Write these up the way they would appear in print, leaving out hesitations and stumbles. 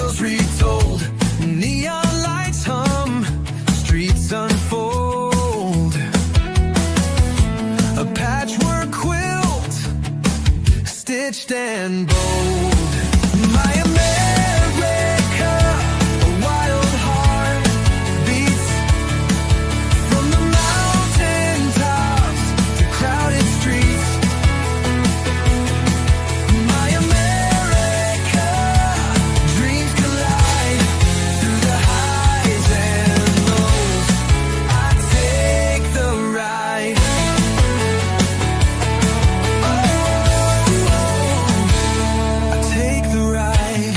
tales retold, neon lights hum, streets unfold. A patchwork quilt, stitched and bold. My America, a wild heart beats from the mountain tops to crowded streets. My America, dreams collide through the highs and lows. I take the ride. I take the ride.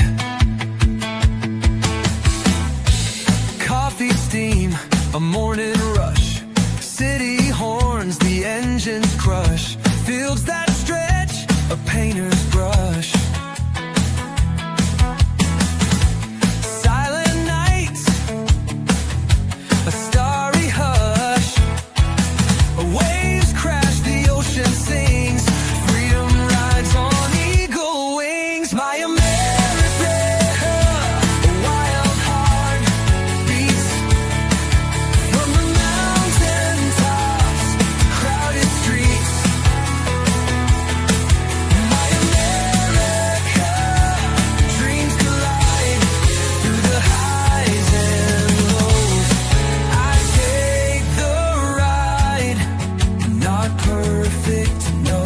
Coffee steam, a morning rush. City horns, the engines crush. Fields that stretch, a painter's brush. Silent nights, a starry hush. Waves crash, the ocean sings. Freedom rides on eagle wings. My America, a wild heart beats from the mountain tops, crowded streets. My America, dreams collide through the highs and lows. I take the ride, not perfect, no.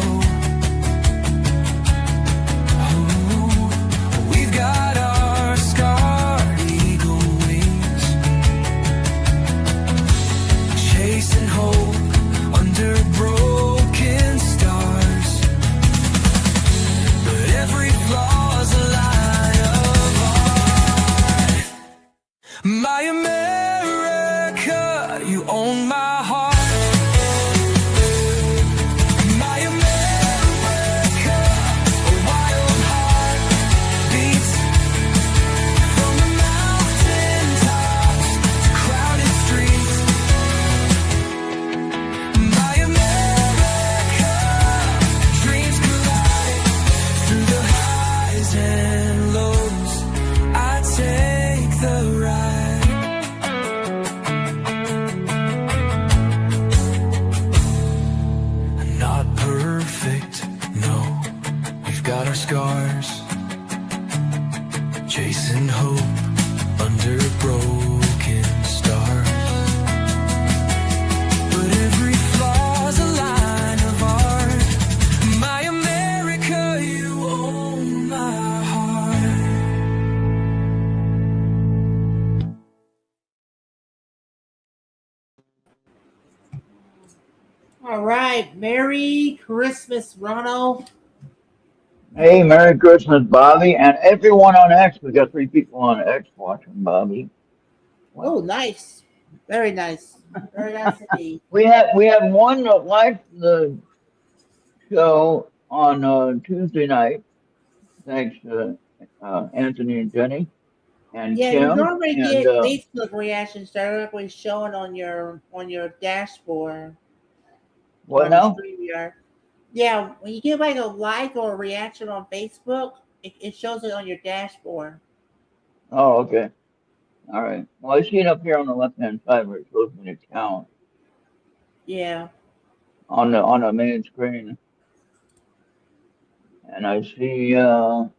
We've got our scarred eagle wings, chasing hope under broken stars. But every flaw's a line of art. My America, you own my heart. My America, a wild heart beats from the mountain tops to crowded streets. My America, dreams collide through the highs and lows. I take the ride. Not perfect, no. We've got our scars, chasing hope under broken stars. But every flaw's a line of art. My America, you own my heart. All right. Merry Christmas, Ronald. Hey, Merry Christmas, Bobby, and everyone on X. We got 3 people on X watching, Bobby. Oh, nice. Very nice. Very nice indeed. We have one that liked the show on Tuesday night. Thanks to Anthony and Jenny and Yeah, you Kim normally and get Facebook reactions directly showing on your dashboard what on the now? StreamYard. Yeah, when you get like a like or a reaction on Facebook, it shows it on your dashboard. Oh, okay. All right. Well, I see it up here on the left-hand side where it shows me the count Yeah. on the main screen, and I see 2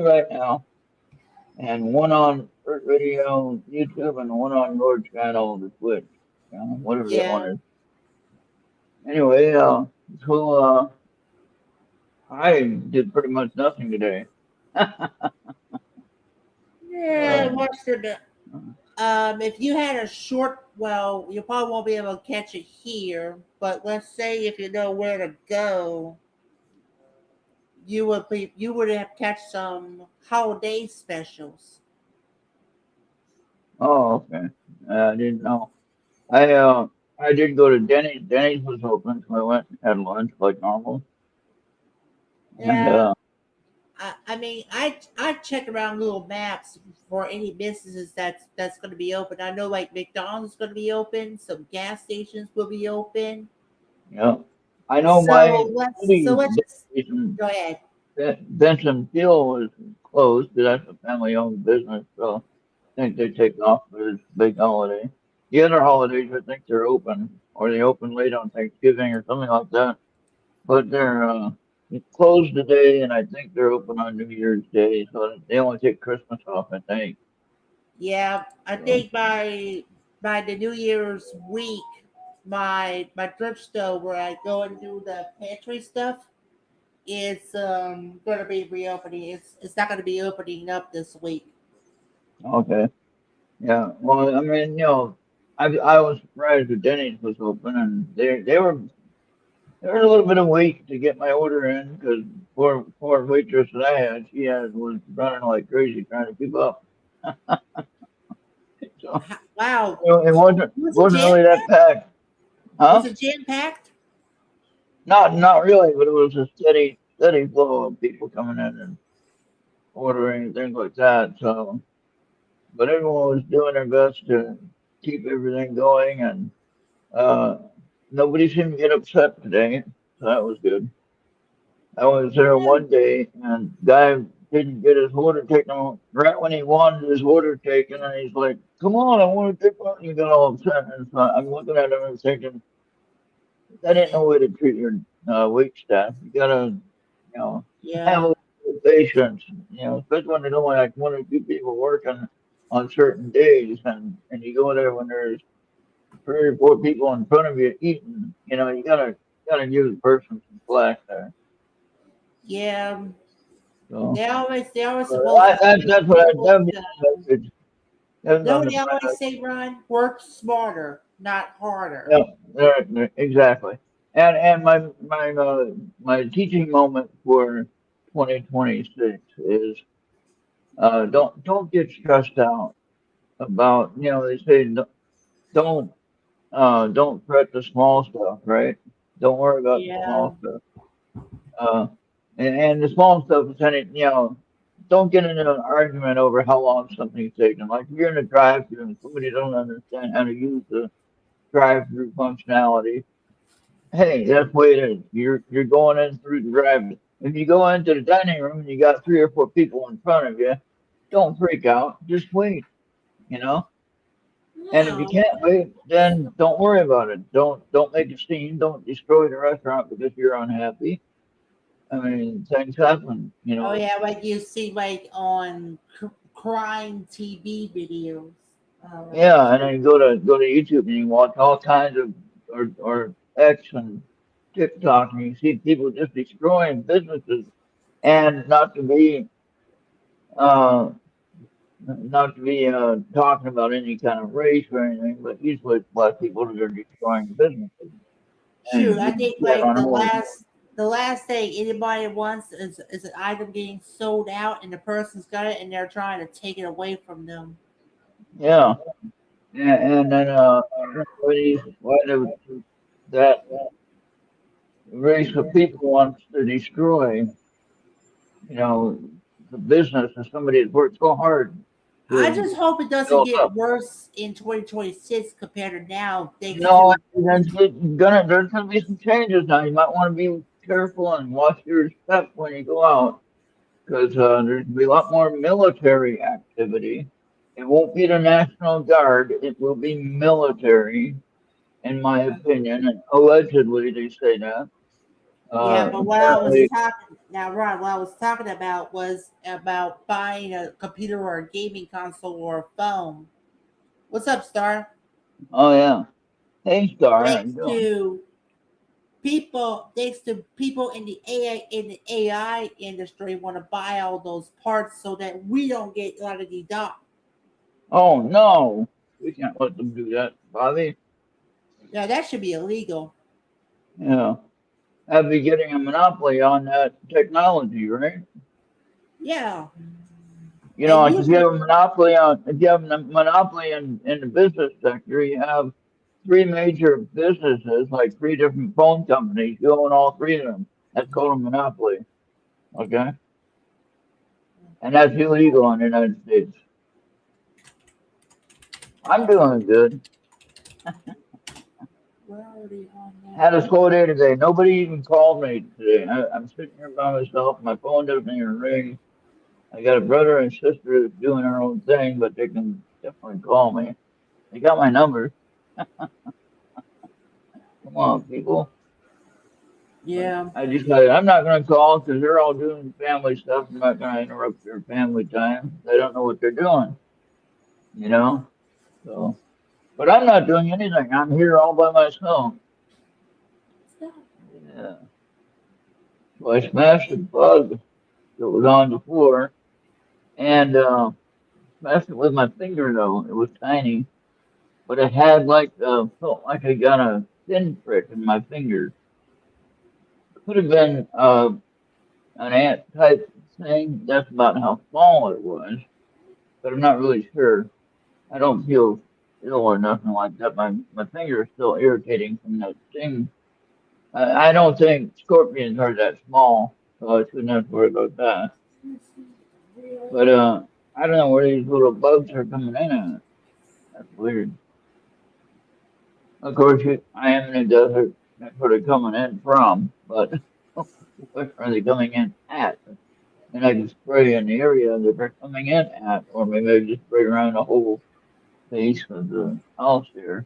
right now, and one on Earth Radio YouTube, and one on your channel, the Twitch, whatever that one Yeah. is. Anyway, so I did pretty much nothing today. Yeah, Uh, watched it. If you had a short, well, you probably won't be able to catch it here. But let's say if you know where to go, you would have catch some holiday specials. oh, okay. I didn't know. I did go to Denny's. Denny's was open, so I went and had lunch like normal. And Yeah, I mean, I check around Google Maps for any businesses that's going to be open. I know like McDonald's is going to be open. Some gas stations will be open. yeah, I know So my let's city so let's just station, go ahead. Benson Hill was closed because that's a family-owned business. So I think they take off for this big holiday. The other holidays, I think they're open, or they open late on Thanksgiving or something like that. But they're closed today, and I think they're open on New Year's Day. So they only take Christmas off, I think. Yeah, I So, think by the New Year's week, my thrift store where I go and do the pantry stuff is going to be reopening. It's not going to be opening up this week. okay. Yeah. Well, I mean, I was surprised that Denny's was open, and there was a little bit of wait to get my order in because poor waitress that I had, was running like crazy trying to keep up. So Wow, it was it wasn't jam? really that packed, Was huh? it jam packed? Not really, but it was a steady flow of people coming in and ordering and things like that. So, but everyone was doing their best to keep everything going, and uh, nobody seemed to get upset today, so that was good. I was there Yeah. one day, and guy didn't get his order taken right when he wanted his order taken, and he's like, "Come on, I want to take one." And he got all upset, and so I'm looking at him and thinking, "That ain't no way to treat your wait staff. You gotta, have a Yeah. little patience. Especially when there's only like one or two people working on certain days, and you go there when there's three or four people in front of you eating. You gotta give the person some slack there. Yeah. So." They always supposed to say That's what people. that'd be the message. That's No, on the they print. always say, Ron, work smarter, not harder. Yeah, exactly. And my teaching moment for 2026 is don't get stressed out about they say don't fret the small stuff, right? Don't worry about the Yeah. small stuff. Uh, and the small stuff is any, don't get into an argument over how long something's taking. Like if you're in a drive-through and somebody don't understand how to use the drive-through functionality, hey, that's the way it is. You're going in through the drive. If you go into the dining room and you got three or four people in front of you, don't freak out. Just wait, you know. And if you No. can't wait, then don't worry about it. Don't make a scene. Don't destroy the restaurant because you're unhappy. I mean, things happen. Oh yeah, like you see like on crime TV videos. Yeah, and then you go to YouTube and you watch all kinds of or X and TikTok and you see people just destroying businesses and uh not to be talking about any kind of race or anything, but usually it's black people that are destroying businesses. Shoot, And I you think see that like on all the last thing anybody wants is an item getting sold out and the person's got it and they're trying to take it away from them. yeah. And then that race of people wants to destroy, the business of somebody that's worked so hard I to just hope it doesn't build get up. worse in 2026 compared to now, thanks No, to there's gonna be some changes now. You might want to be careful and watch your step when you go out because there's gonna be a lot more military activity. It won't be the National Guard. It will be military, in my opinion. And allegedly, they say that. yeah, but what I was Apparently, talking now, Ron, what I was talking about was about buying a computer or a gaming console or a phone. What's up, Star? oh yeah. Hey, Star, how you Thanks doing? to thanks to people in the AI industry want to buy all those parts so that we don't get out of the dock. Oh no, we can't let them do that, Bobby. Now that should be illegal. Yeah, I'd be getting a monopoly on that technology, right? Yeah, and Like if you usually, have a monopoly on, if you have a monopoly in the business sector, you have three major businesses, like three different phone companies. You own all three of them. That's called a monopoly. Okay, and that's illegal in the United States. I'm doing good. we're already on that. Had a slow day today. Nobody even called me today. I'm sitting here by myself. My phone doesn't even ring. I got a brother and sister that's doing their own thing, but they can definitely call me. They got my number. Come on, people. But Yeah. I decided I'm not going to call because they're all doing family stuff. I'm not going to interrupt their family time. They don't know what they're doing, you know? So, but I'm not doing anything. I'm here all by myself. Yeah. So I smashed a bug that was on the floor and smashed it with my finger though. It was tiny, but it had like felt like I got a pinprick in my finger. Could have been an ant type thing. That's about how small it was, but I'm not really sure. I don't feel ill or nothing like that. My finger is still irritating from that sting. I don't think scorpions are that small, so I shouldn't have to worry about that. But I don't know where these little bugs are coming in at. That's weird. Of course, I am in a desert. That's where they're coming in from, but where are they coming in at? And I can spray in the area that they're coming in at, or maybe I just spray around the whole face of the house here.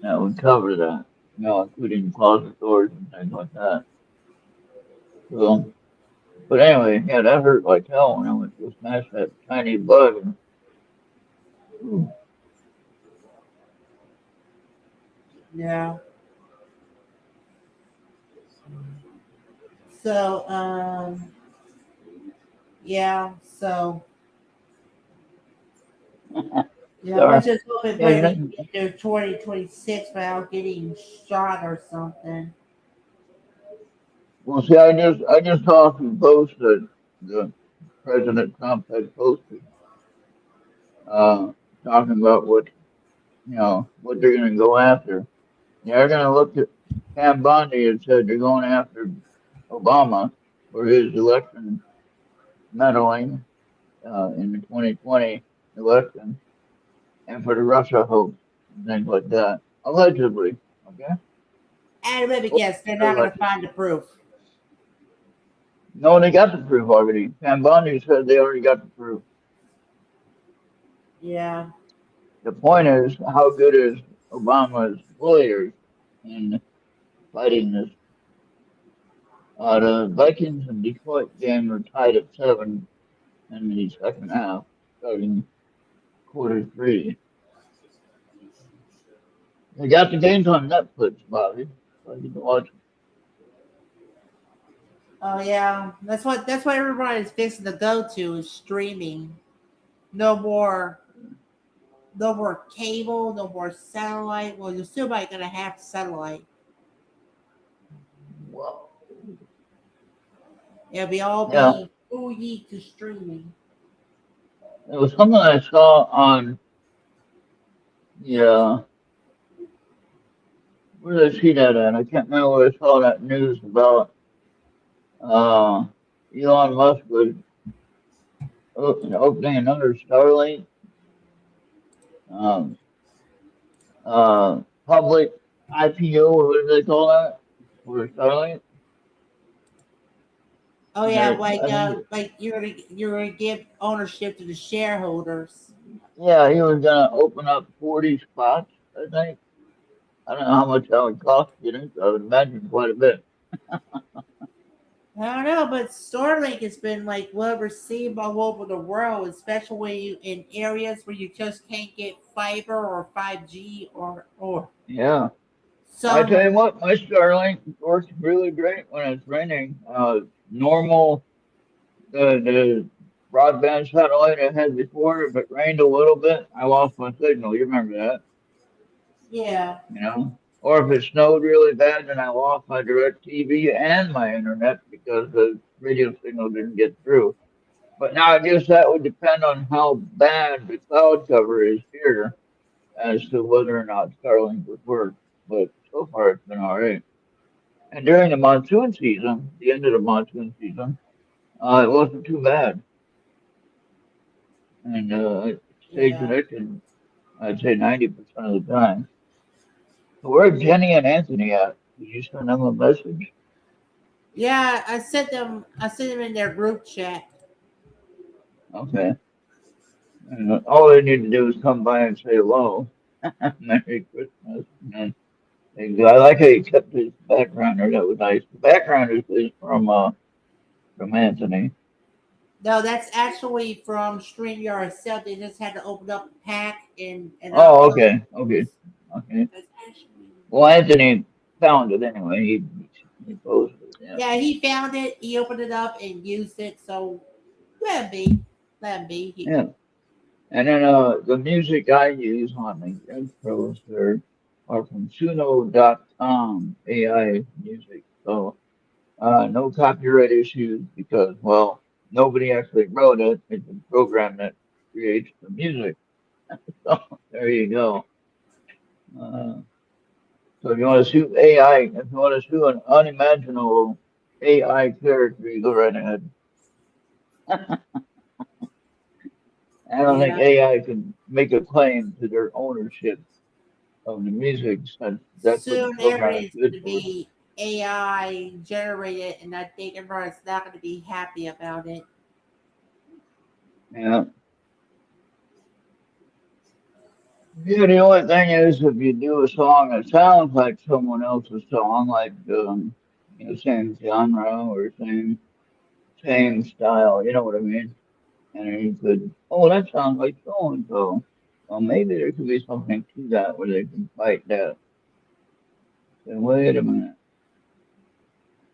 That would cover that, including closet doors and things like that. So, but anyway, yeah, that hurt like hell when I went to smash that tiny bug. And, ooh, Yeah. So, yeah. So, yeah. We're sorry. just hoping Yeah, maybe into 2026 without getting shot or something. well, see, I just saw some posts that the President Trump had posted, uh, talking about what they're going to go after. They're going to look at Pam Bondi and said they're going after Obama for his election meddling in the 2020 election and for the Russia hoax and things like that. Allegedly, okay? And let me guess, they're not going to Allegedly. find the proof. No, they got the proof already. Pam Bondi said they already got the proof. Yeah. The point is, how good is Obama's lawyers in fighting this? The Vikings and Detroit game are tied at 7 in the second half, starting quarter 3. They got the games on Netflix, Bobby, so you can watch Oh yeah. That's what everybody's fixing to go to is streaming. No more no more cable, no more satellite. Well, you're still not gonna have satellite. them. Well, It'll be all yeah, be ooey to streaming. it was something I saw on, yeah, where did I see that at? I can't remember where I saw that news about uh, Elon Musk was opening another Starlink um, public IPO, or what do they call that? For Starlink. Oh And yeah, I think, like you're gonna give ownership to the shareholders. yeah, he was gonna open up 40 spots, I think. I don't know how much that would cost, I would imagine quite a bit. I don't know, but Starlink has been like well received all over the world, especially when you in areas where you just can't get fiber or 5G or Yeah. I tell some. you what, my Starlink works really great when it's raining. Normal, the broadband satellite I had before, if it rained a little bit, I lost my signal. You remember that, Yeah, you know? Or if it snowed really bad, then I lost my direct TV and my internet because the radio signal didn't get through. But now I guess that would depend on how bad the cloud cover is here as to whether or not Starlink would work. But so far it's been all right. And during the monsoon season, the end of the monsoon season, it wasn't too bad. And it stayed yeah, connected, I'd say 90% of the time. So where are Jenny and Anthony at? Did you send them a message? yeah. I sent them. I sent them in their group chat. Okay. And all they need to do is come by and say hello. Merry Christmas. And I like how you kept his background there. That was nice. The background is from Anthony. No, that's actually from StreamYard itself. They just had to open up the pack and Oh, upload okay. it. Okay. Okay. That's actually. Well, Anthony found it anyway. He posted it. Yeah. Yeah, he found it. He opened it up and used it. So let him be. Let him be. Yeah. And then the music I use on the intros there are from Suno.com AI music. So no copyright issues because, well, nobody actually wrote it. It's a program that creates the music. So there you go. Uh, so if you want to shoot AI, if you want to shoot an unimaginable AI character, you go right ahead. I don't think Yeah. AI can make a claim to their ownership of the music since that's what the Soon program is everything's good going to for. be AI generated, and I think everyone's not going to be happy about it. Yeah. Yeah, the only thing is if you do a song that sounds like someone else's song, like same genre or same style, you know what I mean? And then you could, oh, that sounds like so and so. Well, maybe there could be something to that where they can fight that. Say, wait a minute,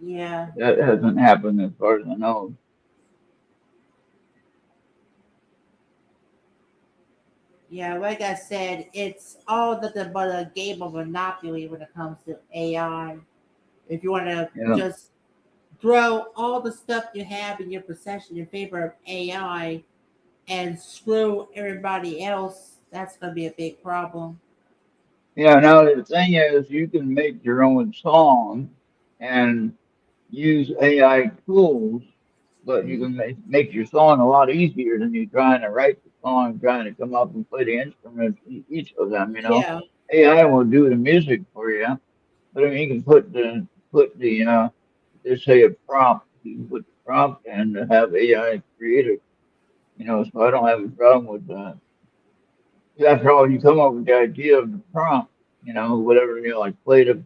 Yeah. that hasn't happened as far as I know. Yeah, like I said, it's all nothing but a game of Monopoly when it comes to AI. If you want to Yeah, just throw all the stuff you have in your possession in favor of AI and screw everybody else, that's going to be a big problem. yeah. Now the thing is, you can make your own song and use AI tools, but you Mhm. can make your song a lot easier than you trying to write the song, trying to come up and play the instruments, each of them, you know. Yeah, AI will do the music for you, but I mean, you can put the just say a prompt, you can put the prompt and have AI create it, you know, so I don't have a problem with that. After all, you come up with the idea of the prompt, you know, whatever, like play the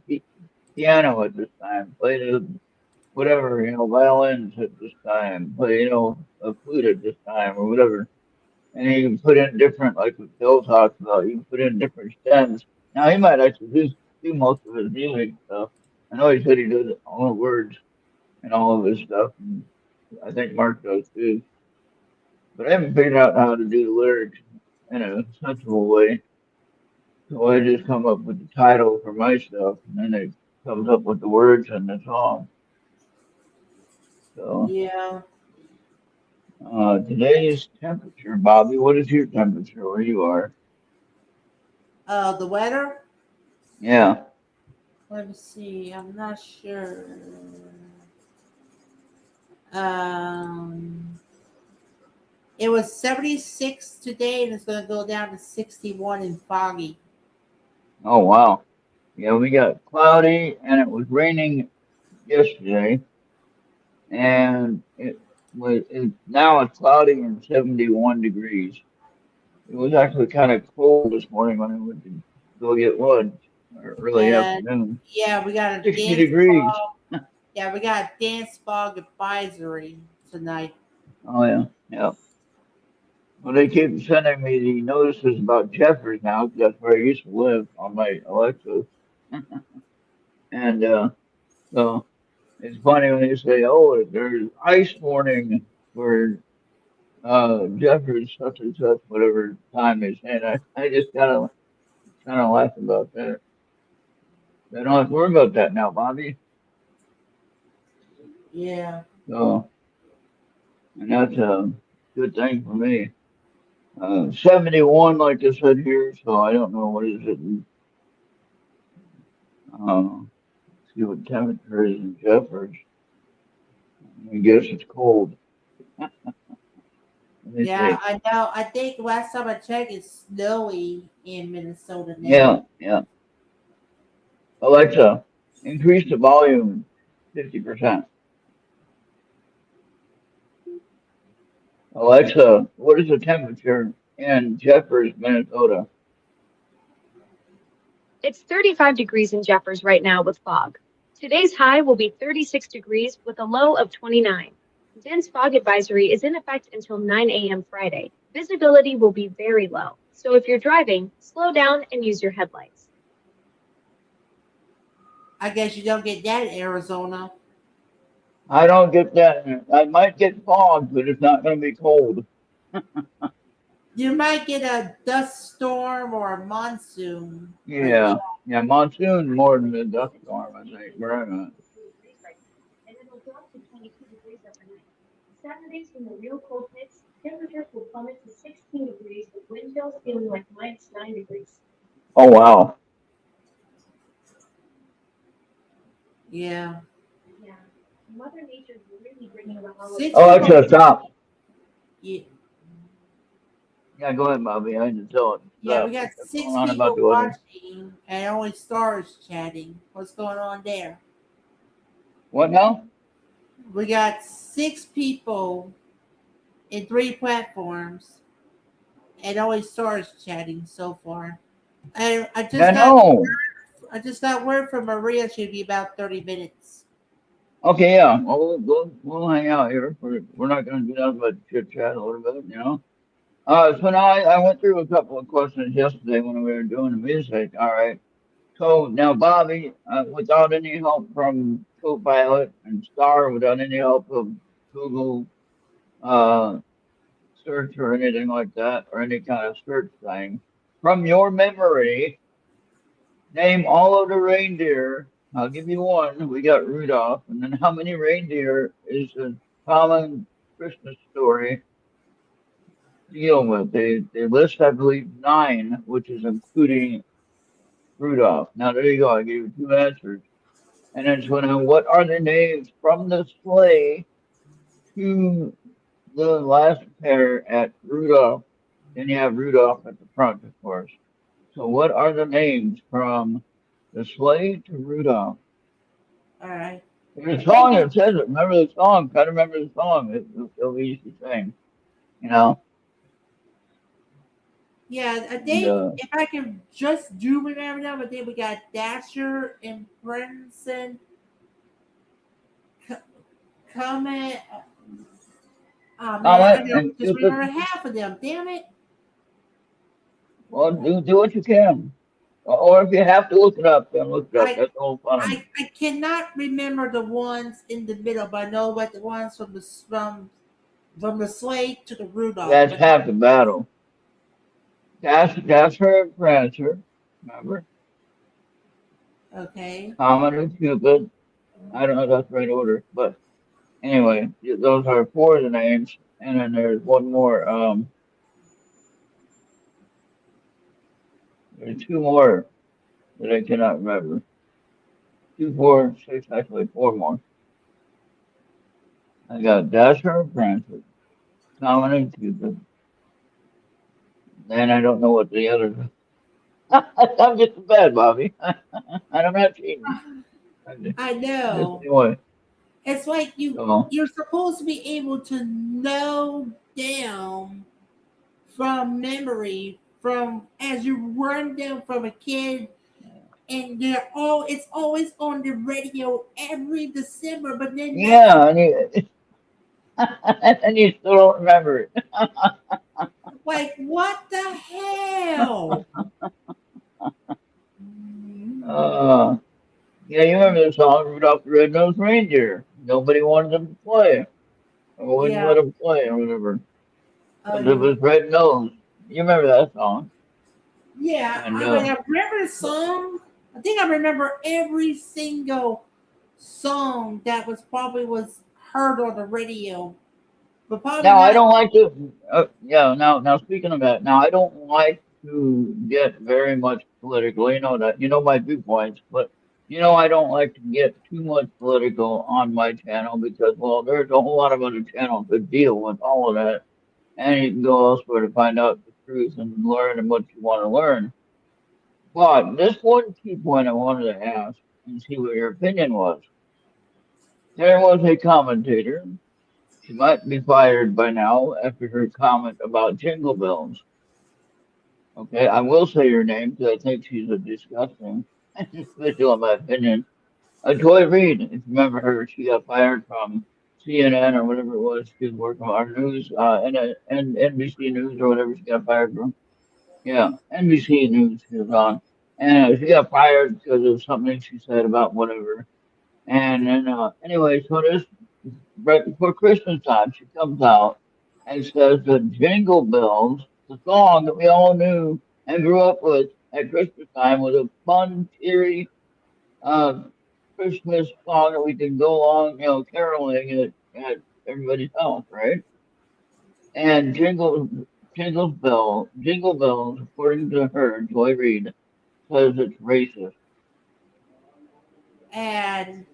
piano at this time, play the whatever, violins at this time, play, a flute at this time or whatever. And then you can put in different, like what Bill talks about, you can put in different stems. Now he might actually do most of his music stuff. I know he said he does all the words and all of his stuff, and I think Mark does too. But I haven't figured out how to do the lyrics in a sensible way. So I just come up with the title for my stuff, and then it comes up with the words and the song. So yeah. today's temperature, Bobby. What is your temperature where you are? The weather. Yeah. Let me see. I'm not sure. Um, it was 76 today, and it's going to go down to 61 and foggy. Oh wow. Yeah, we got cloudy and it was raining yesterday, and now it's cloudy and 71 degrees. It was actually kind of cold this morning when I went to go get lunch, or early And afternoon. yeah, we got a 60 dance degrees. fog. Yeah, we got a dance fog advisory tonight. Oh yeah. Yeah. Well, they keep sending me the notices about Jeffers now, 'cause that's where I used to live on my Alexa. And so it's funny when they say, "Oh, there's ice warning for Jeffers such and such, whatever time they saying." I just kind of laugh about that. They don't have to worry about that now, Bobby. Yeah. So, and that's a good thing for me. 71, like I said here. So I don't know what is it. See what temperature is in Jeffers. I guess it's cold. Let me Yeah, see. I know. I think last time I checked, it's snowy in Minnesota now. Yeah, yeah. Alexa, increase the volume 50%. Alexa, what is the temperature in Jeffers, Minnesota? It's 35 degrees in Jeffers right now with fog. Today's high will be 36 degrees with a low of 29. Dense fog advisory is in effect until 9 a.m. Friday. Visibility will be very low, so if you're driving, slow down and use your headlights. I guess you don't get that in Arizona. I don't get that. I might get fog, but it's not going to be cold. You might get a dust storm or a monsoon, but yeah. Yeah, yeah, monsoon more than a dust storm, I think. Where I'm at. Degrees right now, and it'll drop to 22 degrees overnight. Saturdays, when the real cold hits, temperatures will plummet to 16 degrees with wind chills feeling like minus 9 degrees. Oh wow. Yeah. Yeah, Mother Nature's really bringing the holidays Six Oh, to people. life. Alexa, stop. Yeah, Yeah, go ahead, Bobby. I need to tell it to yeah, we stop. got What's going six on about people the weather? watching and only stars chatting. What's going on there? What now? We got six people in three platforms and only stars chatting so far. And Yeah, no. I just got word from Maria. Should be about 30 minutes. Okay, yeah. Well, we'll hang out here. We're not going to do nothing but chit chat a little bit, you know. So now I went through a couple of questions yesterday when we were doing the music. All right. So now, Bobby, without any help from Copilot and Star, without any help of Google uh, search or anything like that, or any kind of search thing, from your memory, name all of the reindeer. I'll give you one. We got Rudolph. And then how many reindeer is a common Christmas story deal with? They list, I believe, nine, which is including Rudolph. Now, there you go. I gave you two answers. And then so now, what are the names from the sleigh to the last pair at Rudolph? Then you have Rudolph at the front, of course. So what are the names from the sleigh to Rudolph? All right. There's a I think song I that says it. Remember the song? Try to remember the song. It'll be easy to sing, you know? yeah. I And think if I can just do remember them, I think we got Dasher and Princeton coming. Oh man, I comment don't and just Cupid. remember half of them. Damn it! Well, do what you can. Or if you have to look it up, then look it up. I That's the whole fun of it. I cannot remember the ones in the middle, but I know about the ones from the sleigh to the Rudolph. That's But half the battle. That's her answer. Remember? okay, Comet and Cupid. I don't know if that's the right order, but anyway, those are four of the names. And then there's one more. There's two more that I cannot remember. Two, four, six, actually four more. I got Dasher and Prancer, Comet and Cupid. Then I don't know what the others are. I'm just bad, Bobby. And I'm not cheating. I Just know. anyway. It's like So you're supposed to be able to know down from memory from as you run them from a kid, and it's always on the radio every December, but then next yeah, and you still don't remember it. like what the hell? Uh, yeah, you remember the song Rudolph the Red-Nosed Reindeer? Nobody wanted them to play, or wouldn't Yeah. let them play, or whatever, because it Um, was red nose. You remember that song? yeah, And I mean, I remember the song. I think I remember every single song that was heard on the radio, but probably now I not. don't like to. Yeah, now speaking of that, now I don't like to get very much political. You know that. You know my viewpoints, but I don't like to get too much political on my channel because well, there's a whole lot of other channels that deal with all of that, and you can go elsewhere to find out the truth and learn and what you want to learn. But this one key point I wanted to ask and see what your opinion was. There was a commentator She might be fired by now after her comment about jingle bells. Okay, I will say her name because I think she's a disgusting individual, in my opinion. Joy Reid, if you remember her, she got fired from CNN or whatever it was. She was working on our news, and NBC News or whatever she got fired from. Yeah, NBC News she was on. And she got fired because of something she said about whatever. And then, anyway, so this, right before Christmas time, she comes out and says that Jingle Bells, the song that we all knew and grew up with at Christmas time, was a fun, cheery, uh, Christmas song that we could go along, caroling at everybody's house, right? And Jingle Bells, according to her, Joy Reid, says it's racist. And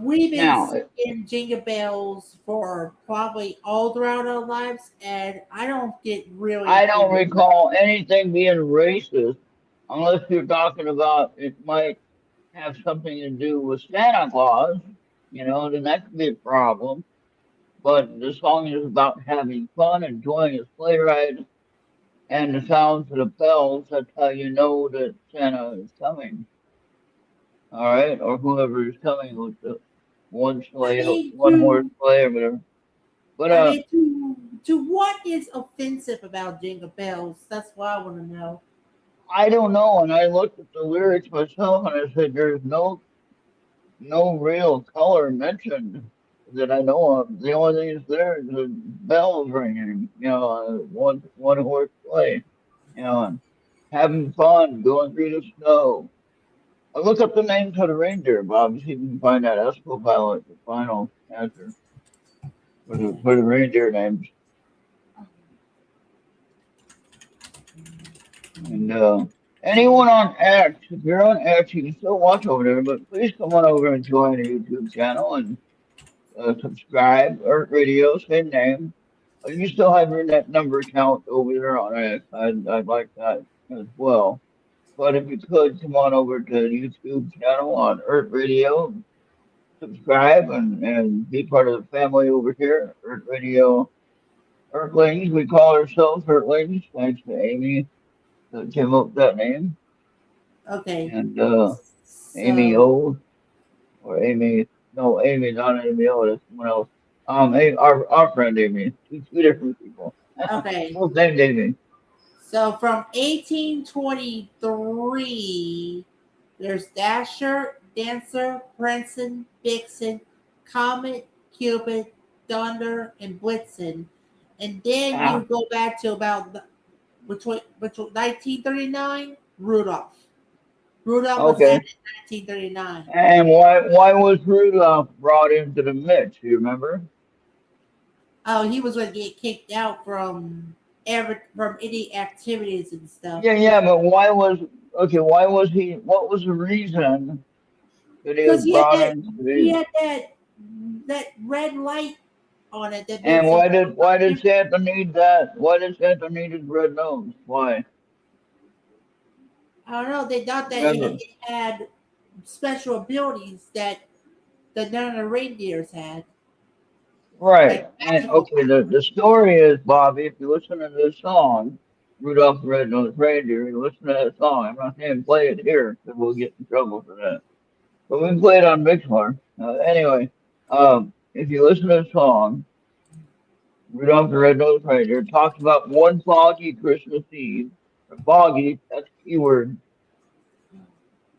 we've been Now, singing Jingle Bells for probably all throughout our lives, and I don't get really I don't offended. recall anything being racist unless you're talking about it might have something to do with Santa Claus, then that could be a problem. But the song is about having fun, enjoying a sleigh ride, and the sounds of the bells. That's how you know that Santa is coming. All right, or whoever is coming with the one I sleigh, mean, one horse sleigh, or whatever. But I mean, to what is offensive about Jingle Bells? That's what I want to know. I don't know. And I looked at the lyrics myself, and I said, "There's no real color mentioned that I know of. The only thing is there is the bells ringing. One horse sleigh. And having fun, going through the snow." I look up the names of the reindeer, Bob. See if you can find that Esco pilot, the final answer for the reindeer names. And anyone on X, if you're on X, you can still watch over there, but please come on over and join the YouTube channel and subscribe. Earth Radio, same name. You still have your net number account over there on X. I'd like that as well. But if you could, come on over to the YouTube channel on Earth Radio, subscribe and be part of the family over here. Earth Radio Earthlings, we call ourselves Earthlings, thanks to Amy that came up with that name. Okay, And Amy so O or Amy, no, Amy, not Amy O, that's someone else. Our friend Amy, two different people. okay, Both named Amy. so from 1823, there's Dasher, Dancer, Princeton, Vixen, Comet, Cupid, Thunder, and Blitzen. And then you Ah, go back to about between 1939, Rudolph. Rudolph was okay. added in 1939. And why was Rudolph brought into the mix? Do you remember? Oh, he was going to get kicked out from any activities and stuff. Yeah, He was yeah, but why was he? What was the reason that he was because brought into he the? had that red light on it that And makes him. why did Santa need that? Why did Santa need his red nose? Why? I don't know. They thought that Remember? it had special abilities that none of the reindeers had, Right. like And magical okay, the story is, Bobby, if you listen to this song, Rudolph the Red-Nosed Reindeer, you listen to that song. I'm not saying play it here because we'll get in trouble for that. But we can play it on Mixler. Anyway, if you listen to the song, Rudolph the Red-Nosed Reindeer, it talks about one foggy Christmas Eve. Foggy, that's a keyword.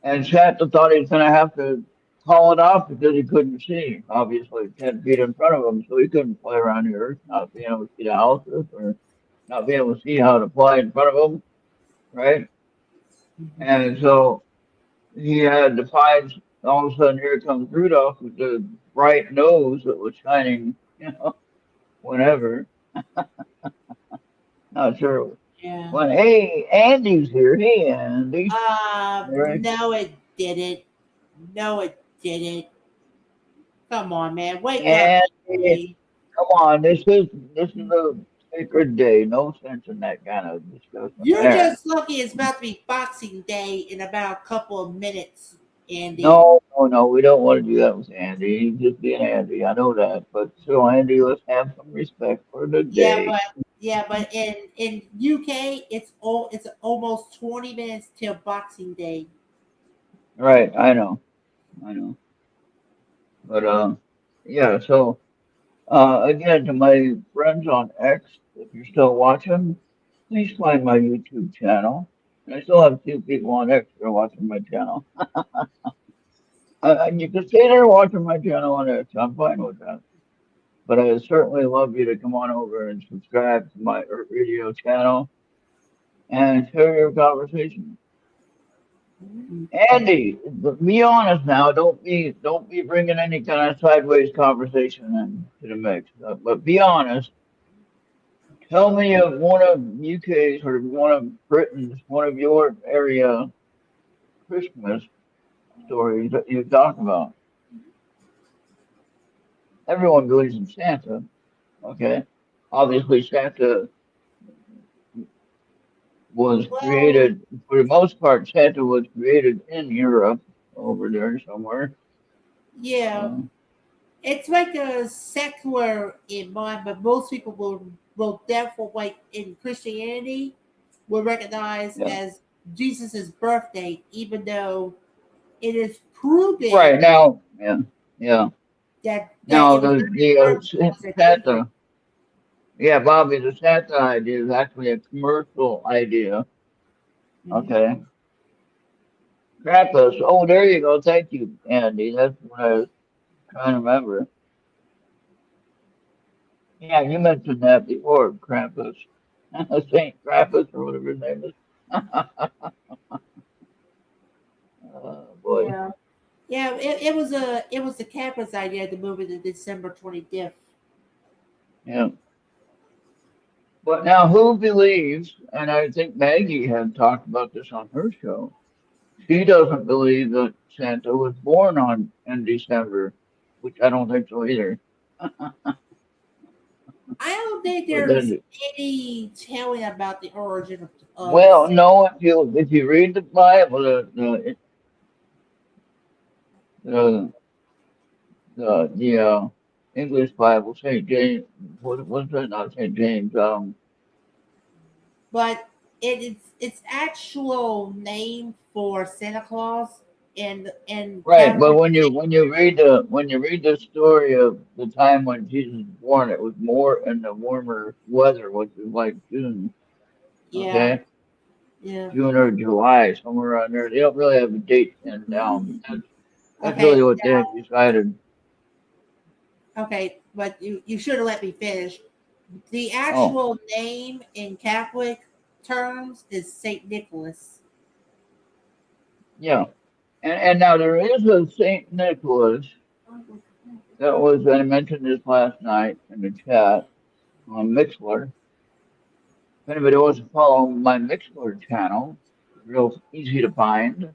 And Santa thought he was going to have to call it off because he couldn't see, obviously, 10 feet in front of him. So he couldn't play around the earth, not being able to see the houses or not being able to see how to fly in front of him, right? light. And so he had to find, all of a sudden, here comes Rudolph with the bright nose that was shining, whenever. Not sure. Yeah. When, hey, Andy's here. Hey, Andy. Right? No, it didn't. No, it didn't. Come on, man. Wake up, Andy. Andy. Come on, this is a sacred day. No sense in that kind of discussion You're there. just lucky it's about to be Boxing Day in about a couple of minutes, Andy. No, we don't want to do that with Andy. He's just being Andy. I know that. But still, Andy, let's have some respect for the Yeah, day. but in UK it's almost 20 minutes till Boxing Day. Right, I know. But yeah, so again, to my friends on X, if you're still watching, please find my YouTube channel. And I still have a few people on X that are watching my channel. You can stay there watching my channel on X. I'm fine with that. But I would certainly love you to come on over and subscribe to my radio channel and share your conversation. Okay. Andy, be honest now. Don't be bringing any kind of sideways conversation into the mix. But be honest. Tell me of one of UK's or one of Britain's, one of your area Christmas stories that you talk about. Everyone believes in Santa, okay? Obviously, Santa was Well, created, for the most part, Santa was created in Europe over there somewhere. yeah, Uh, it's like a secular in mind, but most people will therefore like in Christianity will recognize yeah. as Jesus's birthday, even though it is proven Right now, yeah, yeah. that Now it was the not birth was a different. Santa, yeah, Bobby, the Santa idea is actually a commercial idea. Mhm. Okay, Krampus. Oh, there you go. Thank you, Andy. That's what I was trying to remember. Yeah, you mentioned that before, Krampus. Saint Krampus or whatever his name is. Oh boy. Yeah. Yeah, it was the campus idea to move it to December 25th. Yeah. But now who believes, and I think Maggie had talked about this on her show, she doesn't believe that Santa was born on in December, which I don't think so either. I don't think But there's then, any telling about the origin of well, no, if you read the Bible, the the English Bible, Saint James, what's that? Not Saint James. but its actual name for Santa Claus in Right, but Catholic. when you read the story of the time when Jesus was born, it was more in the warmer weather, which is like June, Yeah, okay, yeah. June or July, somewhere around there. They don't really have a date pinned down, but that's really Okay, what they have decided. okay, but you should have let me finish. The Oh, actual name in Catholic terms is Saint Nicholas. yeah, and now there is a Saint Nicholas that was I mentioned this last night in the chat on Mixler. If anybody wants to follow my Mixler channel, real easy to find.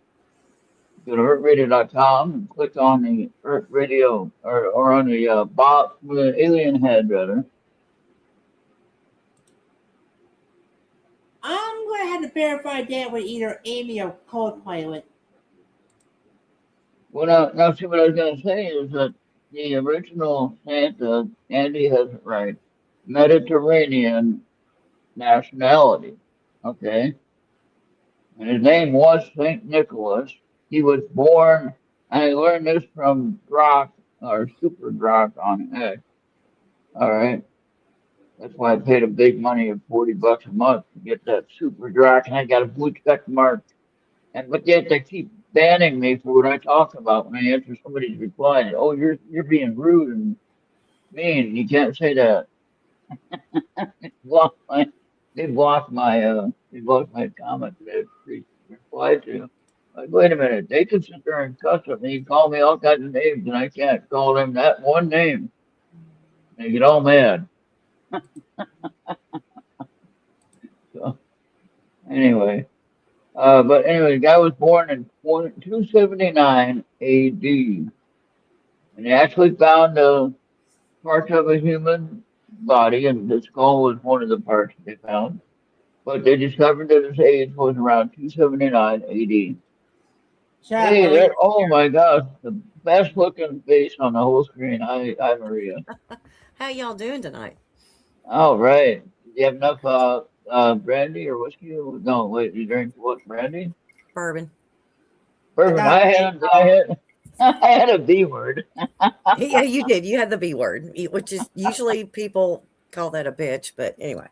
Go to ERRT.com and click on the Earth Radio or on the Bob alien head rather. I'm gonna have to verify that with either Amy or Copilot. Well, now see what I was gonna say is that the original Santa, Andy has it right, Mediterranean nationality. Okay, and his name was Saint Nicholas. He was born, and I learned this from Grok or Super Grok on X. All right. That's why I paid a big money of $40 a month to get that super drag, and I got a blue check mark. And but yet they keep banning me for what I talk about when I answer somebody's reply. Oh, you're being rude and mean. You can't say that. Block my, they blocked my comment that I replied to. Like, wait a minute, they can sit there and cuss at me, call me all kinds of names, and I can't call them that one name. They get all mad. So anyway. But anyway, the guy was born in 279 AD, and they actually found parts of a human body, and the skull was one of the parts they found. But they discovered that his age was around 279 AD. Shut Hey up, there. Maria. Oh my gosh, the best looking face on the whole screen. Hi, Maria. How y'all doing tonight? All right. Do you have enough brandy or whiskey? No, wait, you drink what brandy? Bourbon. Perfect. Enough, Nicole. I had a B word. Yeah, you did. You had the B word, which is usually people call that a bitch, but anyway.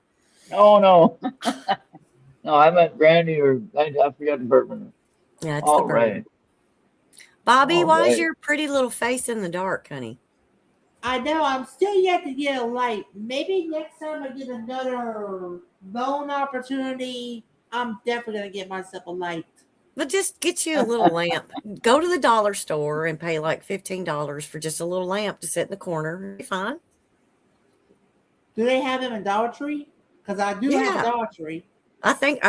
No, no. No, I meant brandy or I forgot the bourbon. Yeah, it's the All bourbon. right. Bobby, All why is right. your pretty little face in the dark, honey? I know I'm still yet to get a light. Maybe next time I get another loan opportunity, I'm definitely gonna get myself a light. But just get you a little lamp. Go to the dollar store and pay like $15 for just a little lamp to sit in the corner. It'll be fine. Do they have them in Dollar Tree? Because I do have a Yeah. Dollar Tree. I think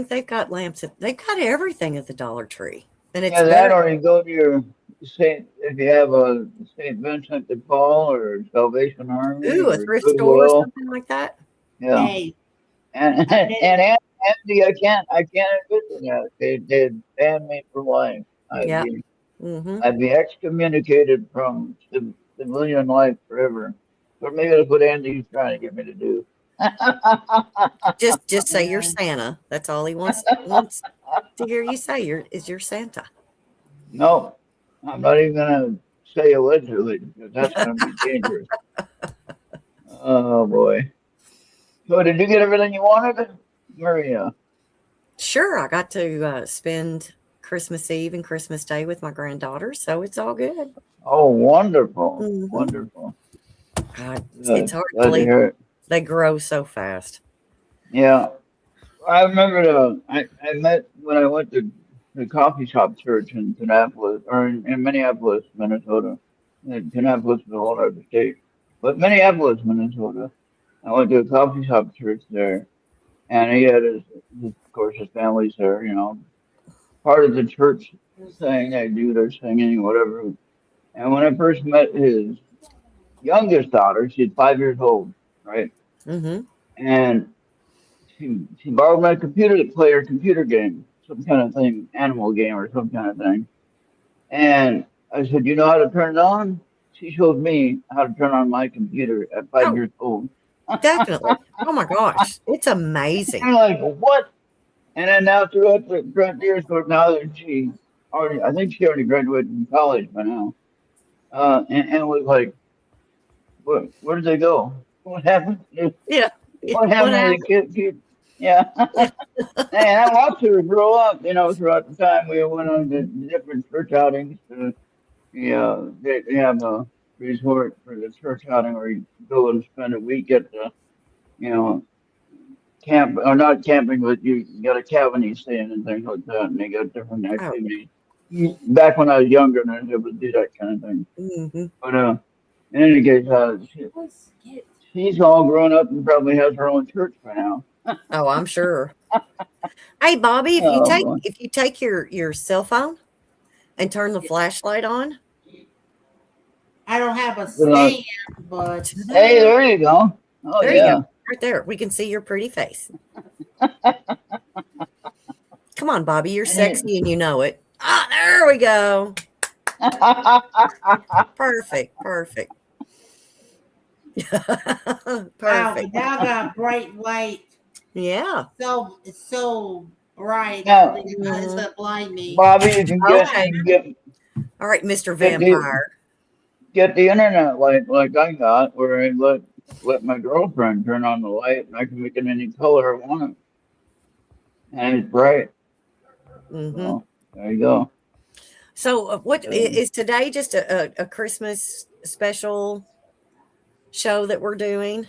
they've got lamps. They've got everything at the Dollar Tree. And it's Yeah, that better. or you go to your Saint if you have a Saint Vincent de Paul or Salvation Army Ooh, a or thrift store or Goodwill. something like that. Yeah. Hey, And I and did. Andy, I can't admit to that. They banned me for life. I'd Yeah. be Mm-hmm. I'd be excommunicated from civilian life forever. Or maybe that's what Andy's trying to get me to do. Just say you're Yeah. Santa. That's all he wants to hear you say. You're Santa. No, I'm not even gonna say allegedly because that's gonna be dangerous. Oh boy. So did you get everything you wanted, Maria? Sure, I got to spend Christmas Eve and Christmas Day with my granddaughter, so it's all good. Oh, wonderful, Hmm. wonderful. It's Good. hard to Glad to believe hear it. they grow so fast. Yeah, I remember I met when I went to the coffee shop church in Kannapolis or in Minneapolis, Minnesota. Kannapolis is a whole other state, but Minneapolis, Minnesota. I went to a coffee shop church there, and he had of course, his family's there. Part of the church thing they do their singing, whatever. And when I first met his youngest daughter, she's 5 years old, right? Hmm. And she borrowed my computer to play her computer game, some kind of thing, animal game or some kind of thing. And I said, "You know how to turn it on?" She showed me how to turn on my computer at five Oh, years old. definitely. Oh my gosh, it's amazing. I'm like, what? And then now throughout the years, of course, now that I think she already graduated from college by now. And it was like, where did they go? What happened? Yeah. Yeah. What What happened to the happened? kid? Yeah. Yeah. And I watched her grow up, throughout the time we went on the different church outings. They have a resort for the church outing where you go and spend a week at the, you know, camp, or not camping, but you got a cabin you stay in and things like that, and they got different Oh. activities. Back when I was younger, and I was able to do that kind of thing. Hmm. But in any case, she's all grown up and probably has her own church by now. Oh, I'm sure. Hey, Bobby, Oh boy. if you take your cell phone and turn the flashlight on, I don't have a Good luck. stand, but Hey, ta-da, there you go. Oh there you go, yeah. right there. We can see your pretty face. Come on, Bobby, you're Any- sexy and you know it. Ah, there we go. Perfect, perfect. wow, Perfect. but now I got bright light. Yeah. So it's so bright. I don't Now, think it's Mhm. gonna blind me. Bobby, you can Okay. All right, Mr. get the Vampire. get the internet like I got, where I let my girlfriend turn on the light, and I can make it any color I want, and it's bright. Hmm. So there you go. So, what So, is today? Just a Christmas special show that we're doing?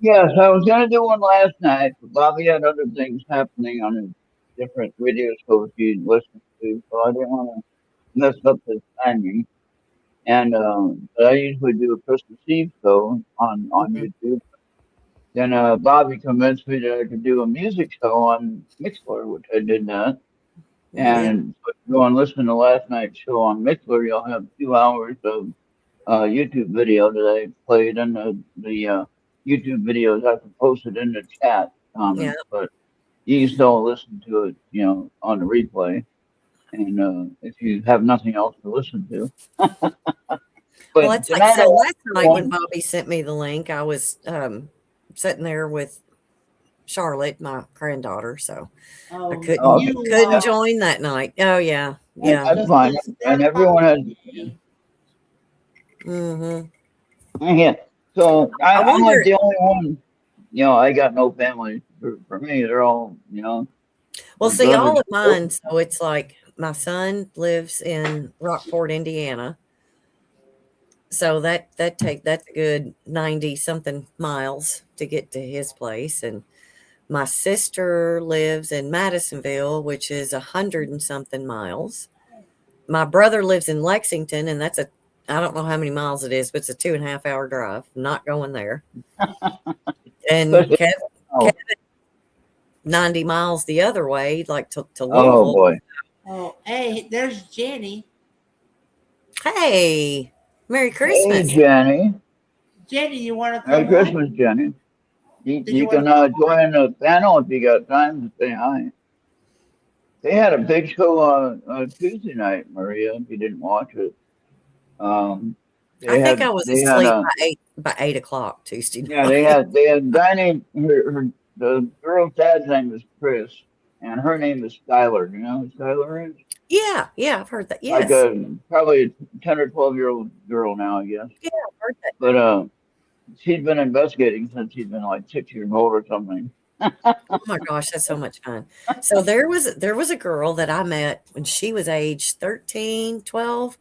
yes, I was gonna do one last night, but Bobby had other things happening on his different radio shows he listened to, so I didn't want to mess up his timing. And but I usually do a Christmas Eve show on Mhm. YouTube. Then Bobby convinced me that I could do a music show on Mixler, which I did that. Yeah. And so if you go and listen to last night's show on Mixler, you'll have 2 hours of YouTube video that I played, and the YouTube videos I can post it in the chat Yeah. comments, but you can still listen to it, on the replay. and if you have nothing else to listen to. Well, But it's like tonight I so last night when want Bobby sent me the link, I was sitting there with Charlotte, my granddaughter, so I Oh, couldn't okay, you couldn't join that night. Oh yeah. that's Yeah. that's just fine, a and step up everyone for has. me. Mhm. Yeah. So I I'm like wonder the only one. I got no family. For me, they're all, well, my see all brothers. of mine, so it's like my son lives in Rockport, Indiana. So that's a good 90 something miles to get to his place. And my sister lives in Madisonville, which is 100 and something miles. My brother lives in Lexington, and that's I don't know how many miles it is, but it's a 2.5 hour drive. I'm not going there. And Especially, oh, Kevin 90 miles the other way, like to oh Louisville. boy. Oh, hey, there's Jenny. Hey, Merry Hey, Christmas. Jenny. Jenny, you want to Merry come on? Christmas, Jenny. You, Did you you want can to come on? join the panel if you got time to say hi. They had a big show on Tuesday night, Maria. If you didn't watch it, um, I they think had I was they had asleep a by 8 o'clock Tuesday yeah night. they had dining. The girl's dad's name is Chris, and her name is Skylar. You know who Skylar is? Yeah, yeah, I've heard that. Like Yes. a probably a 10 or 12 year old girl now, I guess. Yeah, I've heard that. But she's been investigating since she's been like 6 years old or something. Oh my gosh, that's so much fun. So there was a girl that I met when she was age 13, 12.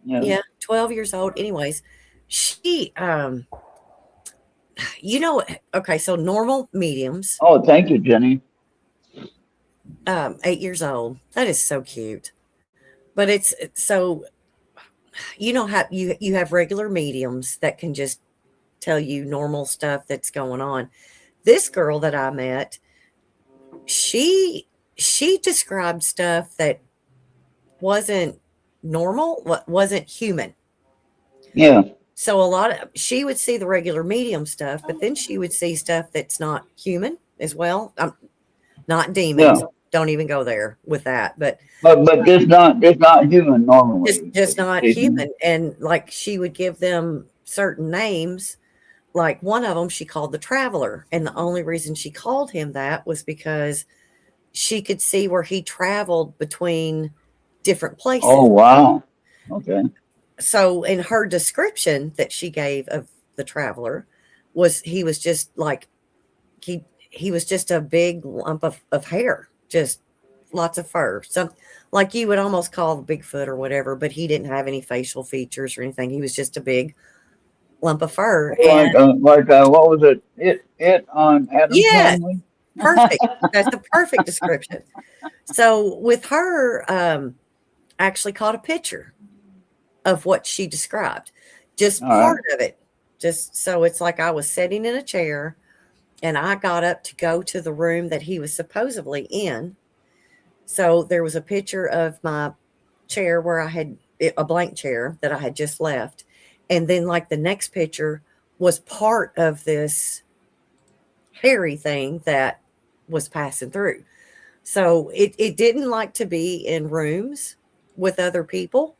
Yeah. Yeah, 12 years old. Anyways, she you know, okay, so normal mediums, Oh, thank you, Jenny. 8 years old. That is so cute. But so you know how you have regular mediums that can just tell you normal stuff that's going on. This girl that I met, she she described stuff that wasn't normal, wasn't human. Yeah. So she would see the regular medium stuff, but then she would see stuff that's not human as well. Not Yeah. demons. Don't even go there with that, but But this not human normally. just not Stephen. human. And like she would give them certain names. Like one of them, she called the traveler, and the only reason she called him that was because she could see where he traveled between different Oh places. wow. Okay. So in her description that she gave of the traveler was he was just like he was just a big lump of hair, just lots of fur. Some like you would almost call Bigfoot or whatever, but he didn't have any facial features or anything. He was just a big lump of fur. And What was it? It on Adam's yes, Family. perfect. That's a perfect description. So with her, I actually caught a picture of what she described, just All right. part of it. Just so it's like I was sitting in a chair and I got up to go to the room that he was supposedly in. So there was a picture of my chair where I had a blank chair that I had just left. And then, like, the next picture was part of this hairy thing that was passing through. So it didn't like to be in rooms with other people.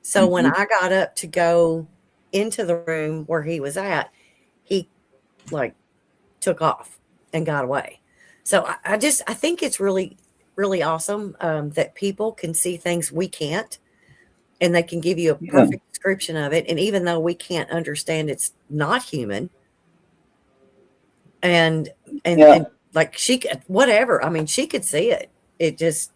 So when Hmm. I got up to go into the room where he was at, he like took off and got away. So I think it's really, really awesome that people can see things we can't, and they can give you a Yeah. perfect description of it. And even though we can't understand it's not human, and Yeah. like she could whatever. I mean, she could see it. It just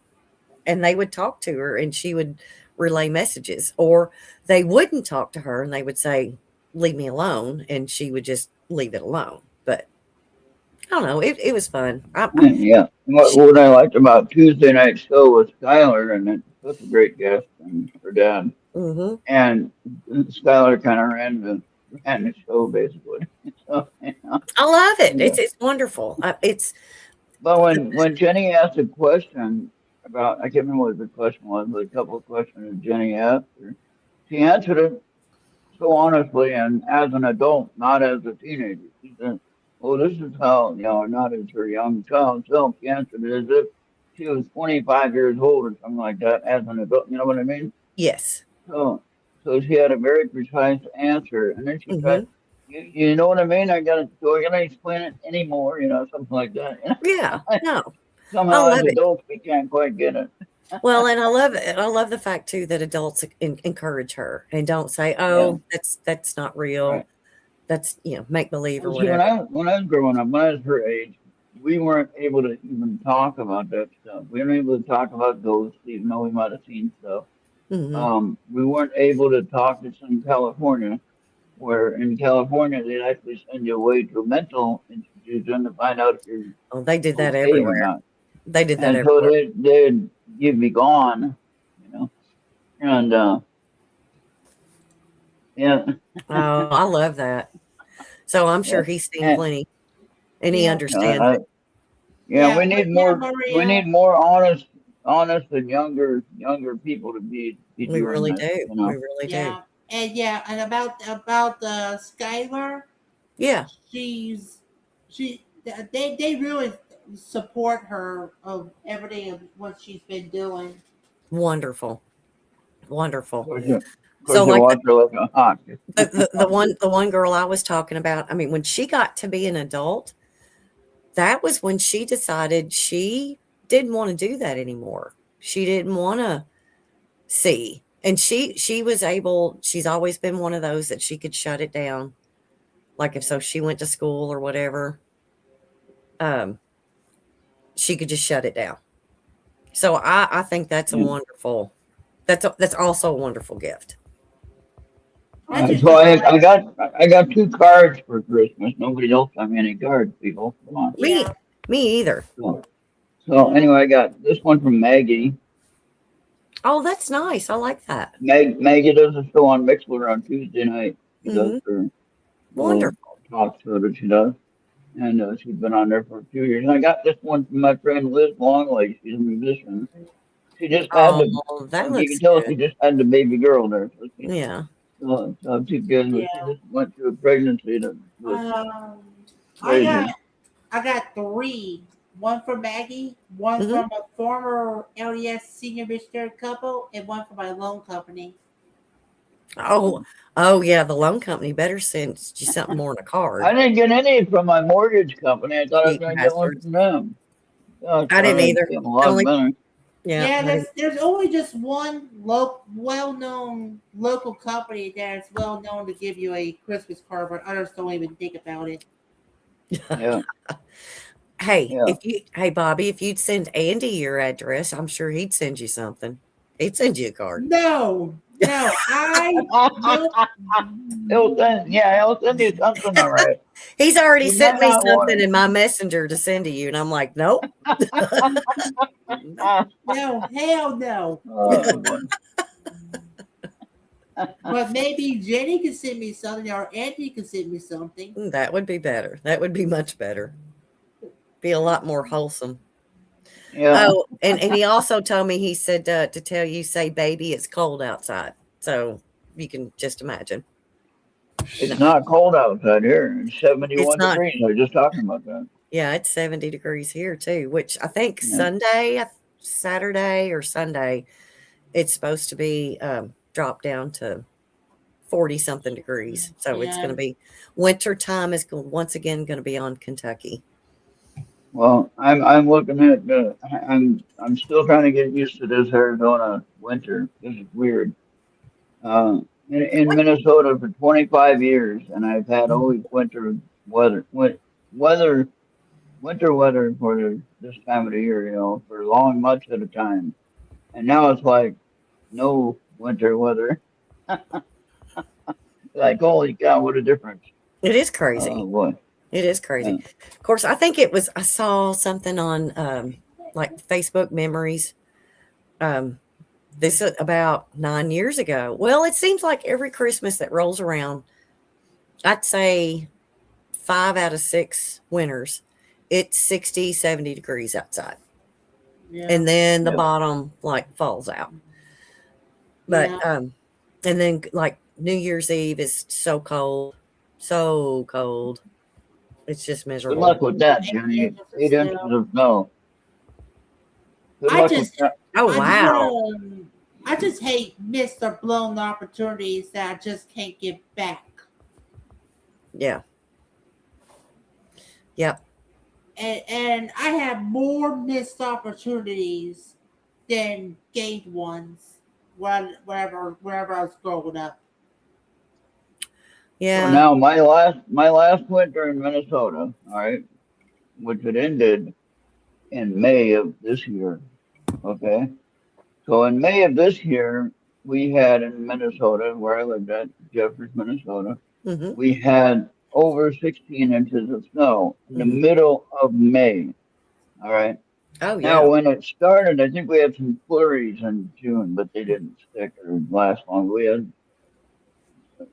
and they would talk to her and she would relay messages, or they wouldn't talk to her and they would say, leave me alone, and she would just leave it alone. But I don't know, it was fun. Yeah. She, What I liked about Tuesday night show was Skylar, and it's such a great guest, and her dad. hmm And Skylar kind of ran the show basically. So, I love it. yeah. It's wonderful. It's But when Jenny asked a question about, I can't remember what the question was, but a couple of questions that Jenny asked her, she answered it so honestly and as an adult, not as a teenager. She said, "Well, this is how, not as her young child self." She answered it as if she was 25 years old or something like that as an adult. You know what I mean? Yes. So, so she had a very precise answer, and then she Hmm. tried. You know what I mean? Do I gotta explain it anymore? You know, something like that. Yeah. No, I Somehow, as love it. adults, we can't quite get it. Well, and I love it. I love the fact too that adults encourage her and don't say, Yeah, "Oh, that's not real. right. That's make believe or Well, see, whatever." when I was growing up, when I was her age, we weren't able to even talk about that stuff. We weren't able to talk about ghosts, even though we might have seen stuff. Hmm. We weren't able to talk to some California, where in California they'd actually send you away to a mental institution to find out if you're Oh, they did that okay or everywhere. not. They did that And so everywhere. you'd be gone, you know. And yeah, Oh, I love that. So I'm yeah, sure he's seen and plenty and he Yeah. understands it. yeah, Yeah. But yeah, we Maria. need more honest and younger people to be We doing really this, do. you We know. really do. Yeah. And yeah, and about Skylar, Yeah. she's they really support her of everything of what she's been doing. Wonderful. Wonderful. Of course So you like watch her like a hawk. the one girl I was talking about, I mean, when she got to be an adult, that was when she decided she didn't want to do that anymore. She didn't want to see. And she was able, she's always been one of those that she could shut it down. Like if so she went to school or whatever, um, she could just shut it down. So I think that's a Yeah. wonderful that's also a wonderful gift. That's just So what I like. I got two cards for Christmas. Nobody else got me any cards, people. Come on. Me Yeah. me either. So anyway, I got this one from Maggie. Oh, that's nice. I like that. Maggie does a show on Mixler on Tuesday night. She does Hmm. her little Wonderful. talk show that she does. And she's been on there for a few years. And I got this one from my friend Liz Longley. She's a musician. She just had the, Oh, that you can looks tell good. she just had the baby girl there. Yeah. So she's good, but she Yeah. just went through a pregnancy that was Um, I got crazy. I got three. One for Maggie, one Hmm. from a former LDS senior missionary couple, and one for my loan company. Oh, oh yeah. The loan company better send you something more than a I card. didn't get any from my mortgage company. I thought I was Cheap going to get one bastards. from them. Gosh, I didn't darn, I'd either. give them a The lot of only money. yeah. Yeah, I didn't. there's only just one well-known local company that's well known to give you a Christmas card, but others don't even think about it. Yeah, Hey, yeah. hey Bobby, if you'd send Andy your address, I'm sure he'd send you something. He'd send you a card. No, no, I nope. He'll send you something, all right. He's already You sent might me not something want in my messenger to send to you, and I'm like, nope. it. No, hell no. Oh, boy. But maybe Jenny can send me something, or Andy can send me something. That would be better. That would be much better. Be a lot more wholesome. Yeah, Oh, and he also told me, he said to tell you, say, baby, it's cold outside. So you can just imagine. No, it's not cold outside here. It's it's 71 not. degrees. I was just talking about that. Yeah, it's 70 degrees here too, which I think Yeah. Saturday or Sunday, it's supposed to be dropped down to 40 something degrees. So it's going Yeah. to be winter time is once again going to be on Kentucky. Well, I'm looking at I'm still trying to get used to this Arizona winter. This is weird. In Minnesota for 25 years, and I've had always weather, win, weather, winter weather for this time of the year, for long months at a time. And now it's like no winter weather. Like, holy cow, what a difference. It is Oh crazy. boy. It is Yeah. crazy. Of course, I think I saw something on like Facebook memories. This about 9 years ago. Well, it seems like every Christmas that rolls around, I'd say 5 out of 6 winters, it's 60, 70 degrees outside. Yeah. And then the Yeah. bottom like falls out. But Yeah. and then like New Year's Eve is so cold. So cold. It's just Good miserable. luck with that, 8 Jenny. inches of 8 inches snow. of snow. Good I luck with just, that. Oh, I just wow. want to, I just hate missed or blown opportunities that I just can't get back. Yeah. Yep. And I have more missed opportunities than gained ones wherever I was growing up. So Yeah. now my last winter in Minnesota, all right, which had ended in May of this year. Okay. So in May of this year, we had in Minnesota, where I lived at, Jeffers, Minnesota, Mm-hmm. we had over 16 inches of snow in the Mm-hmm. middle of May. All right. Oh, Now, yeah. when it started, I think we had some flurries in June, but they didn't stick or last long. We had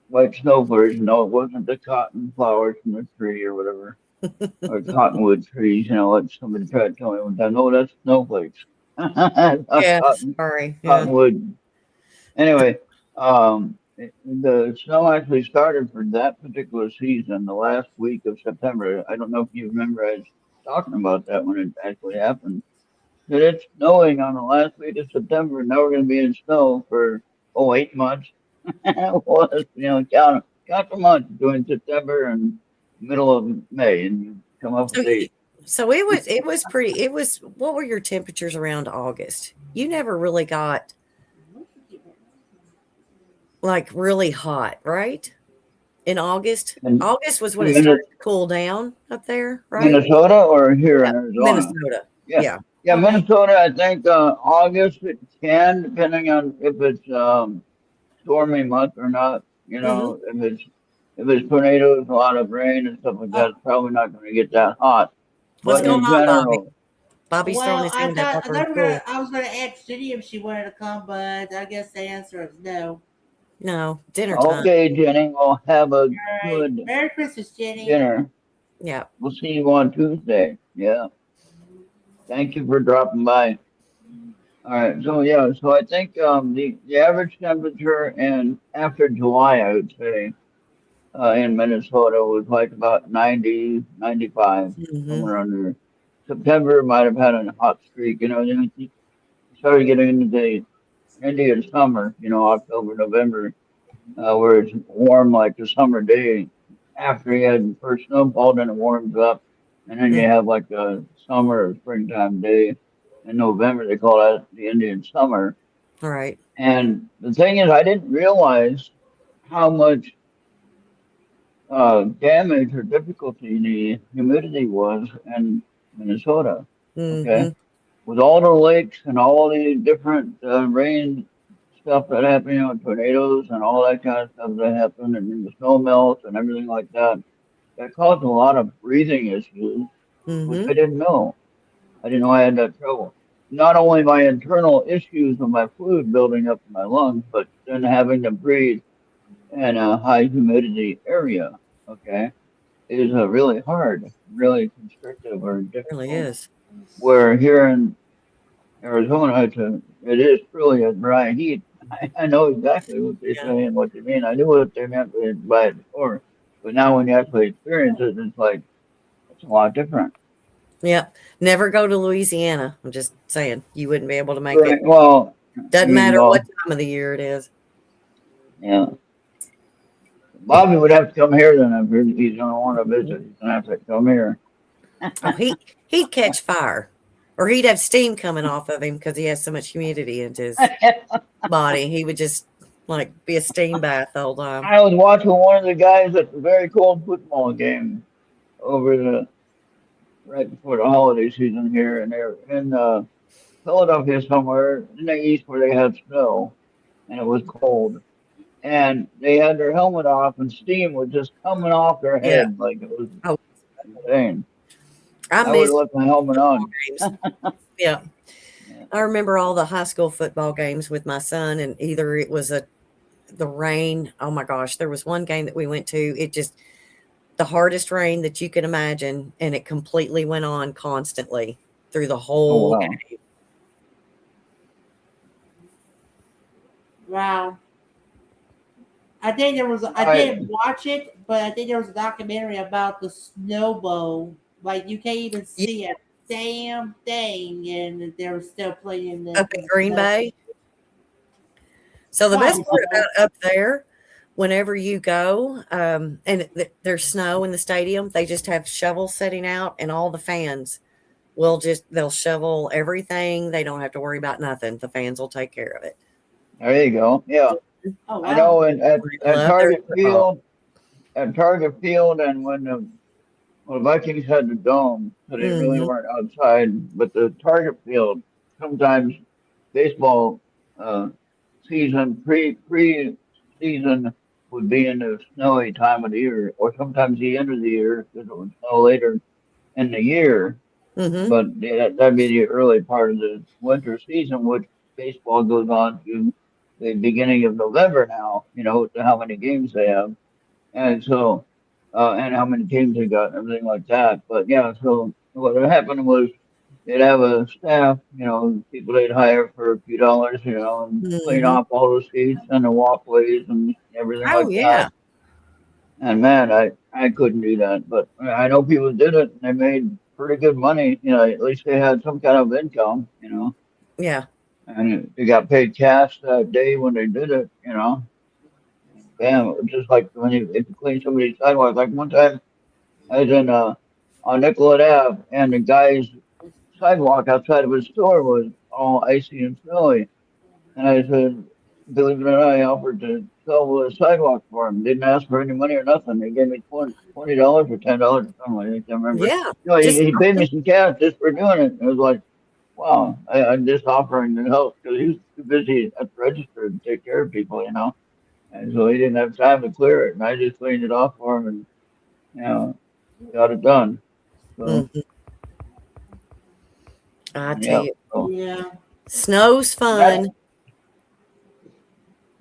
white snow flurries. No, it wasn't the cotton flowers from the tree or whatever, or cottonwood trees. Like somebody tried to tell me one time, no, that's snowflakes. Not Yeah. Sorry. Yeah. cottonwood. Anyway, the snow actually started for that particular season the last week of September. I don't know if you remember I was talking about that when it actually happened. That it's snowing on the last week of September, and now we're going to be in snow for 8 months. Well, count the months between September and middle of May, and you come up So, with eight. it was pretty. What were your temperatures around August? You never really got like really hot, right? In August? And August was when in it started to cool down up there, right? Minnesota or here Yeah. in Arizona? Minnesota. Yeah, Yeah. yeah, Okay. Minnesota. I think August it can, depending on if it's stormy month or not. Hmm. If it's tornadoes, a lot of rain and stuff like Uh, that, it's probably not going to get that hot. What's But going in on, Bobby? general, Bobby's throwing well, his I hand up thought like we're in school. I was gonna ask Jenny if she wanted to come, but I guess the answer is no. No, dinner time. okay, Jenny, we'll have a All right. good Merry Christmas, Jenny. dinner. Yeah. We'll see you on Tuesday. Yeah, thank you for dropping by. All right, so yeah, so I think the average temperature and after July, I would say, in Minnesota was like about 90, 95, Hmm. somewhere under. September might have had a hot streak, then you started getting into the Indian summer, October, November, where it's warm like the summer day. After you had the first snowfall, then it warms up, and then you have like a summer or springtime day in November. They call that the Indian summer. All right. And the thing is, I didn't realize how much damage or difficulty the humidity was in Minnesota. Okay, Hmm. with all the lakes and all the different rain stuff that happened, tornadoes and all that kind of stuff that happened, and then the snow melts and everything like that, that caused a lot of breathing issues, which Hmm. I didn't know. I didn't know I had that trouble. Not only my internal issues with my fluid building up in my lungs, but then having to breathe in a high humidity area. Okay, is really hard, really constrictive or Really difficult. is. Where here in Arizona, it is truly a dry heat. I know exactly what they Yeah. say and what they mean. I knew what they meant by it before, but now when you actually experience it, it's like it's a lot different. Yep. Never go to Louisiana. I'm just saying you wouldn't be able to make Right. it. Well, Doesn't you matter what know, time of the year it is. yeah. Bobby would have to come here then if he's gonna want to visit. He's gonna have to come here. Oh, he'd catch fire, or he'd have steam coming off of him because he has so much humidity in his body. He would just like be a steam bath the whole time. I was watching one of the guys at the very cold football game over the right before the holiday season here, and they're in Philadelphia somewhere in the east where they had snow and it was cold. And they had their helmet off and steam was just coming off their Yeah. head like it was Oh, insane. I I would have miss left my helmet football on. games. Yeah. Yeah. I remember all the high school football games with my son, and either it was the rain. Oh my gosh, there was one game that we went to. It just the hardest rain that you can imagine, and it completely went on constantly through the Oh whole wow. game. Wow. I I didn't watch it, but I think there was a documentary about the snow bowl. Like you can't even Yeah, see it. damn thing, and they were still playing Up in Green Bay. So the best part about up there, whenever you go, and there's snow in the stadium, they just have shovels setting out, and all the fans they'll shovel everything. They don't have to worry about nothing. The fans will take care of it. There you go. Yeah, Oh I wow. know. I love their football. At Target Field, and when the Vikings had the dome, so they really Mhm. weren't outside. But the Target Field, sometimes baseball uh, pre season would be in the snowy time of the year, or sometimes the end of the year because it would snow later in the year. Mhm. But yeah, that'd be the early part of the winter season, which baseball goes on to the beginning of November now. To how many games they have, and so and how many teams they got, and everything like that. But yeah, so what happened was they'd have a staff, people they'd hire for a few dollars, and clean Mhm. off all the seats and the walkways and everything Oh like that. yeah. And man, I couldn't do that, but I know people did it and they made pretty good money. At least they had some kind of income, Yeah. and they got paid cash that day when they did it. Bam, it was just like when if you clean somebody's sidewalk. Like one time I was in on Nicollet Ave, and the guy's sidewalk outside of his store was all icy and snowy. And I said, believe it or not, I offered to sell the sidewalk for him. Didn't ask for any money or nothing. They gave me $20 or $10 or something. I can't remember. Yeah. He paid me some cash just for doing it. It was like, wow, I'm just offering to help because he was too busy at the register to take care of people. And so he didn't have time to clear it. And I just cleaned it off for him and, you know, got it done. So, Mhm. I tell yeah. you, So, Yeah. snow's that, fun.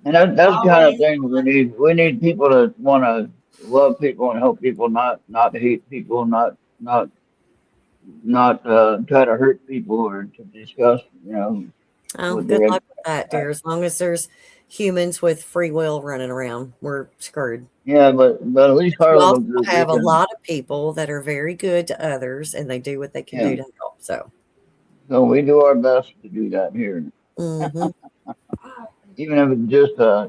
and that's the kind of Always. thing we need. We need people to want to love people and help people, not hate people, not try to hurt people or to discuss, Oh, what good they're. luck with that, dear. As long as there's humans with free will running around, we're screwed. Yeah, but at least our You little also group, we have a can. lot of people that are very good to others and they do what they can Yeah, do to help. So, so we do our best to do that here, hmm, even if it's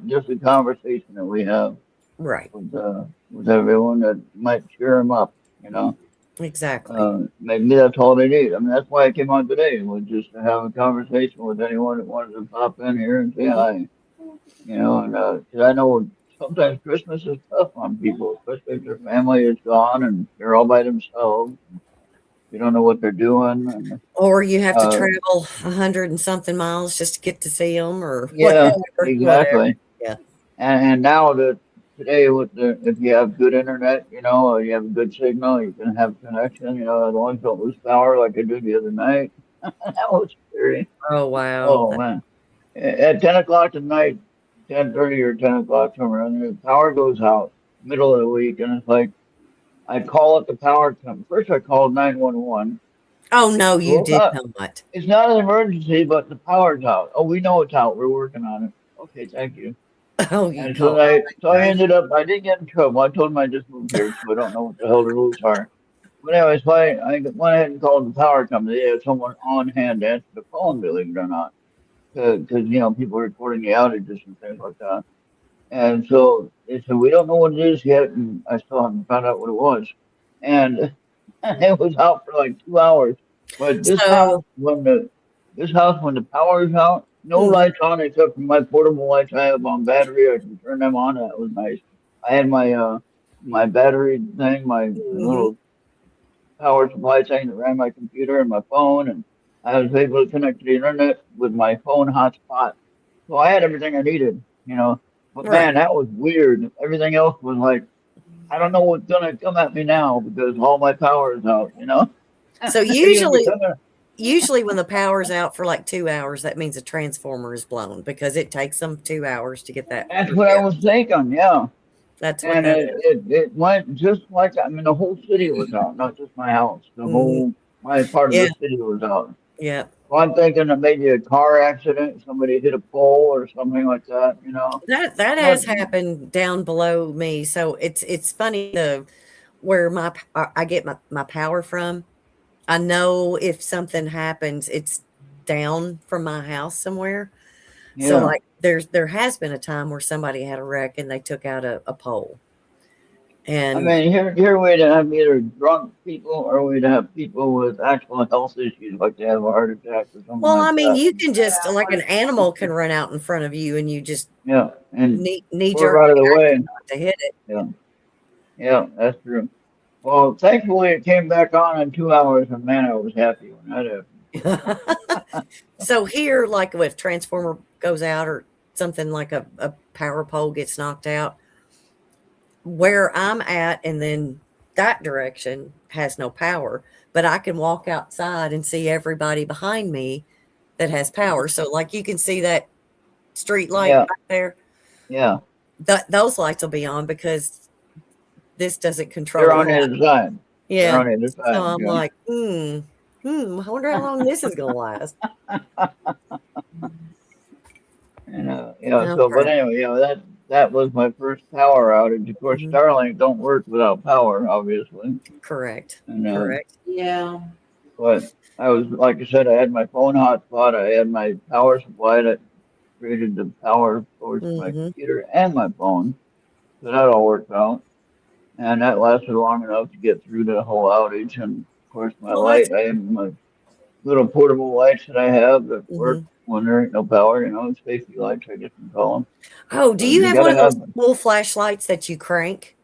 just a conversation that we have right. with everyone that might cheer them up. You know, Exactly. maybe that's all they need. I mean, that's why I came on today, was just to have a conversation with anyone that wanted to pop in here and say Mhm. hi. And 'cause I know sometimes Christmas is tough on people, especially if their family is gone and they're all by themselves. You don't know what they're doing, and Or you have to uh, travel 100 and something miles just to get to see them or yeah, whatever, whatever. exactly. Yeah. And now that today with if you have good internet, or you have a good signal, you can have connection. As long as you don't lose power like I did the other night. That was scary. Oh, wow. Oh man. At 10 o'clock at night, 10:30 or 10 o'clock somewhere, and the power goes out middle of the week, and it's like I call it the power company. First, I called 911. Oh, no, you Well, did not. it's not an emergency, but the power's out. Oh, we know it's out. We're working on it. Okay, thank you. Oh, you And so called. I ended up, I didn't get in trouble. I told them I just moved here, so I don't know what the hell the rules are. But anyway, so I went ahead and called the power company. They had someone on hand to answer the phone, believe it or not, because people are reporting the outages and things like that. And so they said, we don't know what it is yet. And I still haven't found out what it was. And it was out for like 2 hours. But So, this house, when the power is out, no mhm, lights on except for my portable lights I have on battery. I can turn them on. That was nice. I had my battery thing, my mhm, little power supply thing that ran my computer and my phone, and I was able to connect to the internet with my phone hotspot. So I had everything I needed. But right. man, that was weird. Everything else was like, I don't know what's gonna come at me now because all my power is out. So They're gonna be usually coming. usually when the power's out for like 2 hours, that means a transformer is blown because it takes them 2 hours to get that That's what I repair. was thinking, yeah. That's what And that it, is. it, it went just like I mean the whole city was out, not just my house. The Mhm. whole my part of Yeah, the city was out. yeah. So I'm thinking that maybe a car accident, somebody hit a pole or something like that. That has Nothing. happened down below me. So it's funny the where I get my power from. I know if something happens, it's down from my house somewhere. So Yeah. like there has been a time where somebody had a wreck and they took out a pole. I And mean, here we'd have either drunk people or we'd have people with actual health issues, like they have a heart attack or something well, like I mean, that. you can just like an animal can run out in front of you and you just Yeah, and knee we're jerk right of the reaction way. not to hit it. Yeah, yeah, that's true. Well, thankfully it came back on in 2 hours, and man, I was happy when that happened. So here, like if transformer goes out or something like a power pole gets knocked out, where I'm at and then that direction has no power, but I can walk outside and see everybody behind me that has power. So like you can see that street light Yeah, back there. yeah, Those lights will be on because this doesn't they're control on the that. other side. They're Yeah. on the other So side. I'm Yeah, like, I wonder how long this is gonna last. and yeah. So, but Okay. anyway, that was my first power outage. Of course, Mhm. Starlink don't work without power, obviously, Correct. and Correct. Yeah. but I was, like I said, I had my phone hotspot, I had my power supply that created the power source for my Hmm. computer and my phone, so that all worked out. And that lasted long enough to get through the whole outage. And of course, my Well, that's light, I have my little portable lights that I have that work hmm. when there ain't no power, safety lights, I guess you call them. Oh, do But you you have one gotta of those have them. full flashlights that you crank?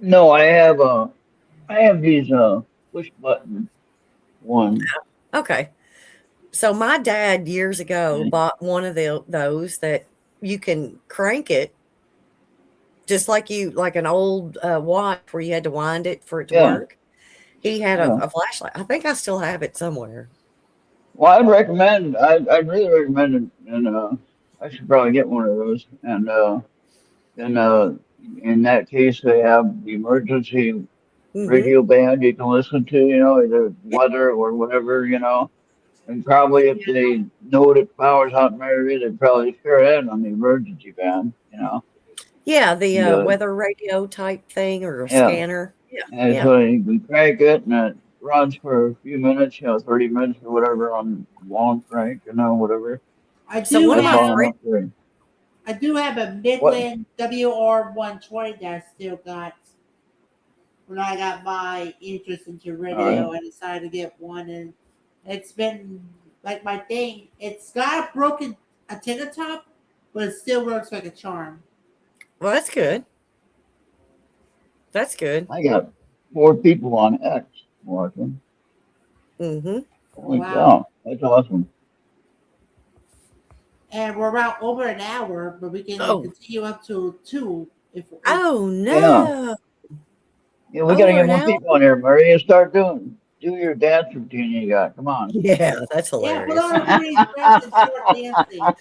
No, I have these push button ones. Okay. So my dad years ago And, bought one of those that you can crank it just like you like an old watch where you had to wind it for it to yeah, work. He had yeah. a flashlight. I think I still have it somewhere. Well, I'd really recommend it, and I should probably get one of those. And then in that case, they have the emergency Hmm. radio band you can listen to, either weather or whatever, And probably if they know that power's out in my area, they'd probably share that on the emergency band. Yeah, the And weather radio type thing or a yeah, scanner. Yeah, and yeah. so you can crank it and it runs for a few minutes, 30 minutes or whatever on long crank, whatever. I So do one of That's my all have friends, enough for I do have a what? Midland WR 120 that I still got. When I got my interest into All right. radio, I decided to get one, and it's been like my thing. It's got a broken antenna top, but it still works like a charm. well, that's good. That's good. I got 4 people on X watching. Hmm. Holy Wow. cow, that's awesome. And we're around over an hour, but we can Oh, continue up to two if oh Yeah. no. Yeah, we gotta Over get an more hour? people on here, Maria. Do your dance routine you got. Come on. Yeah, that's yeah, put hilarious. on a pretty dress and start dancing.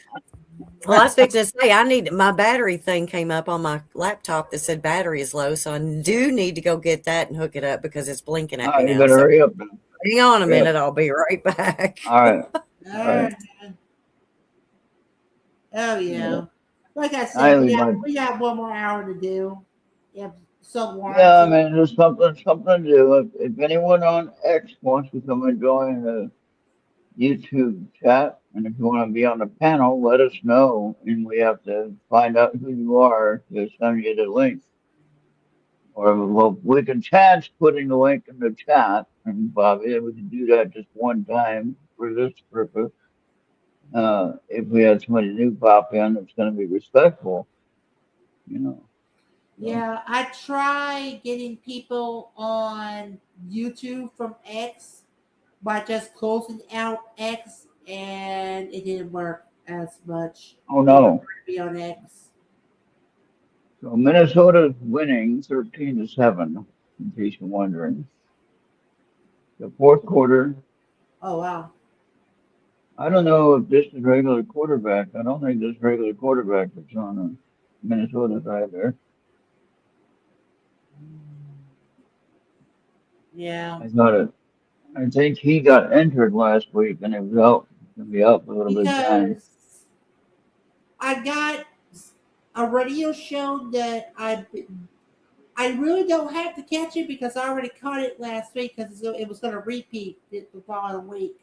Well, I was fixing to say I need my battery thing came up on my laptop that said battery is low, so I do need to go get that and hook it up because it's blinking at All me right, you now. better So hurry up then. hang on a Hurry up. minute, I'll be right back. All right. All All right. right. Oh Yeah. yeah. Like I I said, we leave got my. we got one more hour to do. Yeah, some Yeah, I warranty. mean, there's something to do. If anyone on X wants to come and join the YouTube chat, and if you want to be on the panel, let us know, and we have to find out who you are to send you the link. Or well, we can chance putting the link in the chat, and Bobby, we can do that just one time for this purpose. If we had somebody new pop in, it's going to be respectful, you know. So, Yeah, I tried getting people on YouTube from X by just closing out X, and it didn't work as much. oh They were trying no. to be on X. So Minnesota's winning 13-7, in case you're wondering. The fourth quarter, Oh wow. I don't know if this is regular quarterback. I don't think this regular quarterback that's on Minnesota side there. Yeah, I thought it. I think he got injured last week and he was out. Gonna be out for a little bit of time. because I got a radio show that I really don't have to catch it because I already caught it last week because it was going to repeat it the following week.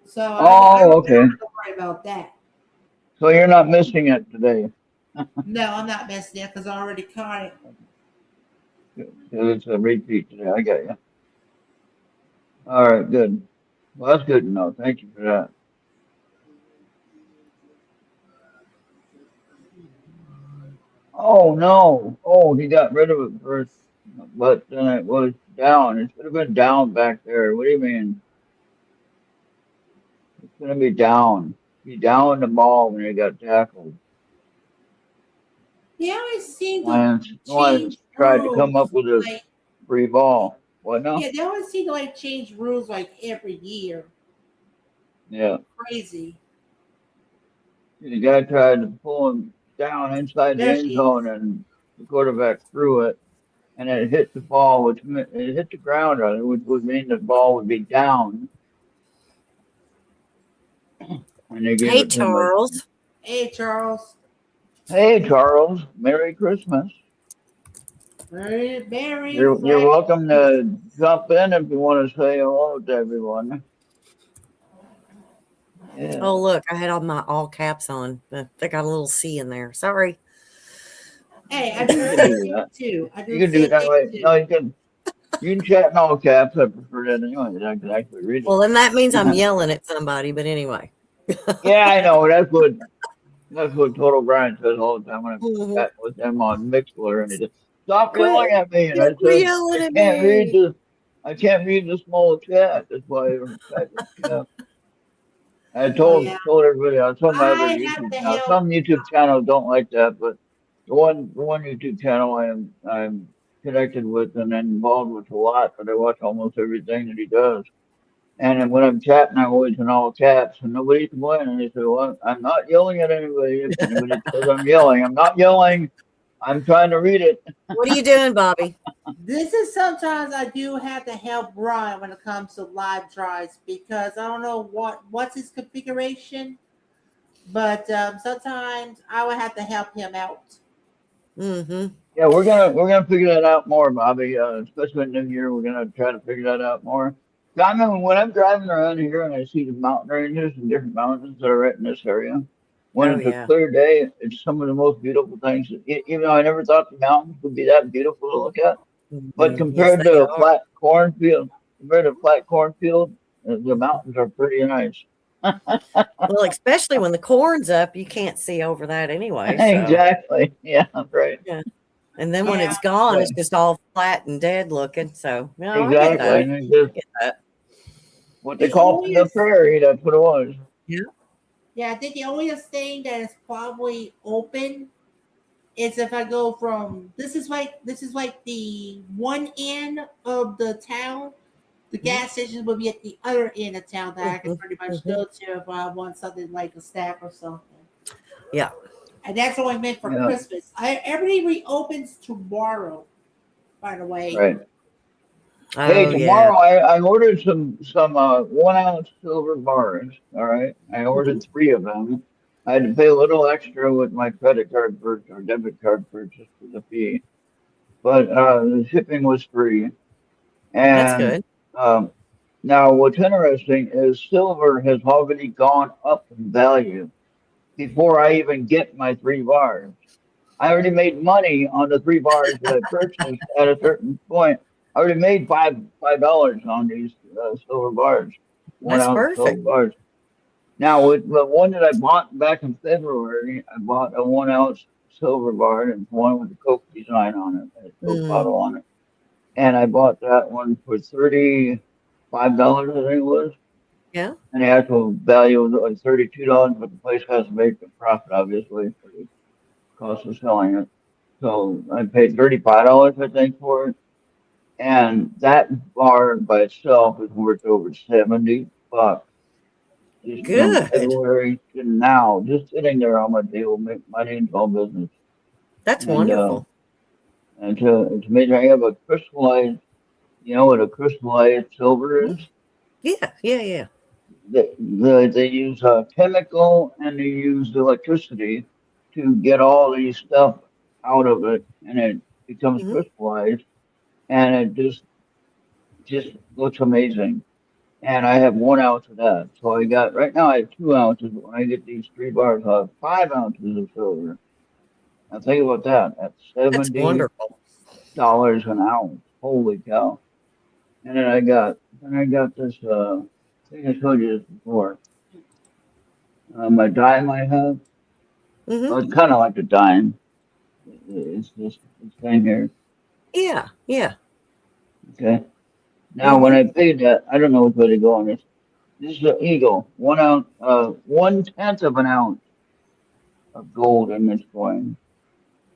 So I Oh, don't okay. have to worry about that. So you're not missing it today. No, I'm not messing it because I already caught it. It's a repeat today. I got you. All right, good. Well, that's good to know. Thank you for that. Oh no. Oh, he got rid of it first, but then it was down. It should have been down back there. What do you mean? It's gonna be down. Be down the ball when it got tackled. They always seem to Lions change tried to come up rules. with a Like, free ball. What now? yeah, they always seem to like change rules like every year. Yeah. Crazy. The guy tried to pull him down inside the There end she is. zone, and the quarterback threw it, and it hit the ball, it hit the ground on it, which would mean the ball would be down, and they gave Hey, it to him. Charles. Hey, Charles. Hey, Charles, Merry Christmas. Merry You're welcome Christmas. to jump in if you want to say hello to everyone. Oh, Yeah, look, I had all my all caps on. But they got a little C in there. Sorry. Hey, I do you the can same do thing that. too. I do You the can do it same that thing way. too. No, you can chat in all caps. I prefer that anyway. I can actually read Well, then that means I'm it. yelling at somebody. But anyway. Yeah, I know. That's what Total Brian says all the time when I'm Mhm. chatting with him on Mixler, and he says, "Stop Quit. yelling at me." And I Quit said, yelling "I at can't read me. the, I can't read the small chat. That's why I'm typing chat." I Oh yeah. told everybody on some of my other I have YouTube to channels. help. Some YouTube channels don't like that, but the one YouTube channel I'm connected with and involved with a lot, but I watch almost everything that he does. And then when I'm chatting, I'm always in all caps, and nobody's complaining. They say, "Well, I'm not yelling at anybody. If anybody says I'm yelling, I'm not yelling. I'm trying to read it." What are you doing, Bobby? This is sometimes I do have to help Brian when it comes to live drives because I don't know what's his configuration, but sometimes I would have to help him out. Mm-hmm. Yeah, we're gonna figure that out more, Bobby. Especially in New Year, we're gonna try to figure that out more. I mean, when I'm driving around here and I see the mountain ranges and different mountains that are right in this area, when Oh, it's a yeah. clear day, it's some of the most beautiful things. Even though I never thought the mountains would be that beautiful to look at, but Mhm. Yes, compared they to a are. flat cornfield, the mountains are pretty nice. Well, especially when the corn's up, you can't see over that anyway. So, Exactly. Yeah, right. yeah. And then when Yeah, it's gone, Yeah, it's just all flat and dead looking. So, no, I get exactly. that. And it's just I get that. what they the call the only prairie. That's what it was. Yeah. yeah, I think the only thing that is probably open is if I go from this is like the one end of the town. The Mhm. gas station will be at the other end of town that I can Mhm. pretty much Mhm. go to if I want something like a snack or something. Yeah. And that's only meant for Yeah, Christmas. Everything reopens tomorrow, by the way. right. Hey, Oh, yeah. tomorrow I ordered some 1 ounce silver bars. All right, I Mhm. ordered three of them. I had to pay a little extra with my credit card purchase or debit card purchase for the fee, but the shipping was free. That's And good. um, now what's interesting is silver has already gone up in value before I even get my three bars. I already made money on the three bars that I purchased at a certain point. I already made $5 on these silver bars, one That's ounce silver perfect. bars. Now with the one that I bought back in February, I bought a 1 ounce silver bar and one with the Coke design on it, a Coke Mm. bottle on it, and I bought that one for $35, I think it was. Yeah. And the actual value was like $32, but the place has to make a profit, obviously, for the cost of selling it. So I paid $35, I think, for it. And that bar by itself is worth over $70 just from Good. February to now, just sitting there on my table, make money in all business. That's And wonderful. it's amazing. I have a crystallized, you know what a crystallized silver Mhm. is? Yeah. Yeah. Yeah. They use chemical and they use electricity to get all these stuff out of it, and becomes Mhm. crystallized, and it just looks amazing. And I have 1 ounce of that. So I got right now I have 2 ounces. When I get these 3 bars, I have 5 ounces of silver. Now think about that. That's That's wonderful. $70 an ounce. Holy cow! And then I got this. I think I told you this before. My dime I have. Hmm. Well, it's kind of like a dime. It's this thing here. Yeah, yeah. Okay. Now, when Hmm. I paid that, I don't know which way to go on this. This is an eagle, 1 ounce, 1/10 of an ounce of gold in this coin.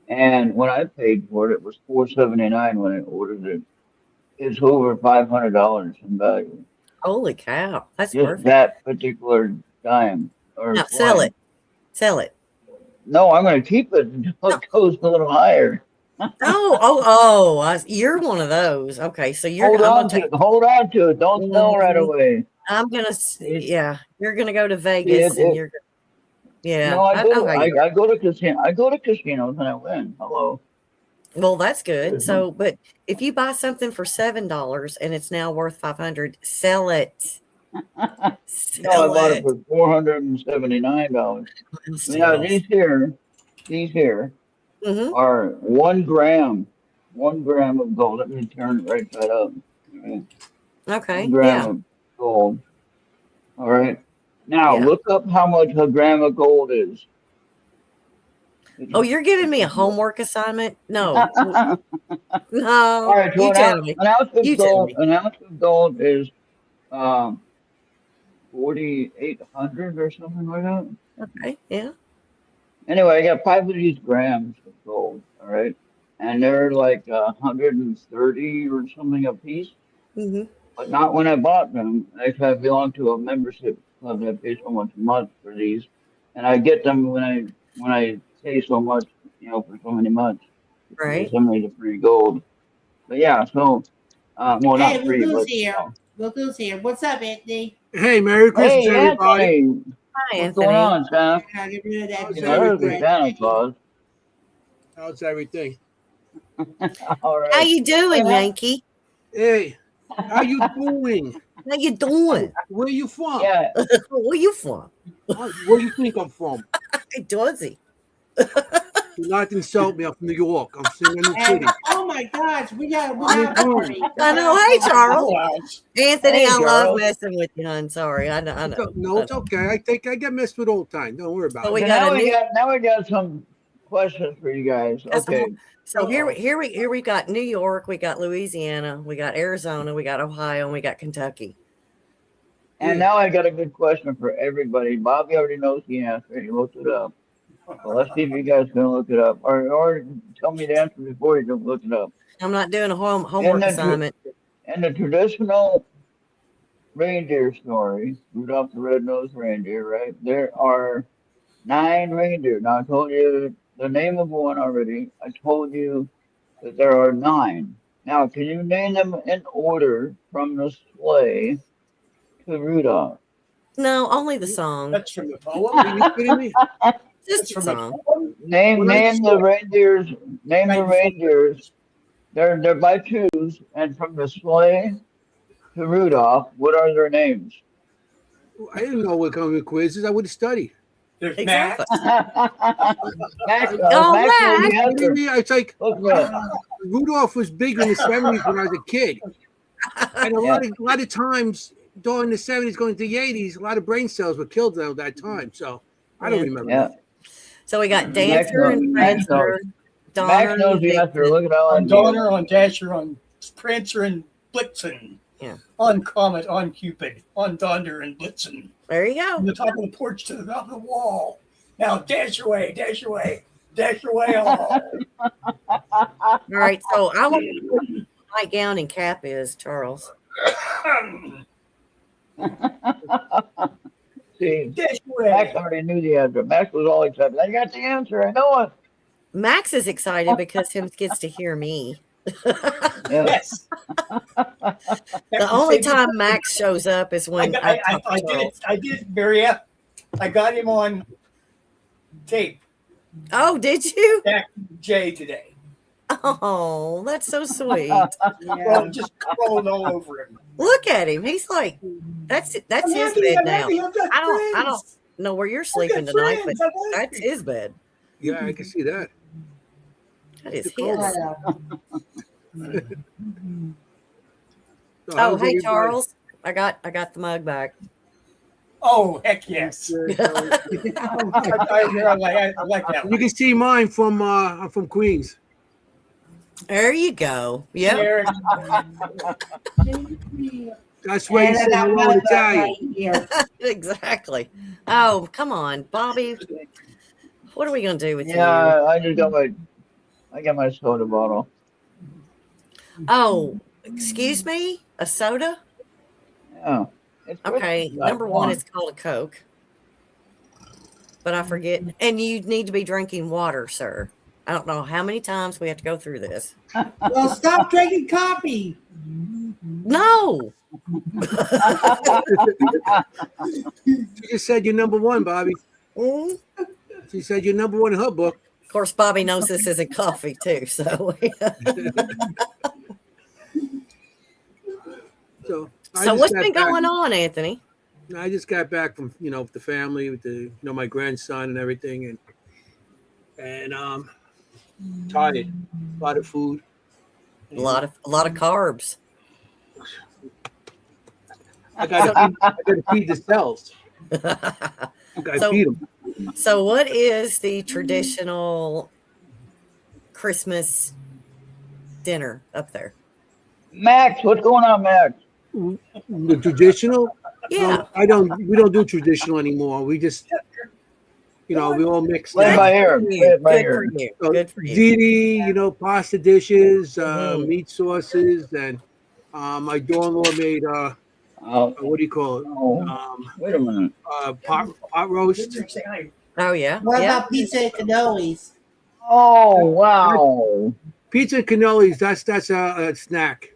And when I paid for it, it was 4.79 when I ordered it. It's over $500 in value. Holy cow. That's Just perfect. that particular dime or Now sell coin. it. Sell it. No, I'm going to keep it until No. it goes a little higher. You're one of those. Okay, so Hold I'm gonna on to take. it. Hold on to it. Don't sell right Mhm. away. It, Yeah, you're gonna go to see, Vegas and you're, yeah, no, I I know do. how you I go to casino. I go to casinos and I win. Hello. Well, that's good. Seriously. So, but if you buy something for $7 and it's now worth 500, sell it. No, I Sell bought it it. for $479. Well, I mean, now still. these here Hmm. are 1 gram, 1 gram of gold. Let me turn it right side up. All right. one Okay. gram Yeah. of gold. All right. Now Yeah. look up how much a gram of gold is. It's, Oh, you're giving me a it's, homework assignment? No. all No. right. So You tell me. an ounce of You tell gold, me. an ounce of gold is um 4,800 or something like that. Okay. Yeah. Anyway, I got 5 of these grams of gold. All right, and they're like 130 or something a piece. Hmm. But not when I bought them. Actually, I belong to a membership club that pays so much a month for these, and I get them when I pay so much, for so many months. They Right. send me the free gold. But yeah, so well, Hey, not look free, who's but here. Look who's here. What's up, Anthony? Hey, Merry Christmas, hey, everybody. Anthony, Hi, what's going Anthony. on, Sam? I'll get rid of that How's You know, there's the everything? gingerbread Santa thing. Claus. How's everything? All How right. you Hey, doing, man. Yankee? Hey, how you doing? How you doing? Where you from? Yeah, Where you from? Where you think I'm from? Hey, Dorsey. Do not insult me. I'm from New York. I'm from New And City. oh my gosh, we How you got a doing? party. We I know. got a Hey, party. Charles. Anthony, hey, I love Charles. messing with you, hon. Sorry. I know. I know. No, I it's know. okay. I get messed with all the time. Don't worry So about we it. Okay, got a new. now we got some questions for you guys. Okay. So Uh-oh. here we got New York, we got Louisiana, we got Arizona, we got Ohio, and we got Kentucky. And Yeah. now I got a good question for everybody. Bobby already knows the answer. He looked it up. So let's see if you guys can look it up, or tell me the answer before you can look it up. I'm not doing a In homework the assignment. in the traditional reindeer story, Rudolph the Red-Nosed Reindeer, right? There are 9 reindeer. Now I told you the name of one already. I told you that there are 9. Now, can you name them in order from the sleigh to Rudolph? No, only the song. That's from the poem. Are you kidding me? Just That's the from the song. poem. Name When I name the reindeers. Name the Right before reindeers. They're by twos, and from the sleigh to Rudolph, what are their names? I didn't know what kind of quizzes I would have studied. there's Exactly. Max, Oh, Max Are knows Max. the you kidding answer. me? It's like Look at Rudolph was big in the 70s when I was a kid. And yeah, a lot of times during the 70s, going to the 80s, a lot of brain cells were killed at that time. So I don't Yeah. remember yeah. nothing. So we got Max Dancer knows. and Max knows. Prancer, Max Donner knows and the answer. Vixen. Look at how I on do it. Donner, on Dasher, on Prancer and Blitzen, Yeah. on Comet, on Cupid, on Thunder and Blitzen, There you from go. the top of the porch to the top of the wall. Now dash away, dash away, dash away all. All right. So I want to know what your nightgown and cap is, Charles. See, Dash Max away. already knew the answer. Max was all excited. I got the answer. I know it. Max is excited because him gets to hear me. Yeah. Yes. The only time Max shows up is when I talk to I did it. Charles. I did it, Maria. I got him on tape. Oh, did you? Back Jay today. Oh, that's so sweet. Yeah. Just crawling all over him. Look at him. He's like, that's I'm his happy, bed I'm now. happy, I've got I don't friends. know where you're I've sleeping got tonight, but friends. I'm that's happy. his bed. Yeah, I can see that. That is Tacoma. his. So Oh, how's hey everybody? Charles. I got the mug back. Oh, heck yes. So, I like that you one. can see mine from I'm from Queens. There you go. Yep. There- That's why you And I say got hello my in right Italian. here. Exactly. Oh, come on, Bobby. What are we gonna do with you? Yeah, I got my soda bottle. Oh, excuse me? A soda? Yeah. It's Okay, Christmas. number Come one, on. it's called a Coke. But I forget. And you need to be drinking water, sir. I don't know how many times we have to go through this. Well, stop drinking coffee. No. She just said you're number one, Bobby. Mm. She said you're number one in her book. Of course, Bobby knows this isn't coffee, too. So, So I so just what's got been back. going on, Anthony? I just got back from with the family, with the my grandson and everything, and tired. A lot of food. A lot of carbs. I got to feed the cells. I So- feed them. So, what is the traditional Christmas dinner up there? Max, what's going on, Max? The traditional. Yeah. We don't do traditional anymore. We just we all mix. Play it by ear. Good Play it by for ear. you. So Good for you. ziti, pasta dishes, Mhm. meat sauces, and my daughter-in-law made Oh, what do you call it? no. Wait a minute. Pot roast. Oh, yeah. What Yeah. about pizza and cannolis? Oh, wow. Pizza and cannolis. That's a snack.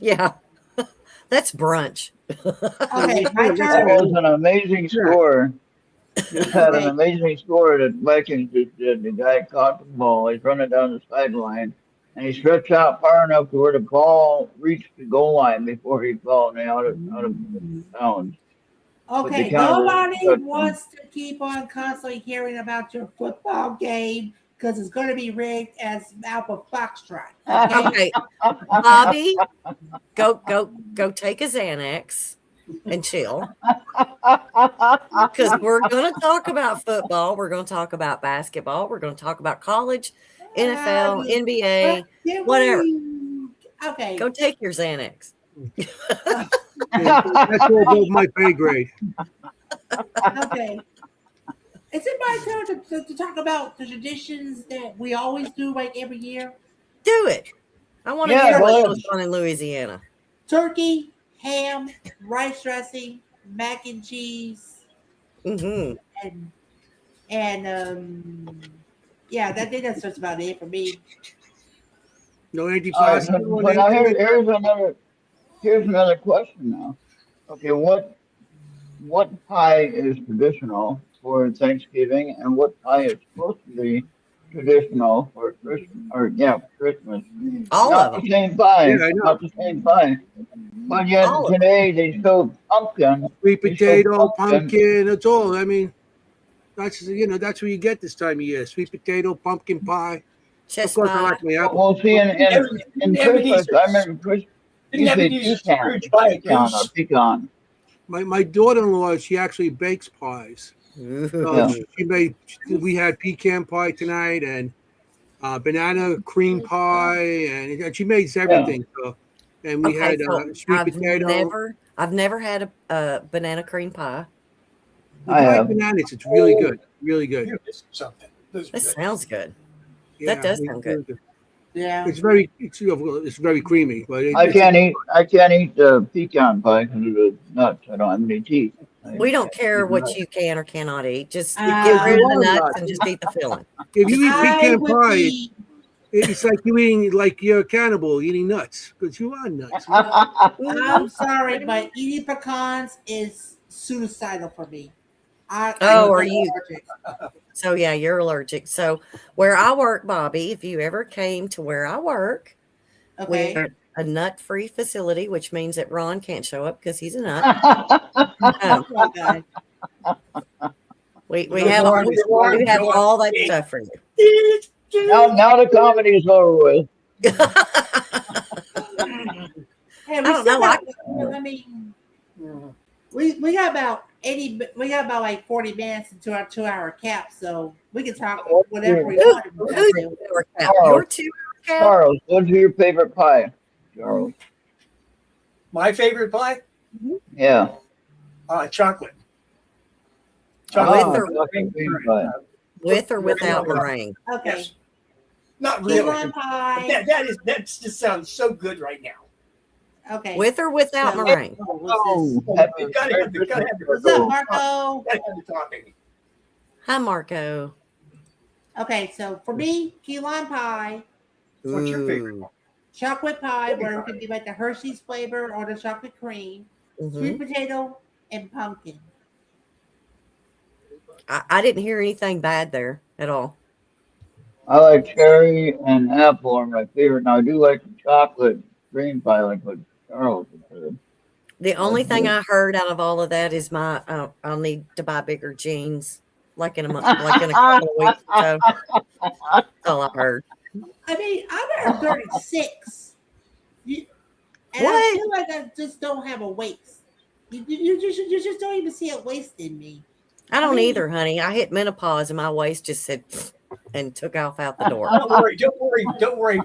Yeah. That's brunch. Okay, my That turn. was an amazing score. Just had an Okay. amazing score that Vikings just did. The guy caught the ball. He's running down the sideline, and he stretched out far enough to where the ball reached the goal line before he fell and out of bounds. Okay, they counted it as a nobody touchdown. wants to keep on constantly hearing about your football game because it's going to be rigged as Alpha Foxtrot. Okay. Okay. Bobby, go take a Xanax and chill. Because we're going to talk about football. We're going to talk about basketball. We're going to talk about college, NFL, NBA, whatever. Okay. Go take your Xanax. That's all above my pay grade. Okay. Is it my turn to talk about the traditions that we always do like every year? Do it. I want to Yeah, hear go what ahead. goes on in Louisiana. Turkey, ham, rice dressing, mac and cheese, Hmm. and yeah, that's just about it for me. No All right, anti-flash. so now here's another question now. Okay, what pie is traditional for Thanksgiving, and what pie is supposed to be traditional for Christmas? Christmas. All Not of the them. same pie. Yeah, I know. Not the same pie. But yet All of today they show pumpkin. Sweet They show potato, pumpkin. That's all. I mean, that's what you get this time of year. Sweet potato, pumpkin pie. Of Chest course, I pie. like my apple. Well, see, in Christmas, I remember Christmas. You say pecan or pecan. My daughter-in-law, she actually bakes pies. So Yeah. she made. We had pecan pie tonight and banana cream pie, and she makes everything. So, and we Okay, had so sweet I've potato. never had a banana cream pie. The I dried have. bananas, it's really good. Really good. Here, this is something. This is That good. sounds good. Yeah, That does it's sound really good. Yeah. It's very creamy, but I can't eat the pecan pie because of the nuts. I don't have any teeth. We don't care what you can or cannot eat. Just Uh, get rid of the I nuts love and just eat the filling. If you eat I pecan would pie, be. it's like you eating like you're a cannibal eating nuts because you are nuts. I'm sorry, but eating pecans is suicidal for me. Oh, I'm are you? allergic. So yeah, you're allergic. So where I work, Bobby, if you ever came to where I work, Okay. we're a nut-free facility, which means that Ron can't show up because he's a nut. Um, Oh my God. we You have go on this bar, we have go on all that stage. stuff for you. now the comedy's over with. Hey, I we don't still know. got. I mean, we got about 80. We got about like 40 minutes into our 2 hour cap, so we can talk whatever we Who's want. your 2 hour cap? Your Charles, 2 hour cap? Charles, what's your favorite pie? Charles. My favorite pie? Yeah. Chocolate. With Ah, or chocolate cream pie. with or without meringue? Okay. Yes. Not Key really. lime pie. That just sounds so good right now. Okay. With or without So- meringue? Oh, You happy gotta have the, gotta have the, What's up, Marco? gotta have the topping. Hi, Marco. Okay, so for me, key lime pie, What's your favorite? Ooh. chocolate pie, where it can be like the Hershey's flavor or the chocolate cream, Mhm. sweet potato, and pumpkin. I didn't hear anything bad there at all. I like cherry and apple are my favorite. Now I do like the chocolate cream pie, like what Charles said. The only thing I heard out of all of that is my I'll need to buy bigger jeans, like in a month, like in a couple of weeks or so. That's all I heard. I mean, I'm 36. And What? I feel like I just don't have a waist. You just don't even see a waist in me. I don't mean- either, honey. I hit menopause and my waist just said and took off out the door. Don't worry,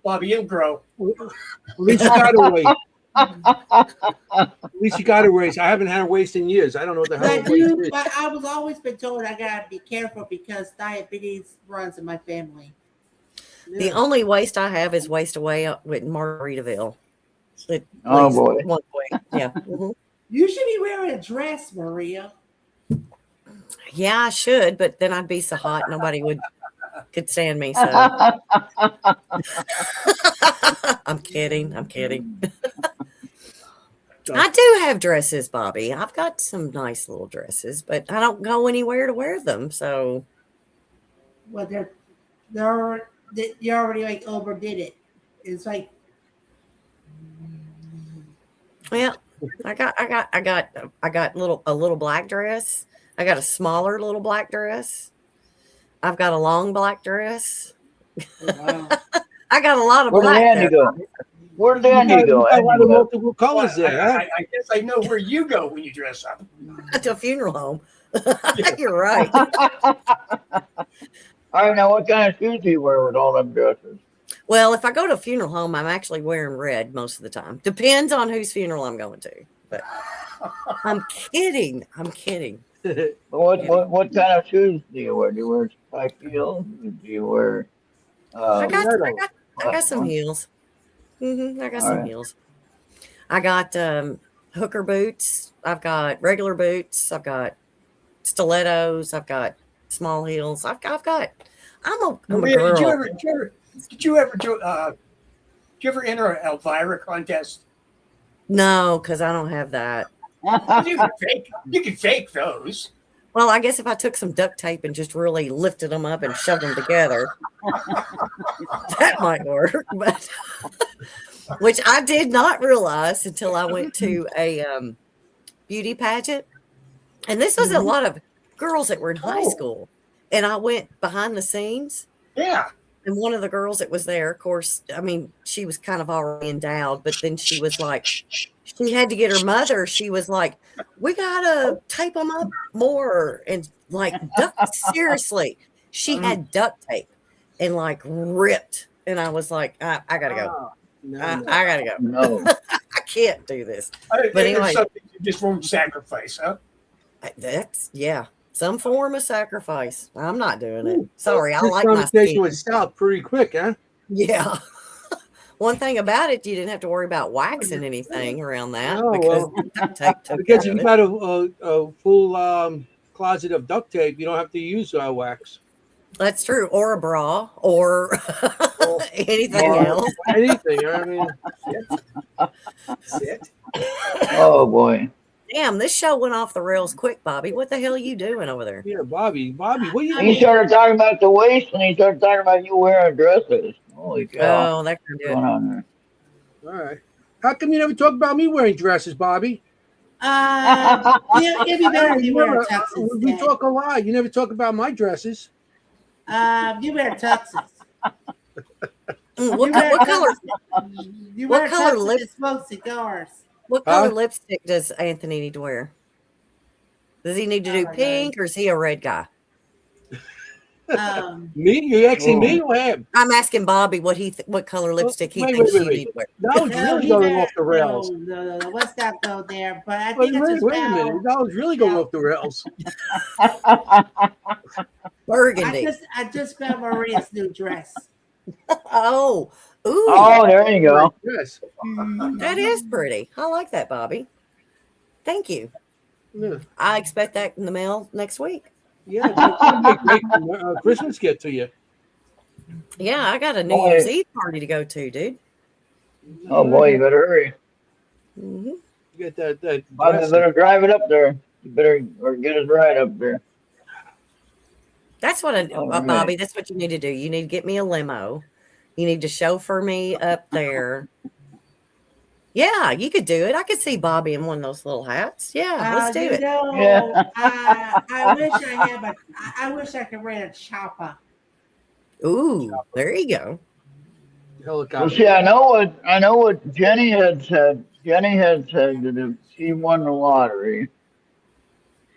Bobby, you'll grow. At least you got a waist. At least you got a waist. I haven't had a waist in years. I don't know what the hell a But, waist is. but I was always been told I gotta be careful because diabetes runs in my family. The only waist I have is waist away with Margaritaville. It Oh, lays boy. one way. Yeah. Mhm. You should be wearing a dress, Maria. Yeah, I should, but then I'd be so hot nobody could stand me. So I'm kidding. I'm kidding. I do have dresses, Bobby. I've got some nice little dresses, but I don't go anywhere to wear them. So Well, you already like overdid it. It's like yeah, I got a little black dress. I got a smaller little black dress. I've got a long black dress. wow. I got a lot of Where did black. Andy though. go? Where did Andy You go? got a lot Andy of left. multiple colors there, huh? I guess I know where you go when you dress up. To a funeral home. You're right. All right, now what kind of shoes do you wear with all them dresses? Well, if I go to a funeral home, I'm actually wearing red most of the time. Depends on whose funeral I'm going to. But I'm kidding. I'm kidding. What kind of shoes do you wear? Do you wear high heels? Do you wear? I got I some heels. I got All some right. heels. I got hooker boots. I've got regular boots. I've got stilettos. I've got small heels. I'm a Maria, girl. did you ever enter an Elvira contest? No, because I don't have that. You can fake those. Well, I guess if I took some duct tape and just really lifted them up and shoved them together, that might work. But which I did not realize until I went to a beauty pageant, and this was a lot of girls that were in high school, and I went behind the scenes. Yeah. And one of the girls that was there, of course, I mean, she was kind of already endowed, but then she was like, she had to get her mother. She was like, we gotta tape them up more. And like, seriously, she had duct tape and like ripped. And I was like, I gotta go. I gotta go. No. I can't do this. But anyway. something you just won't sacrifice, huh? That's, yeah, some form of sacrifice. I'm not doing it. Sorry, I This like my conversation skin. went south pretty quick, huh? Yeah. One thing about it, you didn't have to worry about waxing anything around that No, because well, the duct tape took Because care if of you it. got a full closet of duct tape, you don't have to use wax. That's true. Or a bra or anything Or else. anything. I mean, That's it. Oh boy. Damn, this show went off the rails quick, Bobby. What the hell are you doing over there? Yeah, Bobby, what are you I He doing? started talking about the waist, and he started talking about you wearing dresses. Holy cow! Oh, that can What's do it. going on there? All right. How come you never talk about me wearing dresses, Bobby? It'd be better if you wear a tux We instead. talk a lot. You never talk about my dresses. You wear tuxes. What, what color? You What wear color tuxes lip? and smoke cigars. What Huh? color lipstick does Anthony need to wear? Does he need to Oh do my pink, or is he a red guy? God. Me? You're asking me Oh, or him? I'm asking Bobby what color Oh, lipstick he wait, thinks you wait. need to wear. That was No, really he going better off the rails. no. Let's not go there. But I Wait, think it's a wait a minute. spell. That was really going No. off the rails. Burgundy. I just found Maria's new dress. Oh, ooh, oh, there you go. Yes. that is pretty. I like that, Bobby. Thank you. Yeah. I expect that in the mail next week. Yeah, it's going to be a great Christmas gift to you. Yeah, I got a New Boy. Year's Eve party to go to, dude. Oh boy, you better hurry. Hmm You get that Bobby dress. better drive it up there. You better or get his ride up there. That's what All right. Bobby. That's what you need to do. You need to get me a limo. You need to chauffeur me up there. Yeah, you could do it. I could see Bobby in one of those little hats. Yeah, let's do it. Yeah. I wish I wish I could rent a chopper. Ooh, there you go. Well, Helicopter. see, I know what Jenny had said. Jenny had said that if she won the lottery,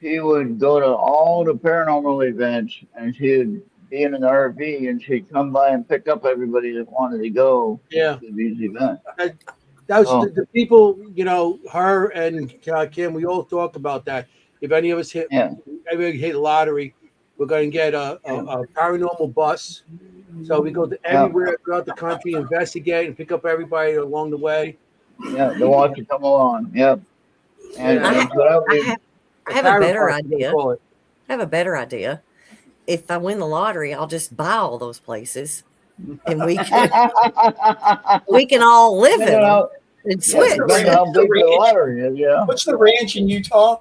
she would go to all the paranormal events, and she'd be in an RV, and she'd come by and pick up everybody that wanted to go Yeah. to these events. That was Oh. the people, her and Kim, we all talk about that. If any of us Yeah. hit lottery, we're going to get a paranormal bus. So we go to Yeah. everywhere throughout the country, investigate, and pick up everybody along the way. Yeah, they want to come along. Yep. And, Yeah. and so that I would have, The I have a Power better Bus, they idea. call it. I have a better idea. If I win the lottery, I'll just buy all those places, and we can all live in Depending them on and yeah, switch. depending on how big the lottery is, yeah. What's the ranch in Utah?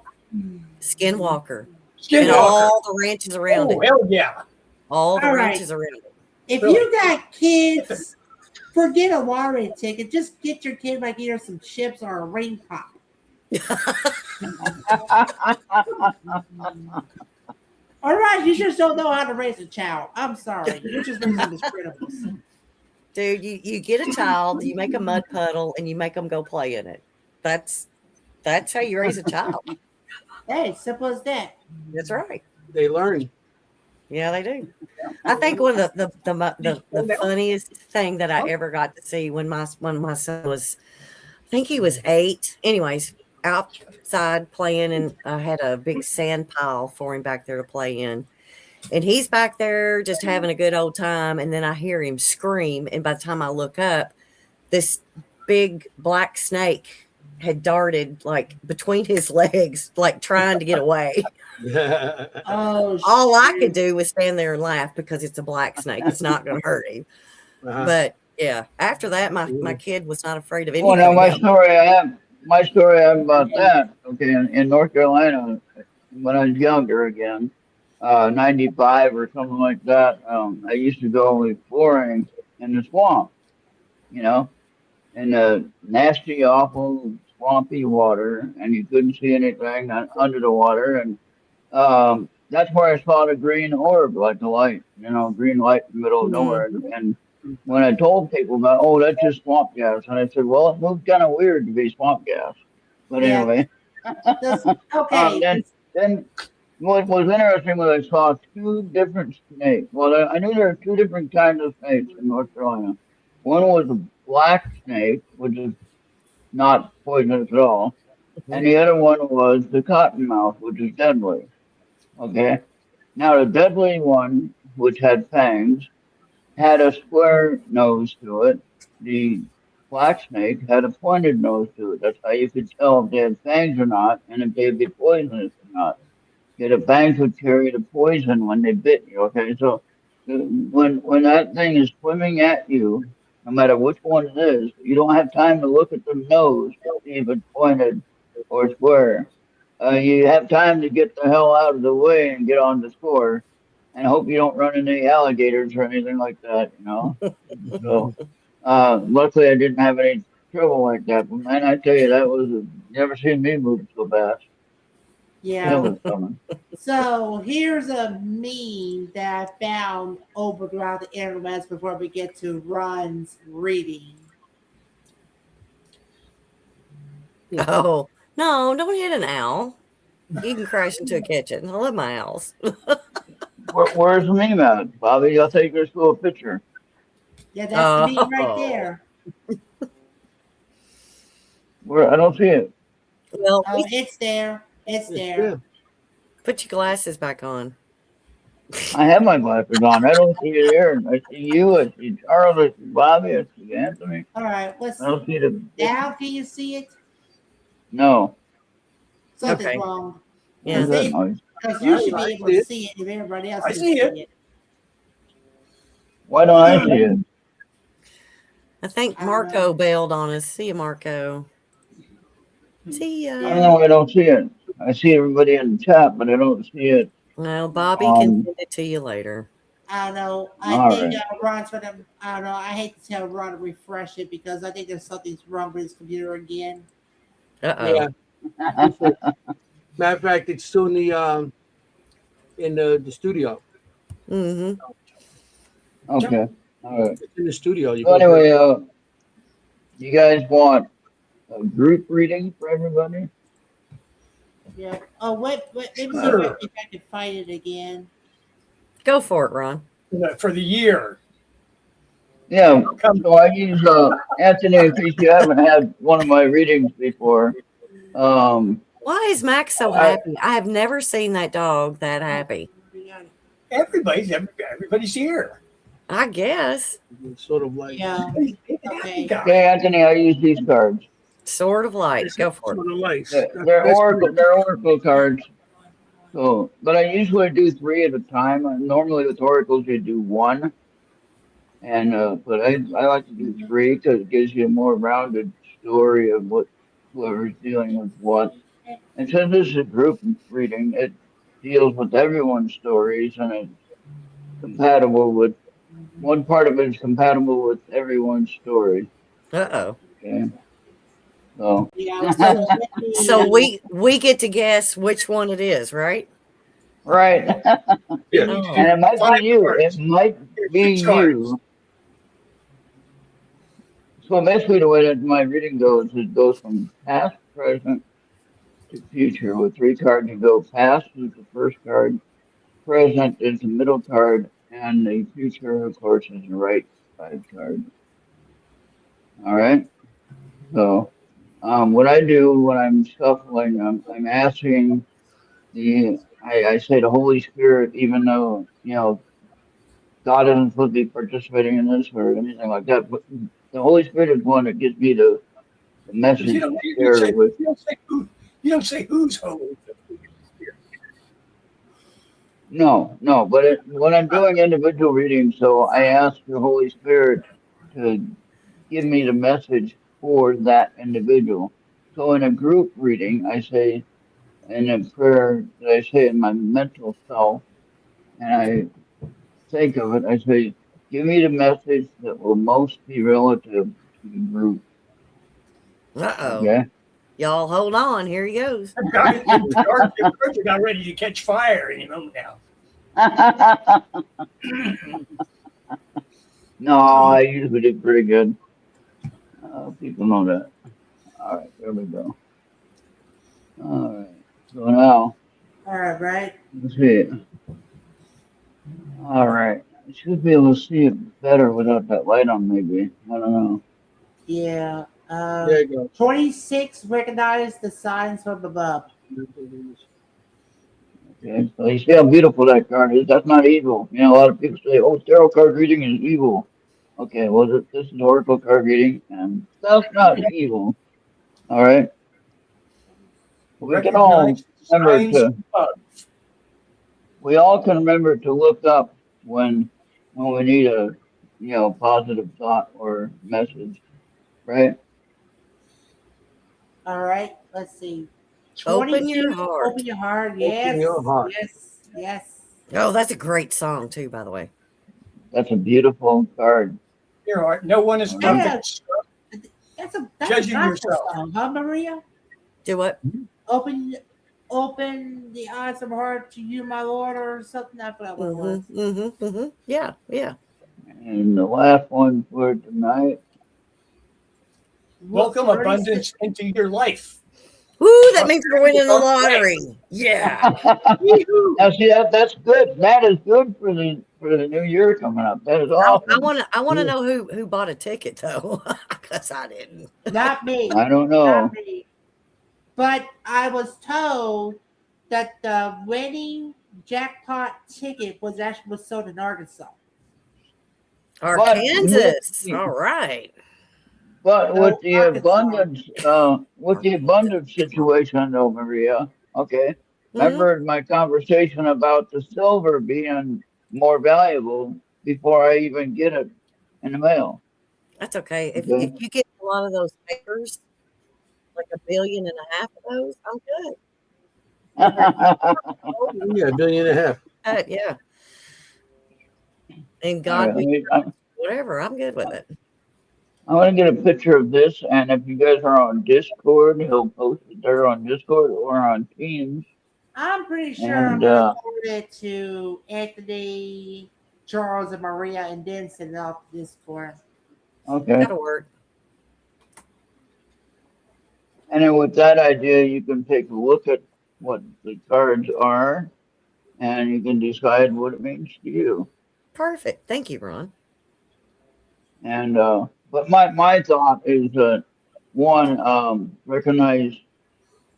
Skinwalker and Skinwalker. all the ranches around Oh, it. hell yeah. All the All right. ranches around it. If Really? you got kids, forget a lottery ticket. Just get your kid like either some chips or a ring pop. All right, you just don't know how to raise a child. I'm sorry. You're just raising this principles. Dude, you get a child, you make a mud puddle, and you make them go play in it. That's how you raise a child. Hey, simple as that. That's right. They learn. Yeah, they do. I think one of the funniest thing that I ever got to see when my son was, I think he was 8. Anyways, outside playing, and I had a big sand pile for him back there to play in. And he's back there just having a good old time. And then I hear him scream. And by the time I look up, this big black snake had darted like between his legs, like trying to get away. Oh, All I shoot. could do was stand there and laugh because it's a black snake. It's not going to hurt him. Uh-huh. But yeah, after that, my kid was not afraid of Well, anything. now else. my story I have about that. Okay, in North Carolina, when I was younger again, 95 or something like that, I used to go exploring in the swamp, you know, in the nasty, awful, swampy water, and you couldn't see anything under the water, and that's where I saw the green orb, like the light, green light in the middle of nowhere. And when I told people about, oh, that's just swamp gas, and I said, well, it moved kind of weird to be swamp gas, but Yeah. anyway. Okay. Then what was interesting was I saw 2 different snakes. Well, I knew there were 2 different kinds of snakes in North Carolina. One was a black snake, which is not poisonous at all, and the other one was the cottonmouth, which is deadly. Okay. Now the deadly one, which had fangs, had a square nose to it. The black snake had a pointed nose to it. That's how you could tell if they had fangs or not, and if they'd be poisonous or not. The fangs would carry the poison when they bit you. Okay, so when that thing is swimming at you, no matter which one it is, you don't have time to look at the nose to see if it's pointed or square. you have time to get the hell out of the way and get on the score, and hope you don't run into any alligators or anything like that. So, luckily I didn't have any trouble like that. But man, I tell you, that was never seen me move so fast. It Yeah. was coming. So here's a meme that I found over throughout the internet before we get to Ron's reading. Oh, no, don't hit an owl. You can crash into a kitchen. I love my owls. Where's the meme at, Bobby? I'll take your school picture. Yeah, that's the meme right Oh, there. Where I don't see it. well, Oh, it's there. It's there. Yeah. put your glasses back on. I have my glasses on. I don't see it here. I see you. I see Charles. I see Bobby. I see Anthony. All right, let's I see. don't see the picture. Now can you see it? No. Something's Okay. wrong. Yeah. Where's that See, noise? because you should I be able see to it. see it if everybody else I can see it. it. Why don't I see it? I think I don't know. Marco bailed on us. See you, Marco. See I ya. don't know. I don't see it. I see everybody in the chat, but I don't see it. Well, Bobby can Um. send it to you later. I don't know. I All think right. Ron's gonna. I don't know. I hate to tell Ron to refresh it because I think there's something's wrong with his computer again. Uh-oh. Yeah. Matter of fact, it's still in the studio. Mm-hmm. Okay. All right. It's in the studio. You So go to anyway, you guys want a group reading for everybody? Yeah. Oh, wait. Let me see Sure. if I can find it again. Go for it, Ron. For the year. Yeah. Come, So I use Anthony. In case you haven't had one of my readings before, um, Why is Max so I happy? I have never seen that dog that happy. everybody's here. I guess. it's sort of like Yeah. Happy Okay. guy. okay, Anthony. I use these cards. Sort of like. it's Go for it. sort of like They're oracle. They're oracle cards. So, but I usually do three at a time. Normally with oracles you do one, and but I like to do three because it gives you a more rounded story of what whoever's dealing with what. And since this is a group reading, it deals with everyone's stories and it's compatible with one part of it is compatible with everyone's story. Uh-oh. Okay, so Yeah. So let So me. we get to guess which one it is, right? right, Yeah. Oh. and it might Five be you. cards. It might be Six cards. you. So basically, the way that my reading goes, it goes from past, present to future. With three cards, you go past is the first card, present is the middle card, and the future, of course, is the right side card. All right. So, what I do when I'm shuffling, I'm asking I say the Holy Spirit, even though God isn't supposed to be participating in this or anything like that, but the Holy Spirit is one that gives me the But message to share with. you don't say who's holy. No, no, but when I'm doing individual readings, so I ask the Holy Spirit to give me the message for that individual. So in a group reading, I say in a prayer that I say in my mental self, and I think of it, I say, give me the message that will most be relative to the group. Uh-oh. Okay. Y'all hold on. Here he goes. The cards are not ready to catch fire, now. No, I usually do pretty good. People know that. All right, there we go. All right. So now, All right. let's see. All right. I should be able to see it better without that light on, maybe. I don't know. Yeah. there you 26 recognize the signs from above. go. Okay. So you see how beautiful that card is? That's not evil. A lot of people say, oh, tarot card reading is evil. Okay, well, this is oracle card reading, and that's not evil. All right. We can all Recognize the remember signs to. above. We all can remember to look up when we need a positive thought or message, right? All right. Let's see. Open 22, your heart. Open your heart. Open Yes. your heart. Yes. Oh, that's a great song too, by the way. That's a beautiful card. Here, Art. No one is Yeah. perfect. That's a Judging gospel yourself. song, huh, Maria? Do what? Open the eyes of my heart to you, my Lord, or something. I forgot what it was. Yeah, yeah. And the last one for tonight. Welcome 36 abundance into your life. Woo, that means we're winning the lottery. Yeah. Now see that's good. That is good for the new year coming up. That is I awesome. want to know who bought a ticket though, because I didn't. Not me. I don't know. Not me. But I was told that the winning jackpot ticket was sold in Arkansas. Arkansas. All right. But No, Arkansas. with the abundance situation though, Maria, okay. Remember my conversation about the silver being more valuable before I even get it in the mail. That's okay. If Okay. you get a lot of those papers, like 1.5 billion of those, I'm good. Yeah, $1.5 billion. Yeah. And All God, right, whatever, I'm good with it. I want to get a picture of this, and if you guys are on Discord, he'll post it there on Discord or on Teams. I'm pretty sure I'm And going to forward it to Anthony, Charles, and Maria, and then send it off to Discord. okay. That'll work. And then with that idea, you can take a look at what the cards are, and you can decide what it means to you. Perfect. Thank you, Ron. And but my thought is one, recognize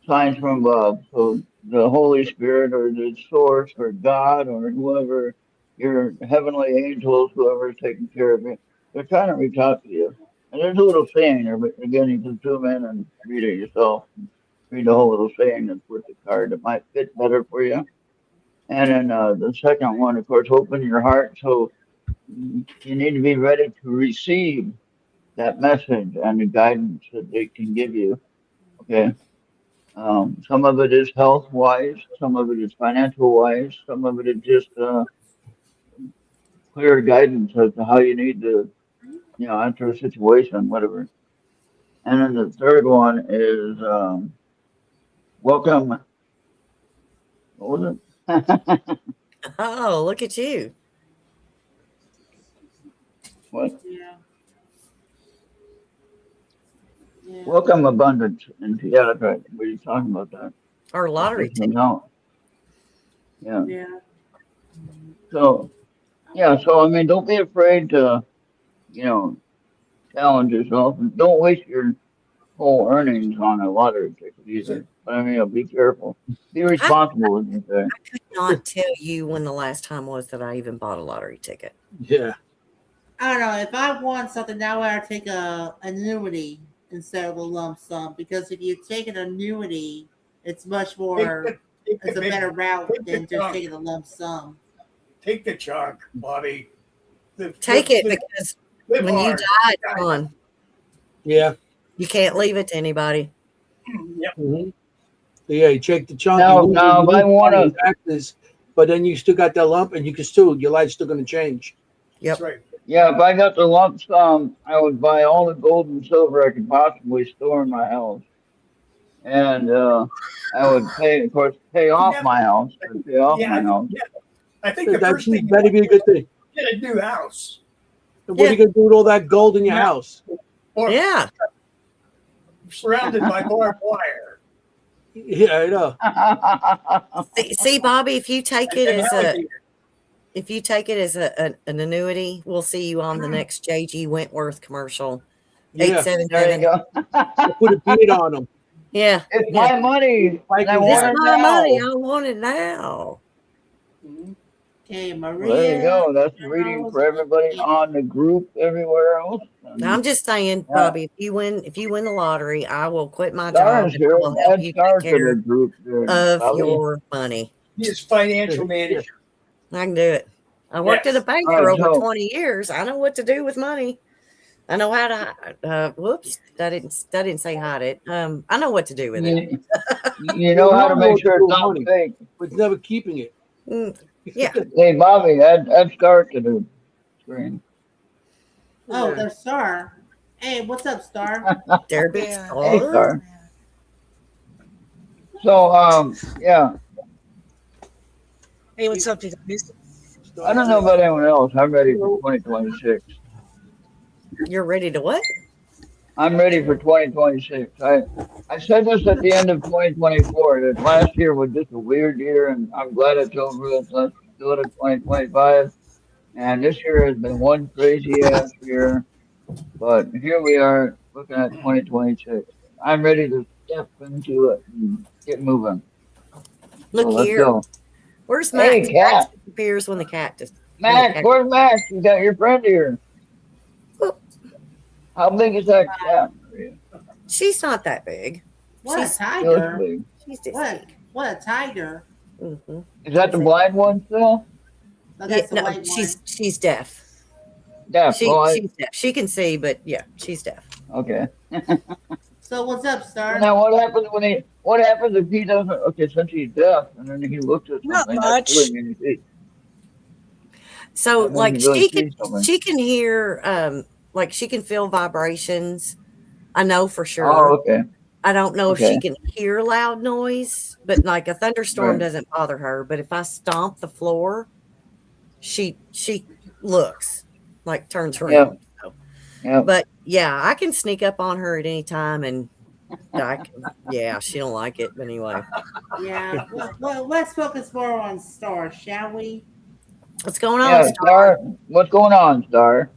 signs from above. So the Holy Spirit or the source or God or whoever, your heavenly angels, whoever is taking care of you, they're trying to reach out to you. And there's a little saying there, but again, you can zoom in and read it yourself. Read the whole little saying that's with the card that might fit better for you. And then the second one, of course, open your heart. So you need to be ready to receive that message and the guidance that they can give you. Okay. Some of it is health wise, some of it is financial wise, some of it is just clear guidance as to how you need to, enter a situation, whatever. And then the third one is welcome. What was it? Oh, look at you. What? Yeah. Welcome abundance into that's right. What are you talking about that? Our lottery ticket. No. Yeah. Yeah. So I mean don't be afraid to, challenge yourself and don't waste your whole earnings on a lottery ticket either. But I mean be careful. Be responsible, as you say. I could not tell you when the last time was that I even bought a lottery ticket. Yeah. I don't know. If I want something, now I take a annuity instead of a lump sum, because if you take an annuity, it's much more. It's a better route than just taking a lump sum. Take the chunk, Bobby. Take it because when you die, it's gone. Yeah. You can't leave it to anybody. Yep. Mm-hmm. Yeah, you check the chunk. Now, if I want to, taxes, but then you still got that lump, and you can still your life's still going to change. Yep. That's right. yeah, if I got the lump sum, I would buy all the gold and silver I could possibly store in my house, and I would pay off my house. I'd pay off my house. Yeah. I think the first thing that'd be a good thing. Get a new house. What are you going to do with all that gold in your house? Or Yeah. surrounded by barbed wire. Yeah, I know. See, Bobby, if you take it as Alligator. an annuity, we'll see you on the next J.G. Wentworth commercial. Yeah. 877. There you go. Put a bead on them. Yeah. It's my money. Like I it's want It's it my now. money. I want it now. Okay, Maria. Well, there you go. That's the reading for everybody on the group everywhere else. And I'm just saying, Bobby, if you win the lottery, I will quit my Stars job and here. I will help Add you stars take to care the group there, of Bobby. your money. He is financial manager. I can do it. I worked at a bank All for right, over so 20 years. I know what to do with money. I know how to. Whoops, that didn't say hide it. I know what to do with it. You Well, know we how all to know make what to sure do it's with not money, fake. but it's never keeping it. Mm, yeah, Hey, Bobby, add start to the screen. Oh, Yeah. there's Star. Hey, what's up, Star? there be Yeah. Hey, star. Star. So, yeah, Hey, what's up, you guys? I don't Start know with, about anyone else. I'm ready you for know, 2026. You're ready to what? I'm ready for 2026. I said this at the end of 2024 that last year was just a weird year, and I'm glad it's over with. Let's do it in 2025. And this year has been one crazy ass year, but here we are looking at 2026. I'm ready to step into it and get moving. So Look let's here. go. Where's Hey, Max? Max cat. disappears when the cat when the Max, cat. where's Max? You got your friend here. Well, How big is that cat, Maria? she's not that big. What a She looks tiger! big. She's this What? big. What a tiger! Mm-hmm. Is that the blind one still? Oh, Yeah, that's the no, white one. she's deaf. Deaf. Oh, She's deaf. She can see, but yeah, she's deaf. okay. So what's up, So Star? now what happens when what happens if he doesn't, okay, since he's deaf and then he looks at Not something that's much. doing anything, So that means he like really sees something. she can hear like she can feel vibrations. I know for Oh, sure. okay. I don't know if she Okay. can hear loud noise, but like a thunderstorm Right. doesn't bother her. But if I stomp the floor, she looks like turns Yeah. around. So, Yeah. but yeah, I can sneak up on her at any time, and yeah, she don't like it. But anyway, Yeah. Well, let's focus more on Star, shall we? what's going on, Yeah. Star? Star, what's going on, Star?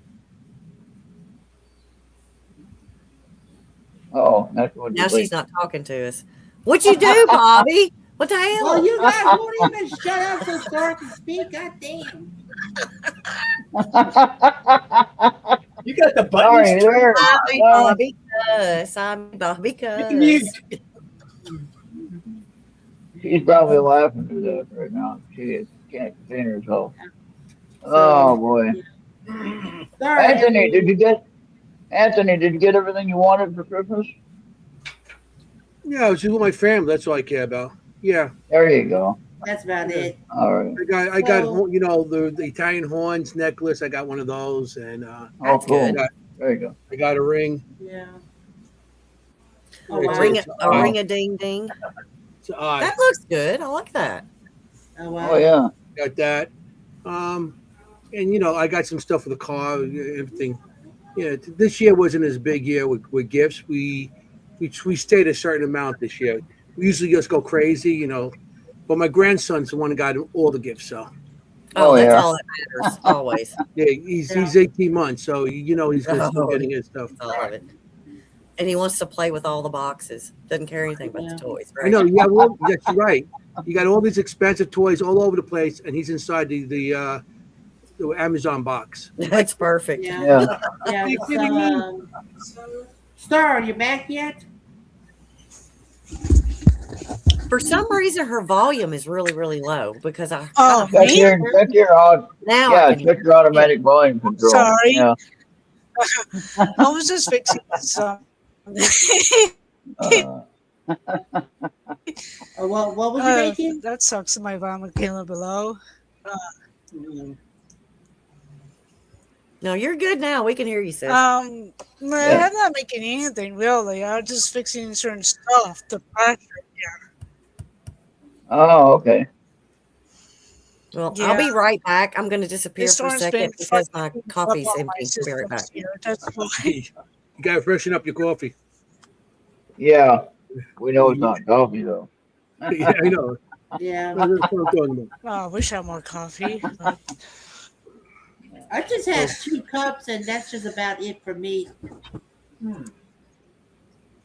Oh, that's what Now you she's wait. not talking to us. What you do, Bobby? What the Well, hell? you guys won't even shut up so Star can speak. God damn. You got the buttons Sorry, turned there. on. I'm Sorry. Bobby Cuss. I'm Bobby Hit the mute. Cuss. She's probably laughing to that right now. She can't contain herself. So, Oh boy. Star, Anthony, did you get everything you wanted for Christmas? yeah, I was just with my family. That's all I care about. Yeah, There you go. that's about yeah. it. All right. I got, Well, you know, the Italian horns necklace. I got one of those, and Oh, That's cool. good. There you go. I got a ring. yeah. Yeah, Oh, it's, wow. it's A odd. ring a ding ding. It's odd. That looks good. I like that. Oh, wow. Oh yeah. Got that. And you know, I got some stuff for the car, everything. Yeah, this year wasn't as big year with gifts. We stayed a certain amount this year. We usually just go crazy, you know. But my grandson's the one who got all the gifts, so Oh, Oh that's yeah. all that matters. Always. yeah, he's 18 months, so you know he's gonna still Oh, getting his stuff. all of it. And he wants to play with all the boxes. Doesn't care anything about Yeah. the toys, I right? know, yeah, well, that's right. You got all these expensive toys all over the place, and he's inside the Amazon box. That's perfect. Yeah. Yeah. Yeah. Are you kidding me? Star, are you back yet? For some reason, her volume is really, really low because I Oh, kind of me? Check your now I yeah, can hear check your automatic volume control. Sorry. Yeah. I was just fixing some. Uh, What was you making? That sucks. My volume came a below. No, you're good now. We can hear you, sis. No, Yeah. I'm not making anything really. I'm just fixing certain stuff. The pressure. oh, okay. Well, I'll be right back. I'm going to disappear This for a storm's second been because my fucking coffee's up on my empty. I'll be right back. systems here. That's why. You gotta freshen up your coffee. Yeah. We know it's not coffee though. Yeah, I know. Yeah. That's what I'm talking about. Oh, I wish I had more coffee. But I just had 2 cups, and that's just about it for me.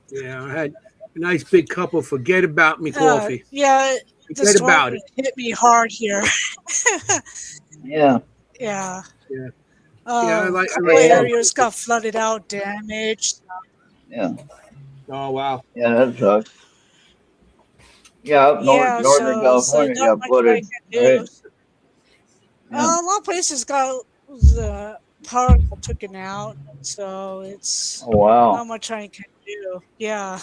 Yeah, I had a nice big cup of forget about me coffee. yeah, the Forget storm about it. hit me hard here. Yeah. Yeah. Yeah. I like Couple Yeah. areas got flooded out, damaged. Yeah. Oh wow. Yeah, that sucks. Yeah, up Yeah, Northern California not got much I flooded. can do. Right? Yeah. A lot of places got the power got taken out, so it's Oh wow. not much I can do. Yeah.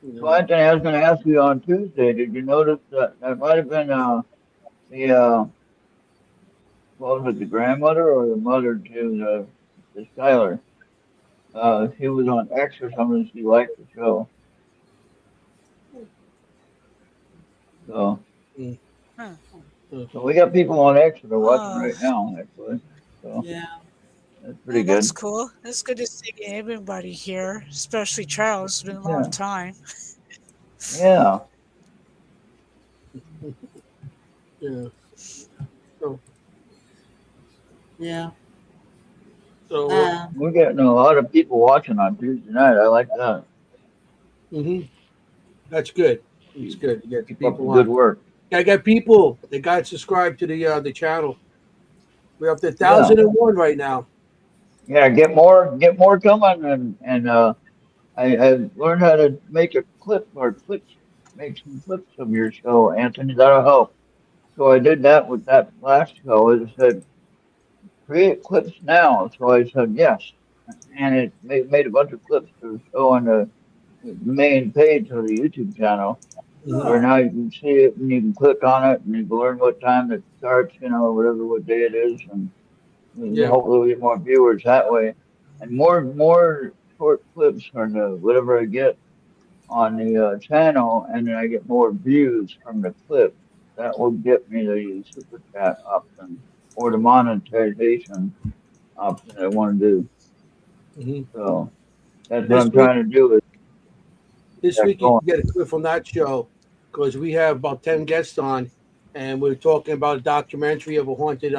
You So know. Anthony, I was going to ask you on Tuesday. Did you notice that that might have been the what was it, the grandmother or the mother to the Skylar? She was on X or something. She liked the show. So Mm, Huh. mm, so we got people on X that are watching Uh, right now, actually. So Yeah. that's pretty well, that's good. cool. It's good to see everybody here, especially Charles. It's been a long Yeah. time. Yeah. mm, yeah. So, Yeah. so Um. We're getting a lot of people watching on Tuesday night. I like that. hmm that's good. It's Keep, good. You get keep up the people good on. work. I got people. They got subscribed to the channel. We're up to Yeah. 1,001 right now. Yeah. Get more coming, and I learned how to make a clip or clips, make some clips of your show, Anthony. That'll help. So I did that with that last show. It said create clips now. So I said yes, and it made a bunch of clips to show on the main page of the YouTube channel, Hmm where now you can see it and you can click on it and you can learn what time it starts, whatever what day it is, and Yeah. hopefully we get more viewers that way, and more short clips or whatever I get on the channel, and then I get more views from the clip. That will get me the super chat option or the monetization option I want to do. hmm So that's what This I'm week, trying to do is this get week you going. can get a clip from that show because we have about 10 guests on, and we're talking about a documentary of a haunted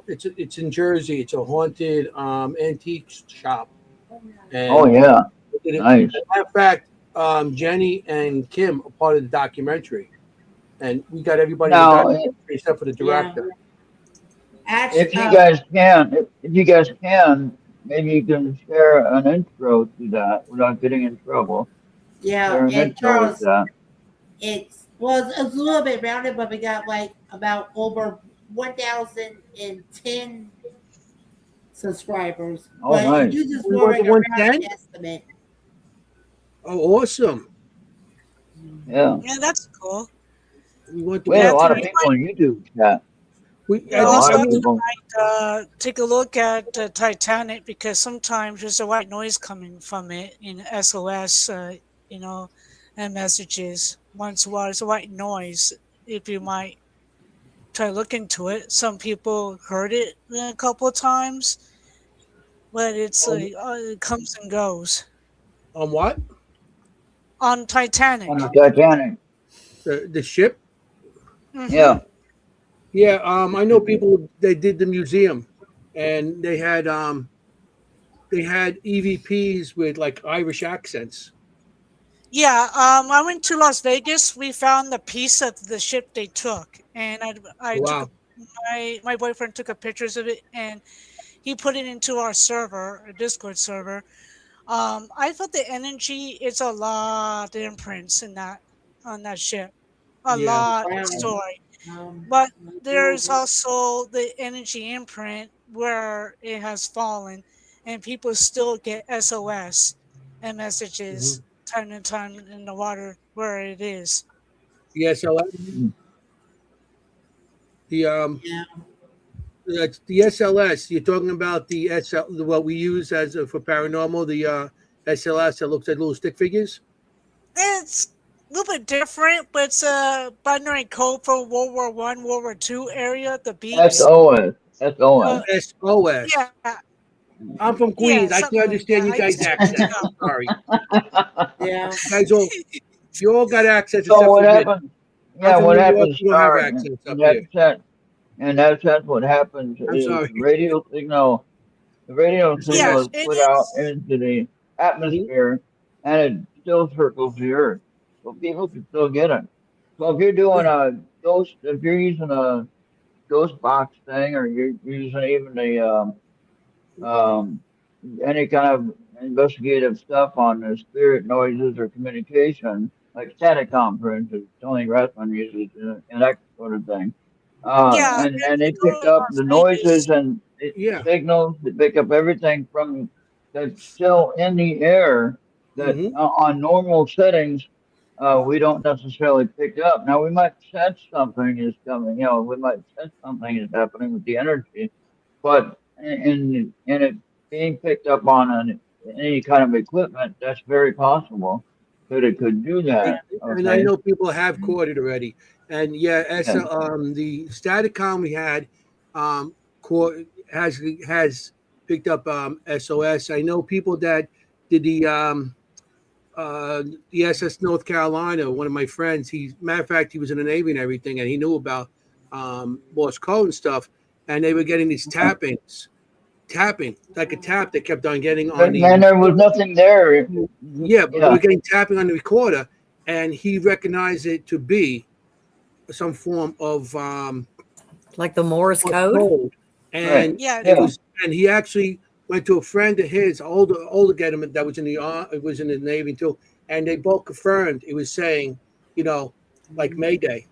it's in Jersey. It's a haunted antique shop, Oh and yeah, as nice. a matter of fact, Jenny and Kim are part of the documentary, and we got everybody in the Now, documentary except for the Yeah. director. Actually. if you guys can, if you guys can, maybe you can share an intro to that without getting in trouble. Yeah. Share an And intro with Charles, that. it's a little bit rounded, but we got like about over 1,010 subscribers. Oh, But if nice. you just We want want like the a round 110. estimate, Oh, awesome! Yeah, Yeah, that's cool. We want the we had a Yeah, lot of tonight 110. people on YouTube chat. We We had I a lot also of I mean, people. take a look at Titanic because sometimes there's a white noise coming from it in SOS, you know, and messages. Once in a while, it's a white noise. If you might try to look into it, some people heard it a couple of times, but it's on, it comes and goes on what on On the Titanic. Titanic. the ship? Mm-hmm. Yeah. Yeah, I know people. They did the museum, and they had EVPs with like Irish accents. Yeah, I went to Las Vegas. We found the piece of the ship they took, and I took Wow. my boyfriend took a pictures of it, and he put it into our server, a Discord server. I felt the energy is a lot of imprints in that on that ship, a Yeah. lot of wow. story. Um, But well, there's also the energy imprint where it has fallen, and people still get SOS and hmm messages time to time in the water where it is. Yeah. So the yeah. that's the SLS. You're talking about the SL, what we use as for paranormal, the SLS that looks like little stick figures. It's a little bit different, but it's a binary code for World War I, World War II area. The beeps. SOS. SOS. Uh, SOS. yeah, I'm from yeah, Queens. I something can like that. understand you I used guys' to look it accent. up. Sorry, Yeah. you guys all you all got accents So except what for me. happens? I'm Yeah, from what New York. happens, We don't have Star, accents in up that here. sense? In that sense, what happens I'm is sorry. the radio Yeah, signal is it put out is. into the hmm atmosphere, and it still circles the Earth, so people can still get it. So if you're doing Yeah. a ghost, if you're using a ghost box thing, or you're using even the um, any kind of investigative stuff on the spirit noises or communication, like Staticom, for instance, Tony Rathman uses and that sort of thing. Yeah, And they they go picked to up Las the noises Vegas. and Yeah. signals. They pick up everything from that's still in the air that Hmm. on normal settings we don't necessarily pick up. Now we might sense something is coming. You know, we might sense something is happening with the energy, but in it being picked up on any kind of equipment, that's very possible that it could do that. And I Okay. know people have caught it already. And yeah, Yeah. the Staticom we had caught has picked up SOS. I know people that did the SS North Carolina. One of my friends, he matter of fact, he was in the Navy and everything, and he knew about Morse code and stuff. And they were getting these tapping like a tap. They kept on getting on the And there was nothing there. yeah, but they were Yeah. getting tapping on the recorder, and he recognized it to be some form of Like the Morse Morse code. code, Right. and Yeah, it Yeah. was, and he actually went to a friend of his, older gentleman that was in the was in the Navy too, and they both confirmed it was saying, you know, like Mayday,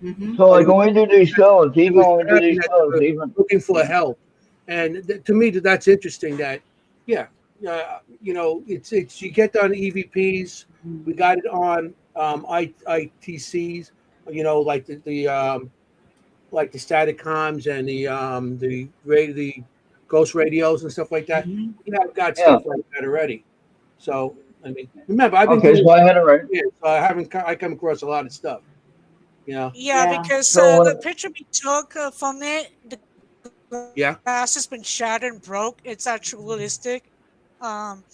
Hmm. So but like when we do these shows, it even was when we do tapping these that they shows, were even looking for help, and to me that's interesting. That yeah, you know, it's you get on EVPs. We got it on ITCs, you know, like the static comms and the ghost radios and stuff like that. Hmm. You know, I've got yeah. stuff like that already. So I mean, remember I've been Okay, doing so I had it right. it, so I haven't I come across a lot of stuff. You know, yeah, Yeah. because So the what? picture we took from it, the yeah, glass has been shattered and broke. It's actually realistic. Um,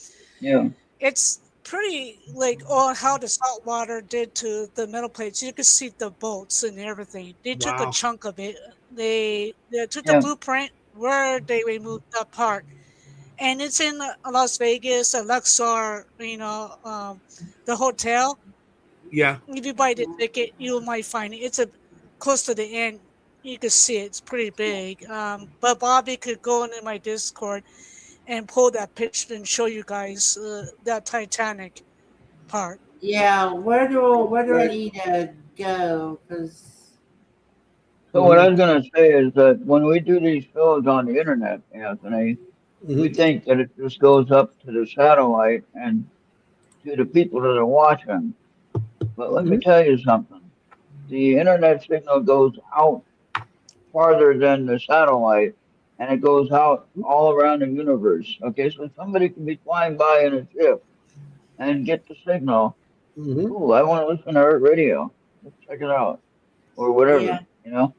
Yeah. it's pretty like all how the salt water did to the metal plates. You could see the bolts and everything. They took a wow, chunk of it. They took the Yeah. blueprint where they removed that part, and it's in Las Vegas, Luxor. The hotel. yeah. If you buy the ticket, you might find it. It's a close to the end. You can see it. It's pretty big. But Bobby could go into my Discord and pull that picture and show you guys that Titanic part. Yeah. Where do I Right. need to go? Because So what I Hmm. was gonna say is that when we do these shows on the internet, Anthony, we Hmm. think that it just goes up to the satellite and to the people that are watching. But let me Hmm. tell you something. The internet signal goes out farther than the satellite, and it goes out all around the universe. Okay, so somebody can be flying by in a ship and get the signal. Hmm. Ooh, I want to listen to Earth radio. Let's check it out, or yeah, whatever, you know.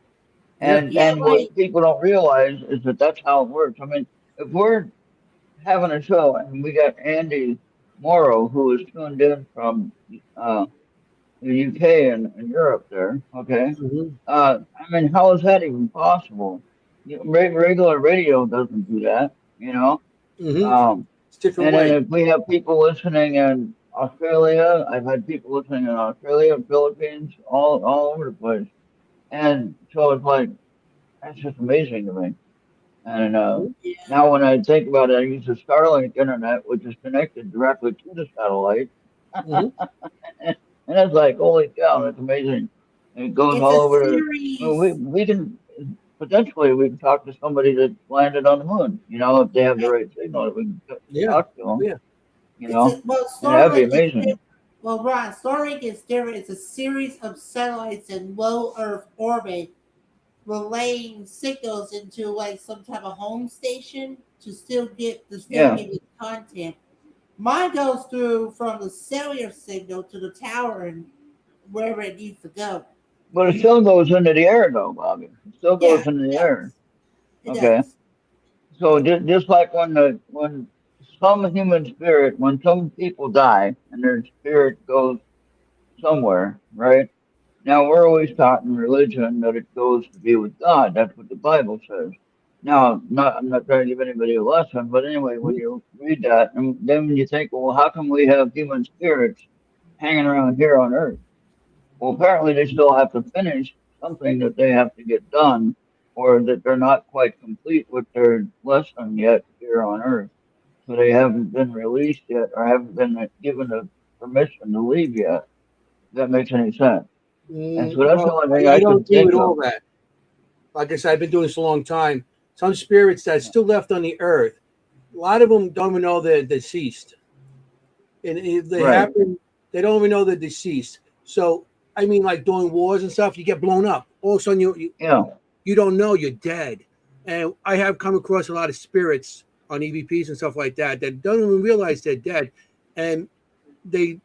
Yeah. yeah, And like what people don't realize is that that's how it works. I mean, if we're having a show and we got Andy Morrow who is tuned in from uh, the UK and Europe there, okay. Hmm. I mean, how is that even possible? Regular radio doesn't do that, you know. Hmm. Um, It's a different and then way. if we have people listening in Australia, I've had people listening in Australia, Philippines, all over the place. And so it's like that's just amazing to me. And Hmm. yeah, now when I think about it, I use the Starlink internet, which is connected directly to the satellite. Hmm. And it's like, holy cow, that's amazing. And it goes it's all a over the, well, series. we can, potentially, we can talk to somebody that landed on the moon, you know, if they have the right signal, we can Yeah. talk to them, Yeah. you It's a know, well, and that'd be Starlink is amazing. well, Ron. Starlink is different. It's a series of satellites in low Earth orbit relaying signals into like some type of home station to still Yeah. give you content. Mine goes through from the cellular signal to the tower and wherever it needs to go. But it still goes into the air, though, Bobby. It still Yeah, goes into it the air. does. It Okay. does. So just like when some human spirit, when some people die and their spirit goes somewhere, right? Now we're always taught in religion that it goes to be with God. That's what the Bible says. Now, I'm not trying to give anybody a lesson, but anyway, when you read that, and then when you think, well, how come we have human spirits hanging around here on Earth? Well, apparently they still have to finish something that they have to get done, or that they're not quite complete with their lesson yet here on Earth. So they haven't been released yet, or haven't been given the permission to leave yet. If that makes any sense? And so that's the Well, only thing I I don't can agree think with all of. that. Like I said, I've been doing this a long time. Some spirits that are still left on the earth, a lot of them don't even know they're deceased, and if they Right. happen, they don't even know they're deceased. So I mean, like doing wars and stuff, you get blown up. All of a sudden, Yeah. you don't know you're dead. And I have come across a lot of spirits on EVPs and stuff like that that don't even realize they're dead, and they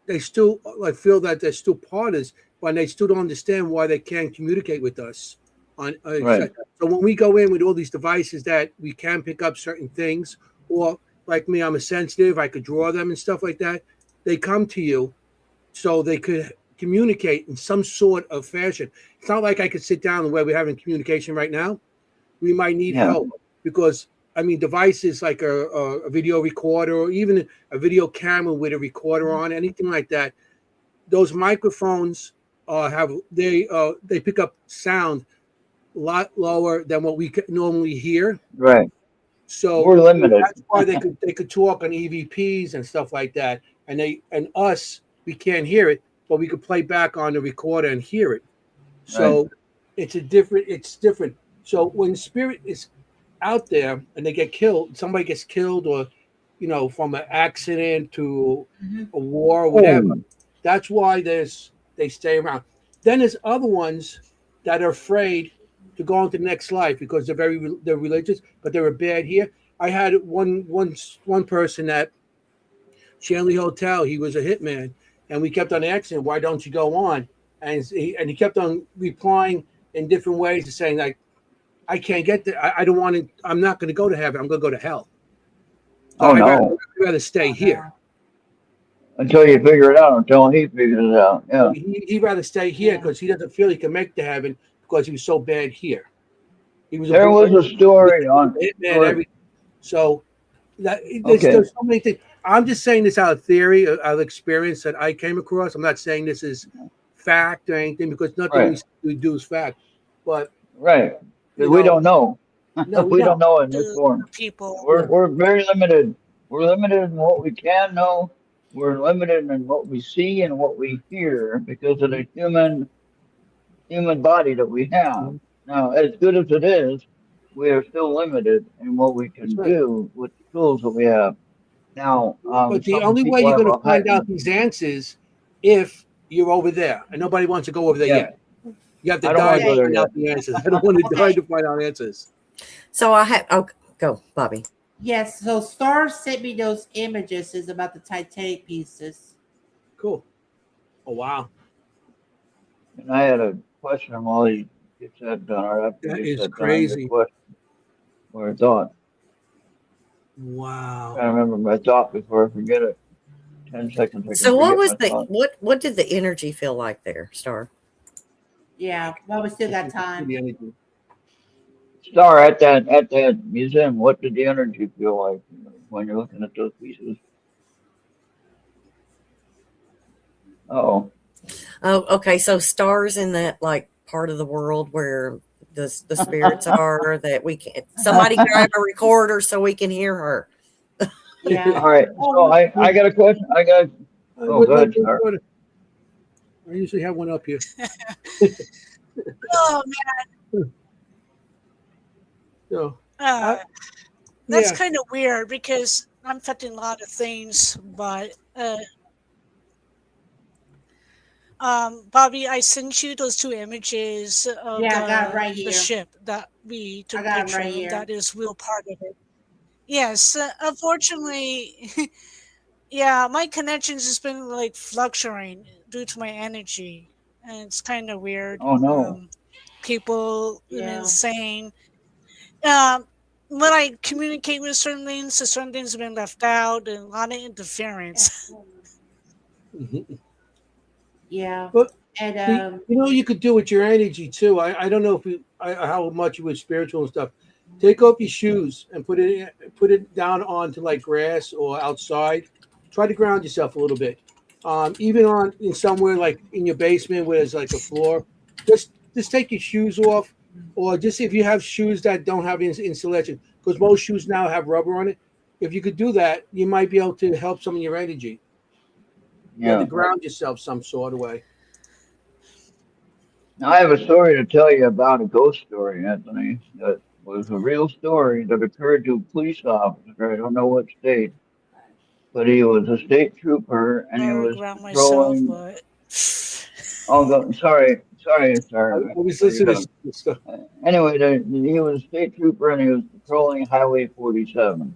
they still like feel that they're still part of us, but they still don't understand why they can't communicate with us. On Right. so when we go in with all these devices that we can pick up certain things, or like me, I'm a sensitive, I could draw them and stuff like that. They come to you so they could communicate in some sort of fashion. It's not like I could sit down the way we're having communication right now. We might need Yeah. help because I mean, devices like a video recorder or even a video camera with a recorder on, anything like that. Those microphones they pick up sound a lot lower than what we could normally hear. Right. So We're limited. that's why they could talk on EVPs and stuff like that. And us we can't hear it, but we could play back on the recorder and hear it. Right. So it's different. So when spirit is out there and they get killed, somebody gets killed or from an accident to a war or whatever. Oh, That's why they stay around. Then there's other ones that are afraid to go on to the next life because they're religious, but they were bad here. I had one person that Shanley Hotel. He was a hitman, and we kept on asking him, "Why don't you go on?" And he kept on replying in different ways, and saying like, "I can't get there. I don't want to. I'm not going to go to heaven. I'm going to go to hell. So oh no. I'd rather stay here." Until you figure it out, until he figures it out. Yeah. He'd rather stay here Yeah. because he doesn't feel he can make the heaven because he was so bad here. He was a There was a story on. hitman, everything. So Okay. there's so many things. I'm just saying this out of theory, out of experience that I came across. I'm not saying this is fact or anything because nothing Right. we do is fact. But Right. you Because we know, don't know. no, we We don't don't. know in this To form. people. We're very limited. We're limited in what we can know. We're limited in what we see and what we hear because of the human body that we have. Now, as good as it is, we are still limited in what we That's can right. do with the tools that we have. Now, But the some only way people you're have going a to find out these answers if you're over there, and nobody wants to go over there yeah. yet. You have to I don't want die to to go there find yet. out the answers. I don't want to die to find out answers. So I have. Oh, go, Bobby. Yes, so Star sent me those images is about the Titanic pieces. Cool. Oh wow, And I had a question while he gets that done, or after he that gets is that done. I had a crazy. question or a thought. Wow. Trying to remember my thought before I forget it. 10 seconds, I can So what forget was my the thought. what did the energy feel like there, Star? Yeah, well, we still got time. The energy. Star, at that museum, what did the energy feel like when you're looking at those pieces? Oh, Oh, okay. So stars in that like part of the world where the spirits are that we can somebody grab a recorder so we can hear her. Yeah. all right. So I got a question. Oh, go ahead, Star. I usually have one up here. Oh So, man, that's yeah. kind of weird because I'm affecting a lot of things, but Bobby, I sent you those two images of Yeah, I got it right the here. ship that we took I a got it picture right of. here. That is real part of it. Yes, unfortunately, yeah, my connections has been like fluctuating due to my energy, and it's kind of weird. Oh no. People have been Yeah. saying um, when I communicate with certain things, so certain things have been left out, and a lot of interference. Yeah. But And you could do with your energy too. I don't know how much you were spiritual and stuff. Take off your shoes and put it down onto like grass or outside. Try to ground yourself a little bit. Even in somewhere like in your basement where there's like a floor, just take your shoes off, or just if you have shoes that don't have insulation, because most shoes now have rubber on it. If you could do that, you might be able to help some of your energy. You have to Yeah. ground yourself some sort of way. Now, I have a story to tell you about a ghost story, Anthony, that was a real story that occurred to a police officer. I don't know what state, but he was a state trooper and he Sorry, was ground myself, patrolling. but Oh, sorry, I sir. was For your listening dog. to stuff. Anyway, he was a state trooper and he was patrolling Highway 47.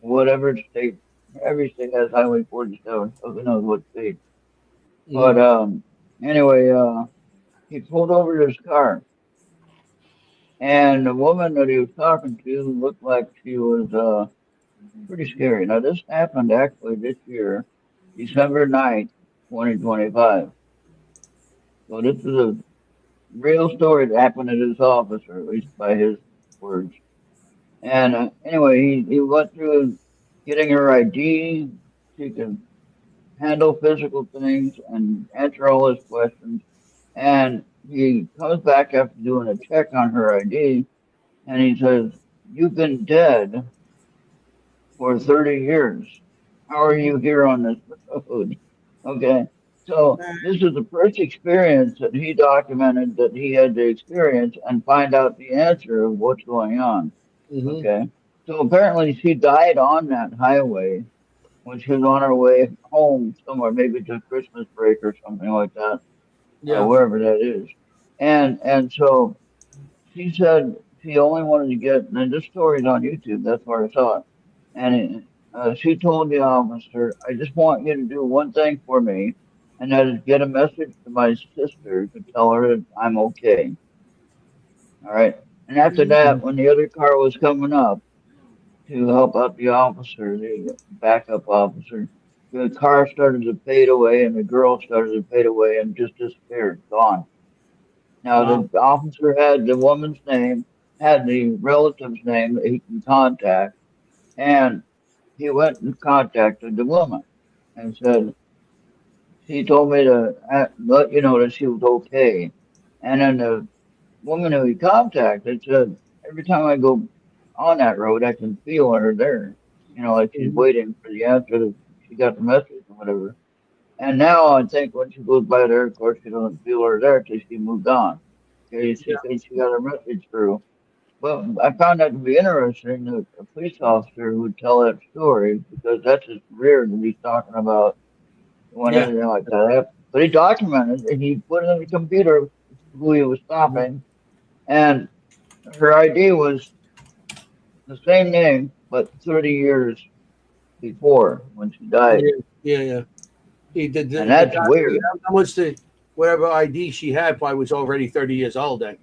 Whatever state, every state has Highway 47, so who knows what state. But Mhm. anyway, he pulled over his car, and the woman that he was talking to looked like she was pretty scary. Now, this happened actually this year, December 9th, 2025. So this is a real story that happened at his office, or at least by his words. And anyway, he went through getting her ID. She can handle physical things and answer all his questions. And he comes back after doing a check on her ID, and he says, "You've been dead for 30 years. How are you here on this road?" Okay. So Right. this is the first experience that he documented that he had to experience and find out the answer of what's going on. Mhm. Okay. So apparently she died on that highway when she was on her way home somewhere, maybe to Christmas break or something like that, Yeah. wherever that is. And so she said she only wanted to get, and this story's on YouTube, that's where I saw it. And she told the officer, "I just want you to do one thing for me, and that is get a message to my sister to tell her that I'm okay." All right. And after Mhm. that, when the other car was coming up to help out the officer, the backup officer, the car started to fade away, and the girl started to fade away and just disappeared, gone. Now, Wow. the officer had the woman's name, had the relative's name that he can contact, and he went and contacted the woman and said, "She told me to let you know that she was okay." And then the woman who he contacted said, "Every time I go on that road, I can feel her there. Like she's Mhm. waiting for the answer that she got the message or whatever." And now I think when she goes by there, of course, she doesn't feel her there till she moved on. Okay, she Yeah. thinks she got her message through. Well, I found that to be interesting that a police officer would tell that story because that's just rare to be talking about when Yeah. anything like that happened. But he documented and he put it in the computer who he was Mhm. stopping, and her ID was the same name, but 30 years before when she died. Yeah. Yeah. Yeah. He did And the that's guy. weird. How much the whatever ID she had probably was already 30 years old then.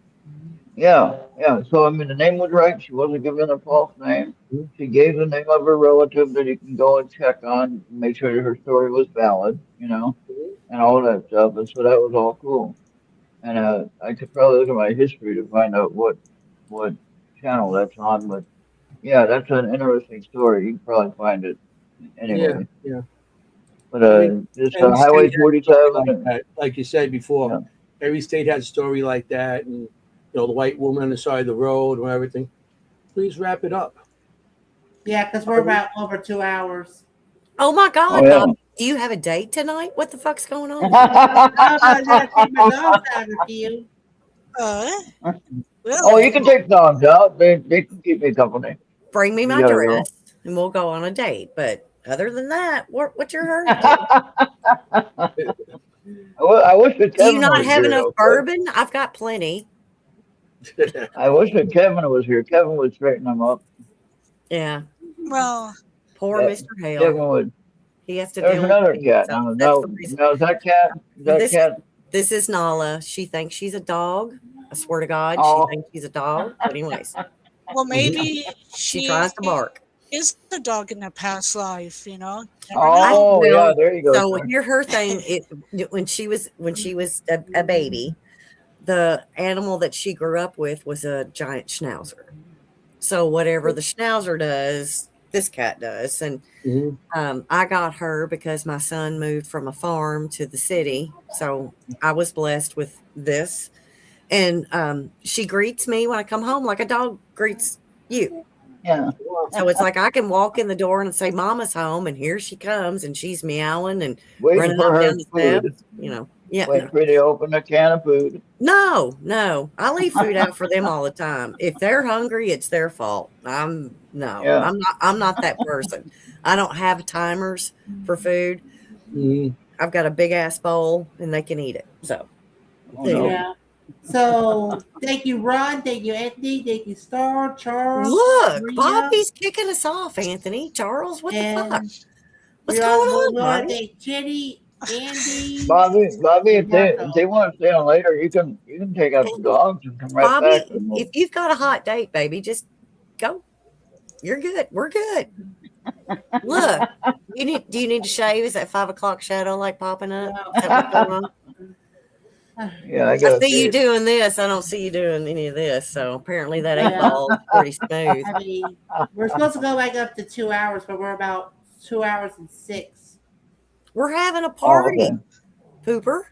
Yeah, yeah. So I mean, the name was right. She wasn't given a false name. Mhm. She gave the name of her relative that you can go and check on, make sure that her story was valid, and all that stuff. And so that was all cool. And I could probably look at my history to find out what channel that's on. But yeah, that's an interesting story. You can probably find it Yeah. anyway. Yeah. But Every this every Highway state has a story 47, like that. Like you said before, yeah, every state has a story like that, and the white woman on the side of the road and everything. Please wrap it up. Yeah, because we're about over 2 hours. Oh my oh God, yeah. Bobby, do you have a date tonight? What the fuck's going on here? Oh, I gotta take my dogs out with you. uh, Oh, you really? can take dogs out. They can keep me company. Bring me You my gotta go. dress and we'll go on a date. But other than that, what's your hurry, dude? I wish that Do you Kevin not was have here enough though. bourbon? I've got plenty. I wish that Kevin was here. Kevin would straighten him up. Yeah. Well, Poor Ke- Mr. Hale. Kevin would. He has to There's deal with another me. cat. So No, that's the no, reason. no. Is that cat? Is And that cat? this is Nala. She thinks she's a dog. I swear to God, she Oh, thinks she's a dog. But anyways, well, Mhm. maybe she she tries to bark. is a dog in a past life. Never I know. oh, yeah. well, There you go, so sir. here her thing. When she was a baby, the animal that she grew up with was a giant schnauzer. So whatever the schnauzer does, this cat does. And Mhm. I got her because my son moved from a farm to the city. So I was blessed with this. And she greets me when I come home like a dog greets you. Yeah. So it's like I can walk in the door and say, Mama's home, and here she comes, and she's meowing and Waiting running for up her down the food. steps. Yeah, Wait for you to open a can of food. no. I leave food out for them all the time. If they're hungry, it's their fault. No, Yeah. I'm not that person. I don't have timers for food. Mhm. I've got a big ass bowl and they can eat it. So Oh anyway. no. Yeah. So thank you, Ron. Thank you, Anthony. Thank you, Star, Charles, Look, Maria, Bobby's kicking us off, Anthony. Charles, what the fuck? and What's we going all on, want to Bobby? thank Jenny, Andy, Bobby, and if they Marco. want to stay on later, you can take out the dogs and come right back. Bobby, And if you've got a hot date, baby, just go. You're good. We're good. Look, do you need to shave? Is that 5 o'clock shadow like popping up? Is that what's going on? yeah, I I gotta see you say, doing this. I don't see you doing any of this. So apparently that 8 ball Yeah. is pretty smooth. I mean, we're supposed to go back up to 2 hours, but we're about 2 hours and 6. We're having a oh, party, okay. Pooper.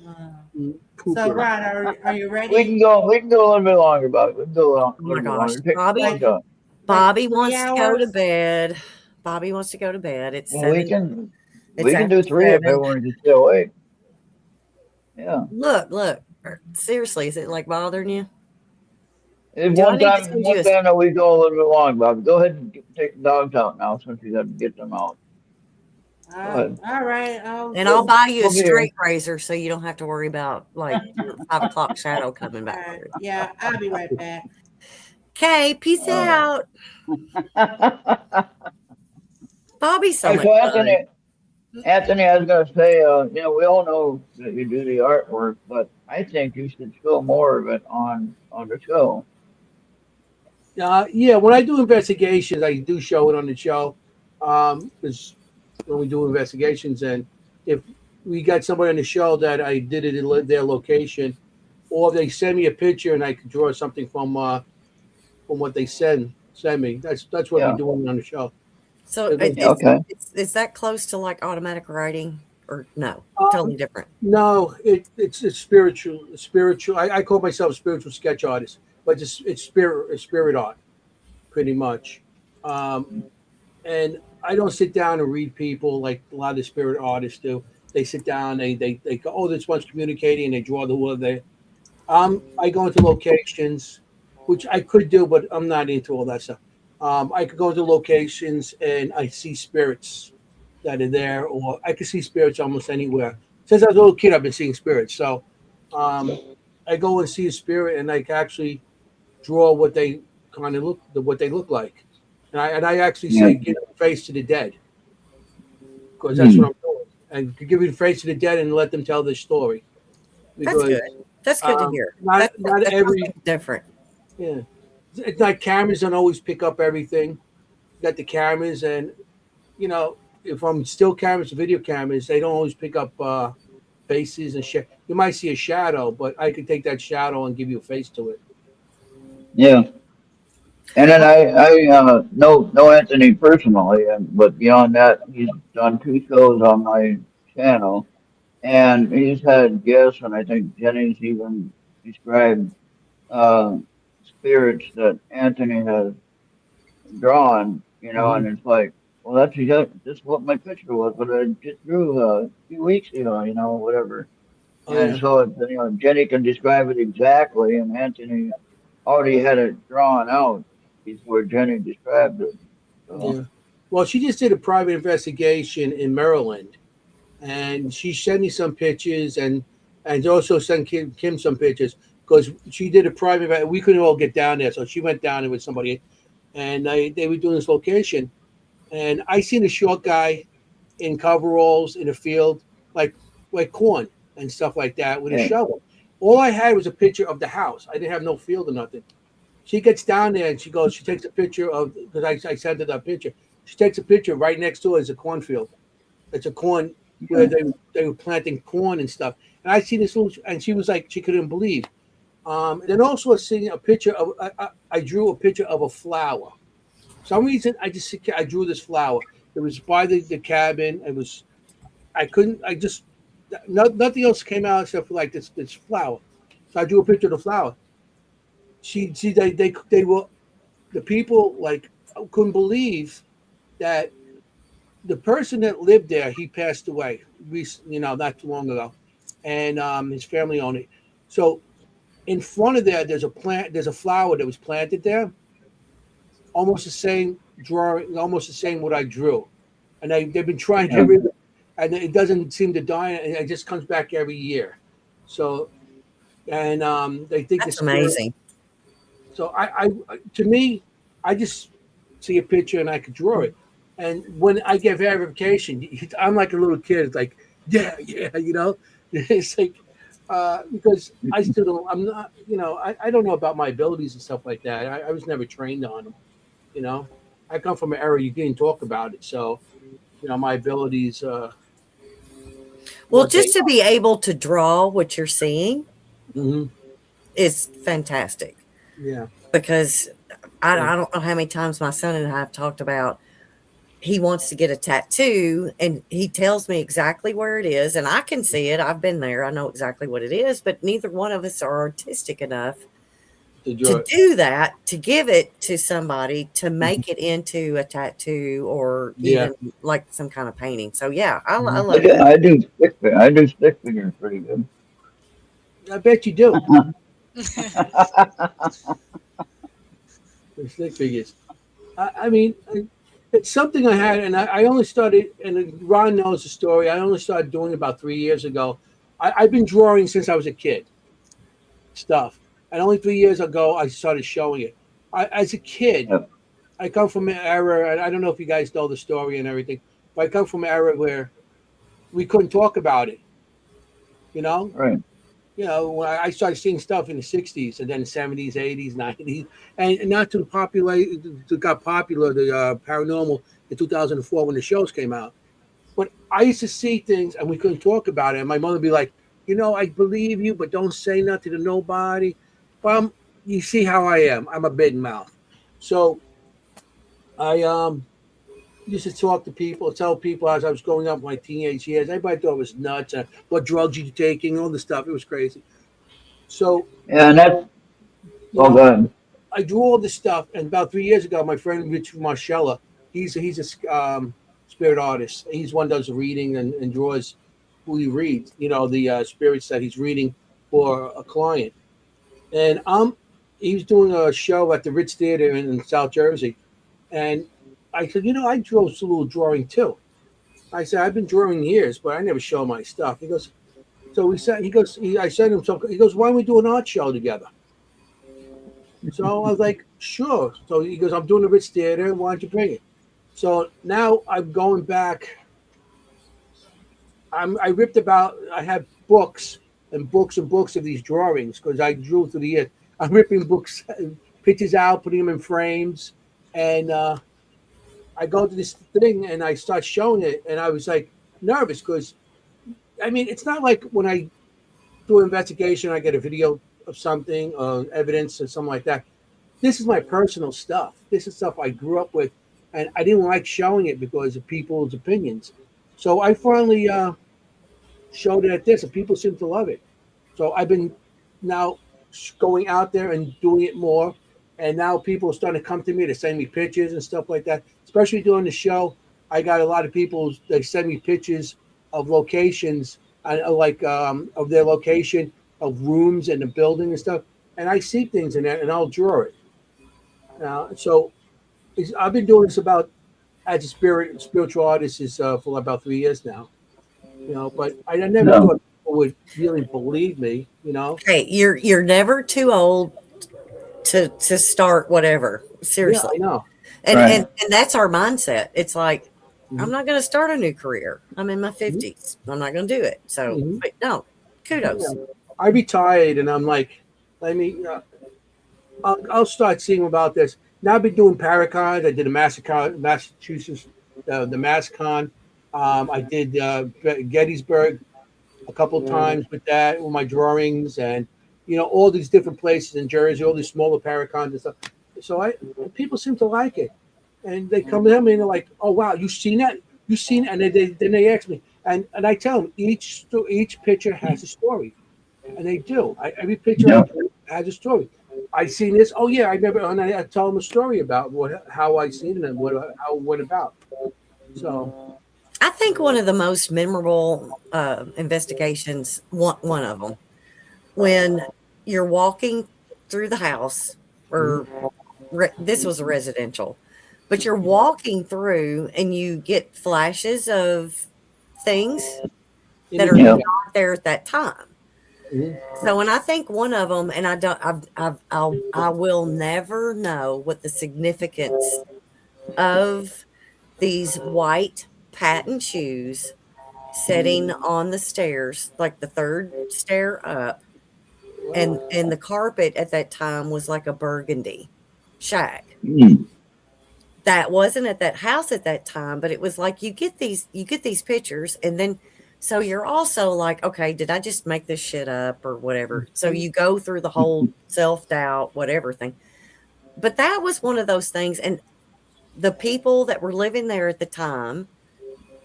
So, Cooper. Ron, are you We ready? can go. We can go a little bit longer, Bobby. We can go a Oh my little bit gosh, longer. Take the Like, dogs out. Bobby 3 wants to go to hours? bed. Bobby wants to go to bed. It's Well, we 7. can. It's We can do after 3 if 7. everyone can stay awake. Yeah. Look. Seriously, is it like bothering you? If Do I need to send you one a time that we go a little bit long, Bobby. Go ahead and take the dogs out now, since you got to get them out. Go ahead. All right. and I'll buy you a We'll be here. straight razor so you don't have to worry about like your 5 o'clock shadow coming back right. through. Yeah, I'll be right back. Okay, peace out. Bobby's so Hey, much so fun. Anthony, I was gonna say, we all know that you do the artwork, but I think you should show more of it on the show. Yeah, when I do investigations, I do show it on the show. Because when we do investigations, and if we got somebody on the show that I did it in their location, or if they send me a picture and I can draw something from what they send me. That's what we're Yeah. doing on the show. So Okay. is that close to like automatic writing or no? Totally different. No, it's spiritual. Spiritual. I call myself a spiritual sketch artist, but it's spirit art, pretty much. And I don't sit down and read people like a lot of the spirit artists do. They sit down, they go, oh, this one's communicating, and they draw the word there. I go into locations, which I could do, but I'm not into all that stuff. I could go into locations and I see spirits that are there, or I can see spirits almost anywhere. Since I was a little kid, I've been seeing spirits. So um, I go and see a spirit, and I can actually draw what they what they look like. And I actually Yeah. say, give face to the dead, because that's Hmm. what I'm doing. And give the face to the dead and let them tell their story. That's Because good. That's good to hear. not That's every something different. yeah, it's like cameras don't always pick up everything. You got the cameras, and if I'm still cameras, video cameras, they don't always pick up faces and shit. You might see a shadow, but I could take that shadow and give you a face to it. Yeah. And then I know Anthony personally, but beyond that, he's done 2 shows on my channel, and he's had guests, and I think Jenny's even described uh, spirits that Anthony has drawn, Hmm. and it's like, well, that's what my picture was, but I just drew a few weeks ago, whatever. Oh And yeah, so, Jenny can describe it exactly, and Anthony already had it drawn out before Jenny described it. So, yeah. Well, she just did a private investigation in Maryland, and she sent me some pictures, and also sent Kim some pictures because she did a private. We couldn't all get down there, so she went down there with somebody, and they were doing this location, and I seen a short guy in coveralls in a field, like corn and stuff like that, with a yeah, shovel. All I had was a picture of the house. I didn't have no field or nothing. She gets down there and she takes a picture of, because I sent her that picture. She takes a picture right next to it is a cornfield. It's a corn where yeah, they were planting corn and stuff. And I see this little, and she was like, she couldn't believe. And then also seeing a picture of, I drew a picture of a flower. For some reason, I drew this flower. It was by the cabin. It was, I couldn't, I just, nothing else came out except for like this flower. So I drew a picture of the flower. They were, the people like couldn't believe that the person that lived there, he passed away, not too long ago, and his family owned it. So in front of there, there's a flower that was planted there, almost the same drawing, almost the same what I drew, and they've been trying Yeah. and it doesn't seem to die, and it just comes back every year. So, and they think the That's spirit. amazing. So to me, I just see a picture and I could draw it. And when I get verification, I'm like a little kid. It's like, yeah, yeah, It's like because I still don't. I'm not. I don't know about my abilities and stuff like that. I was never trained on them. You know, I come from an era you didn't talk about it, so my abilities. Well, What just they to be able to draw what you're seeing hmm is fantastic Yeah. because I, Yeah. I don't know how many times my son and I have talked about he wants to get a tattoo and he tells me exactly where it is and I can see it. I've been there. I know exactly what it is, but neither one of us are artistic enough To draw to it. do that, to give it to somebody to Mhm. make it into a tattoo or Yeah. even like some kind of painting. So yeah, I Mhm. love that. I do stick figures pretty good. I bet you do. The stick figures. I mean, it's something I had, and I only started, and Ron knows the story. I only started doing it about 3 years ago. I've been drawing since I was a kid, stuff. And only 3 years ago, I started showing it. As a kid, Yep. I come from an era, and I don't know if you guys know the story and everything, but I come from an era where we couldn't talk about it, you know? Right. When I started seeing stuff in the 60s and then 70s, 80s, 90s, and not to got popular, the paranormal in 2004 when the shows came out. But I used to see things and we couldn't talk about it. And my mother would be like, I believe you, but don't say nothing to nobody. Well, you see how I am. I'm a big mouth. So I used to talk to people, tell people as I was growing up in my teenage years. Everybody thought it was nuts. What drugs you taking, all this stuff. It was crazy. So, Yeah, and that's you all know, good. I drew all this stuff, and about 3 years ago, my friend Rich Marcella, he's a spirit artist. He's one that does reading and draws who he reads. The spirits that he's reading for a client. And he was doing a show at the Ritz Theater in South Jersey, and I said, I draw a little drawing too. I said, I've been drawing years, but I never show my stuff. He goes, so we said, I said to him, so he goes, why don't we do an art show together? So I was like, sure. So he goes, I'm doing the Ritz Theater. Why don't you bring it? So now I'm going back. I have books and books and books of these drawings because I drew through the years. I'm ripping books, pictures out, putting them in frames. And I go to this thing and I start showing it. And I was like nervous because, I mean, it's not like when I do an investigation, I get a video of something, evidence or something like that. This is my personal stuff. This is stuff I grew up with, and I didn't like showing it because of people's opinions. So I finally showed it at this, and people seem to love it. So I've been now going out there and doing it more, and now people are starting to come to me to send me pictures and stuff like that. Especially during the show, I got a lot of people that send me pictures of locations, like of their location, of rooms and the building and stuff, and I see things in that, and I'll draw it. So I've been doing this about as a spiritual artist is for about 3 years now. But I never No. thought people would really believe me. Hey, you're never too old to start whatever. Yeah, Seriously. I know. And Right. and and that's our mindset. It's like I'm Mhm. not going to start a new career. I'm in my Mhm. 50s. I'm not going to do it. So, Mhm. but no, Yeah. kudos. I retired, and I'm like, let me. I'll start seeing about this. Now I've been doing Paracons. I did a Massachusetts, the MassCon. I did Gettysburg a couple of times with that, with my drawings, and all these different places in Jersey, all these smaller Paracons and stuff. So people seem to like it, and they come to me and they're like, "Oh wow, you seen that? You seen?" It? And then they ask me, and I tell them each picture has a story, and they do. Every picture I Yep. do has a story. I seen this. Oh yeah, I remember, and I tell them a story about how I seen it and how it went about. So I think one of the most memorable investigations, one of them, when you're walking through the house, or this was a residential, but you're walking through and you get flashes of things in that the are Yeah. detail. not there at that time. Mhm. So, and I think one of them, and I don't, I will never know what the significance of these white patent shoes sitting on the stairs, like the third stair up, and the carpet at that time was like a burgundy shag. Mm. That wasn't at that house at that time, but it was like you get these pictures, and then so you're also like, okay, did I just make this shit up or whatever? So you go through the whole self-doubt, whatever thing. But that was one of those things, and the people that were living there at the time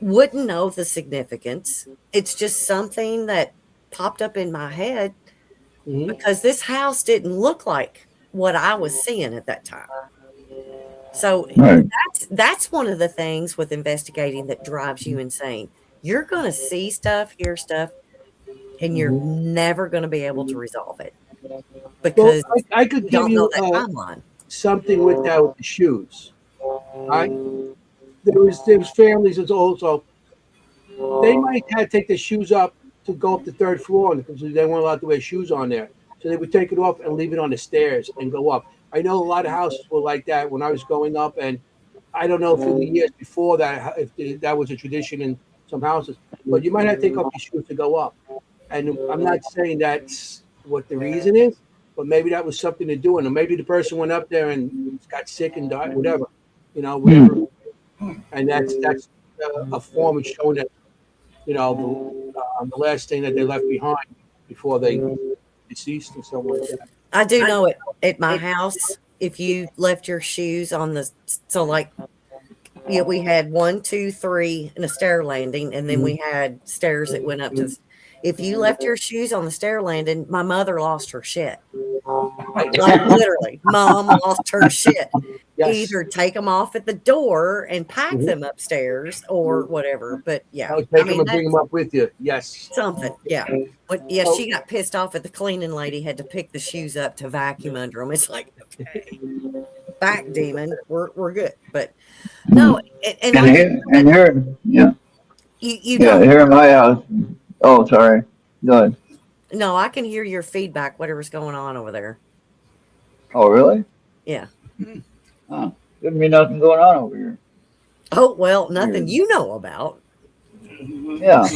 wouldn't know the significance. It's just something that popped up in my head Mhm. because this house didn't look like what I was seeing at that time. So Right. that's one of the things with investigating that drives you insane. You're going to see stuff, hear stuff, and you're Mhm. never going to be able to resolve it Well, because I could you give don't know you that timeline. something with that with the shoes. Right? There was families that's also they might have to take their shoes up to go up the third floor because they weren't allowed to wear shoes on there. So they would take it off and leave it on the stairs and go up. I know a lot of houses were like that when I was growing up, and I don't know if in the years before that if that was a tradition in some houses. But you might have to take off your shoes to go up. And I'm not saying that's what the reason is, but maybe that was something to do. And maybe the person went up there and got sick and died, whatever, whatever. Mm. And that's a form of showing that the last thing that they left behind before they deceased or something like that. I do know it at my house. If you left your shoes on the so like yeah, we had 1, 2, 3, and a stair landing, and then we had stairs that went up to. If you left your shoes on the stair landing, my mother lost her shit. Like literally, mom lost her shit. Yes. Either take them off at the door and pack Mhm. them upstairs or whatever. But yeah, I would I take them mean and bring them that's up with you. Yes. something. Yeah, but yeah, So, she got pissed off at the cleaning lady. Had to pick the shoes up to vacuum under them. It's like okay, back demon, we're good. But no, Mm. and And like you here, said, and here, yeah, you yeah, don't. here in my house. Oh, sorry. Go ahead. No, I can hear your feedback. Whatever's going on over there. Oh, really? Yeah. Huh. Didn't mean nothing going on over here. Oh well, nothing Weird. you know about. Yeah.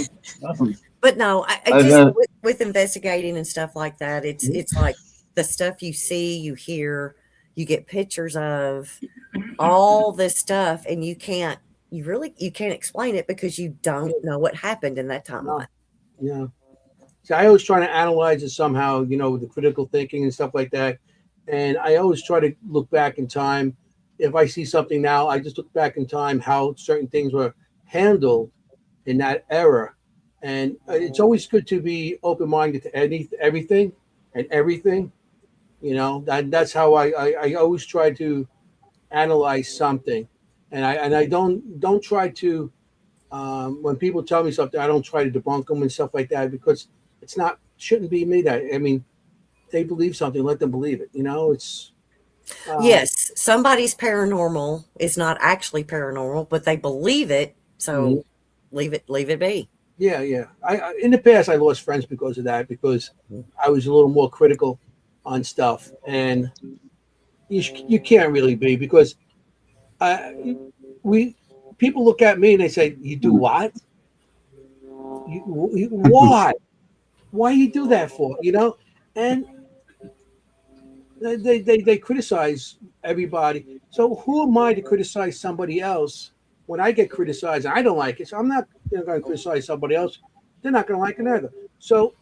Nothing. But no, I I just just, with investigating and stuff like that, it's like the stuff you see, you hear, you get pictures of all this stuff, and you can't explain it because you don't know what happened in that timeline. no, yeah. See, I always try to analyze it somehow, with the critical thinking and stuff like that. And I always try to look back in time. If I see something now, I just look back in time how certain things were handled in that era. And it's always good to be open minded to everything and everything. That's how I always try to analyze something, and I don't try to when people tell me something, I don't try to debunk them and stuff like that because it's not shouldn't be me that I mean they believe something, let them believe it. It's Yes, somebody's paranormal is not actually paranormal, but they believe it, mhm. so leave it be. Yeah, yeah. I in the past I lost friends because of that because I was a little more critical on stuff, and you can't really be because we people look at me and they say, "You do what? Why? Why you do that for?" And they criticize everybody. So who am I to criticize somebody else when I get criticized and I don't like it? So I'm not going to criticize somebody else. They're not going to like it either. So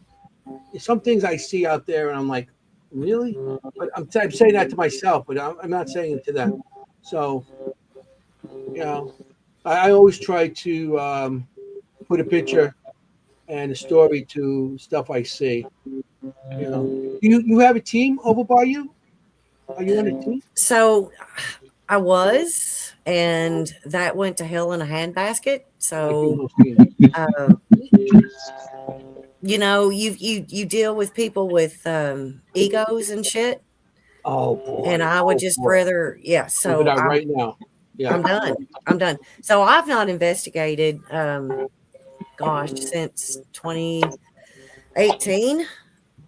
some things I see out there and I'm like, really? But I'm saying that to myself, but I'm not saying it to them. So, I always try to put a picture and a story to stuff I see. You have a team over by you? Are you on a team? So I was, and that went to hell in a handbasket. So, you know, you deal with people with egos and shit, Oh boy. and I would Oh just boy. rather, yeah. Look at So that right now. Yeah. I'm done. I'm done. So I've not investigated, gosh, since 2018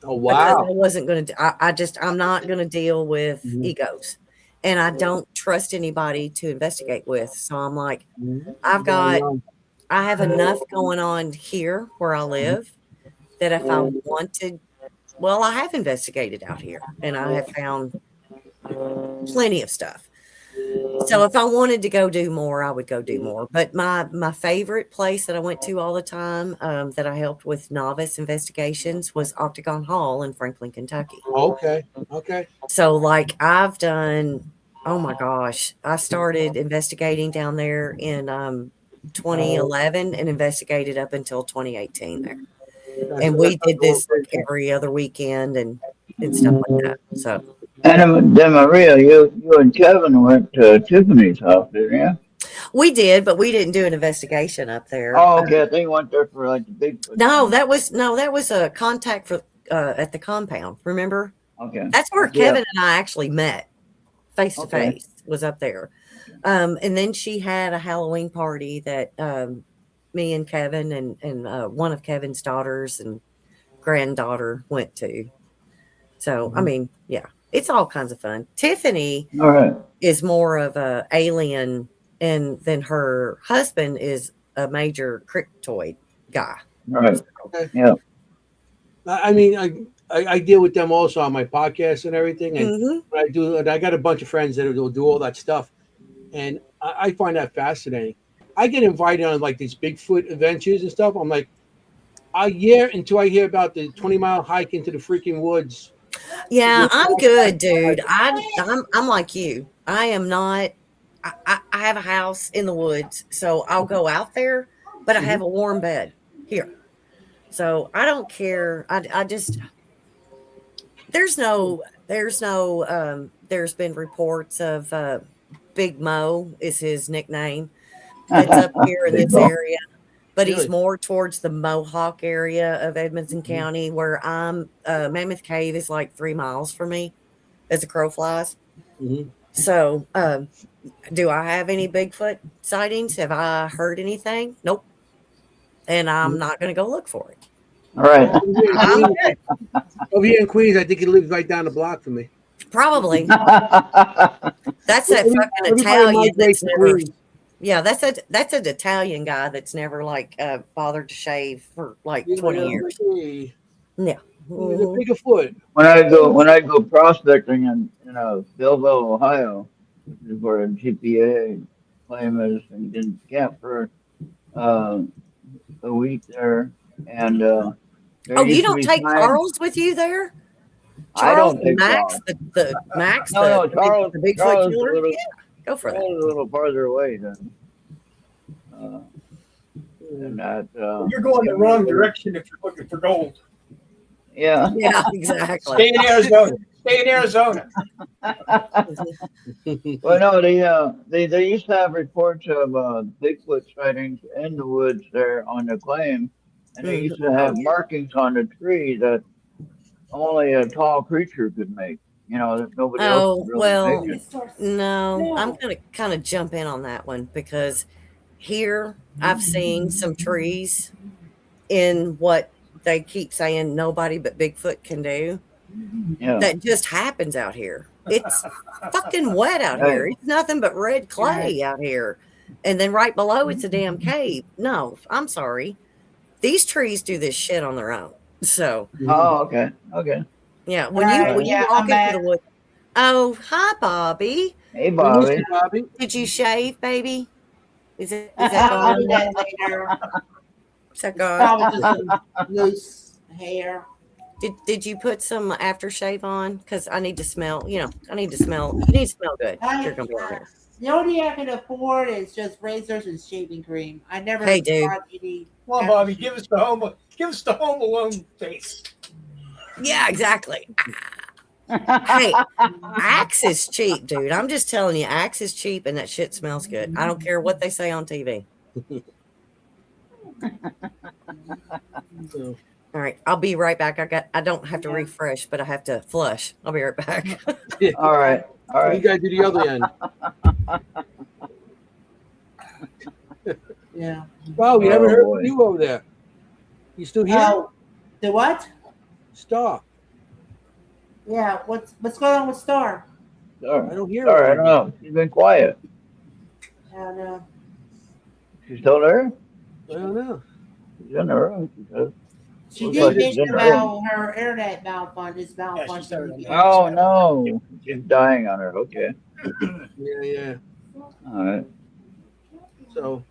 Oh because wow. I wasn't going to. I'm not going to deal with Mhm. egos, and I don't trust anybody to investigate with. So I'm like, Mhm. I've Going got, on. I have enough going on here where I live that if I wanted, well, I have investigated out here, and I have found plenty of stuff. So if I wanted to go do more, I would go do more. But my favorite place that I went to all the time, that I helped with novice investigations, was Octagon Hall in Franklin, Kentucky. Okay. Okay. So like I've done, oh my gosh, I started investigating down there in 2011 and investigated up until 2018 there. And we That's did the this like rotation. every other weekend and stuff like that. So And then Maria, you and Kevin went to Tiffany's house, didn't you? we did, but we didn't do an investigation up there. Oh, okay. I think you went there for like the Bigfoot No, thing. that was a contact for at the compound. Remember? Okay. That's where Yeah. Kevin and I actually met face to Okay. face. Was up there, and then she had a Halloween party that me and Kevin and one of Kevin's daughters and granddaughter went to. So I mean, yeah, it's all kinds of fun. Tiffany All right. is more of a alien, and then her husband is a major cryptoid guy. All right. Okay. Yeah. I mean, I deal with them also on my podcast and everything, and Mhm. when I do. I got a bunch of friends that will do all that stuff, and I find that fascinating. I get invited on like these Bigfoot adventures and stuff. I'm like, a year until I hear about the 20-mile hike into the freaking woods. Yeah, I'm good, dude. I'm like you. I am not. I have a house in the woods, so I'll go out there, but I have a warm bed here, so I don't care. I just there's been reports of Big Mo is his nickname that's up here in Big this Mo. area. But he's Really? more towards the Mohawk area of Edmonton Mhm. County, where I'm. Mammoth Cave is like 3 miles from me, as a crow flies. Mhm. So, do I have any Bigfoot sightings? Have I heard anything? Nope. And I'm not going to go look for it. All right. I'm good. Over here in Queens, I think he lives right down the block from me. Probably. That's that fucking Everybody Italian migrates that's to never. Queens. Yeah, that's an Italian guy that's never like bothered to shave for like 20 years. Hey, Yeah. he's a Mhm. Bigfoot. when I go prospecting in Belleville, Ohio, which is where a GPA claim is, and can camp for uh, a week there, and there Oh, you used to don't be take times Charles with you there? I Charles don't and take Max, Charles. the Max, No, Charles. the Bigfoot Charles is a killer? little. Yeah, go for that. Charles is a little farther away uh, than that. You're going the wrong direction if you're looking for gold. Yeah. Yeah, exactly. Stay in Arizona. Stay in Arizona. Well, no, they used to have reports of Bigfoot sightings in the woods there on the claim, and they used to have markings on the tree that only a tall creature could make. You know, that nobody else Oh, could really well, make it. no, I'm going to kind of jump in on that one because here I've seen some trees in what they keep saying nobody but Bigfoot can do. Yeah. That just happens out here. It's fucking wet out Right. here. It's nothing but red clay out here. And then right below it's a damn cave. No, I'm sorry. These trees do this shit on their own. So Oh, okay. Okay. yeah, Right, when you yeah, walk I'm into the back. woods. Oh, hi Bobby. Hey, We miss Bobby. you, Bobby. Did you shave, baby? Is that I'll do gone? that later. Is that gone? Probably just some loose hair. Did you put some aftershave on? Because I need to smell. I need to smell. You need to smell good. If you're gonna be on here. The only thing I can afford is just razors and shaving cream. I never Hey, dude. bought any. Come on, Bobby, give us the home alone face. Yeah, exactly. Hey, Axe is cheap, dude. I'm just telling you, Axe is cheap and that shit smells good. I don't care what they say on TV. So, All right, I'll be right back. I don't have to refresh, but I have to flush. I'll be right back. yeah. All right. All You right. guys do the other end. Yeah. Wow, we haven't Oh, heard boy. from you over there. You still here? Oh, the what? Star. Yeah. What's going on with Star? I don't hear Sorry, her I don't anymore. know. She's been quiet. I don't know. She's still there? I don't know. She's in the room. She says. She Looks did like she's mention in the room. about her internet malfunction. she started on that. Oh, no. She's dying on her. Okay. Yeah. All right. So,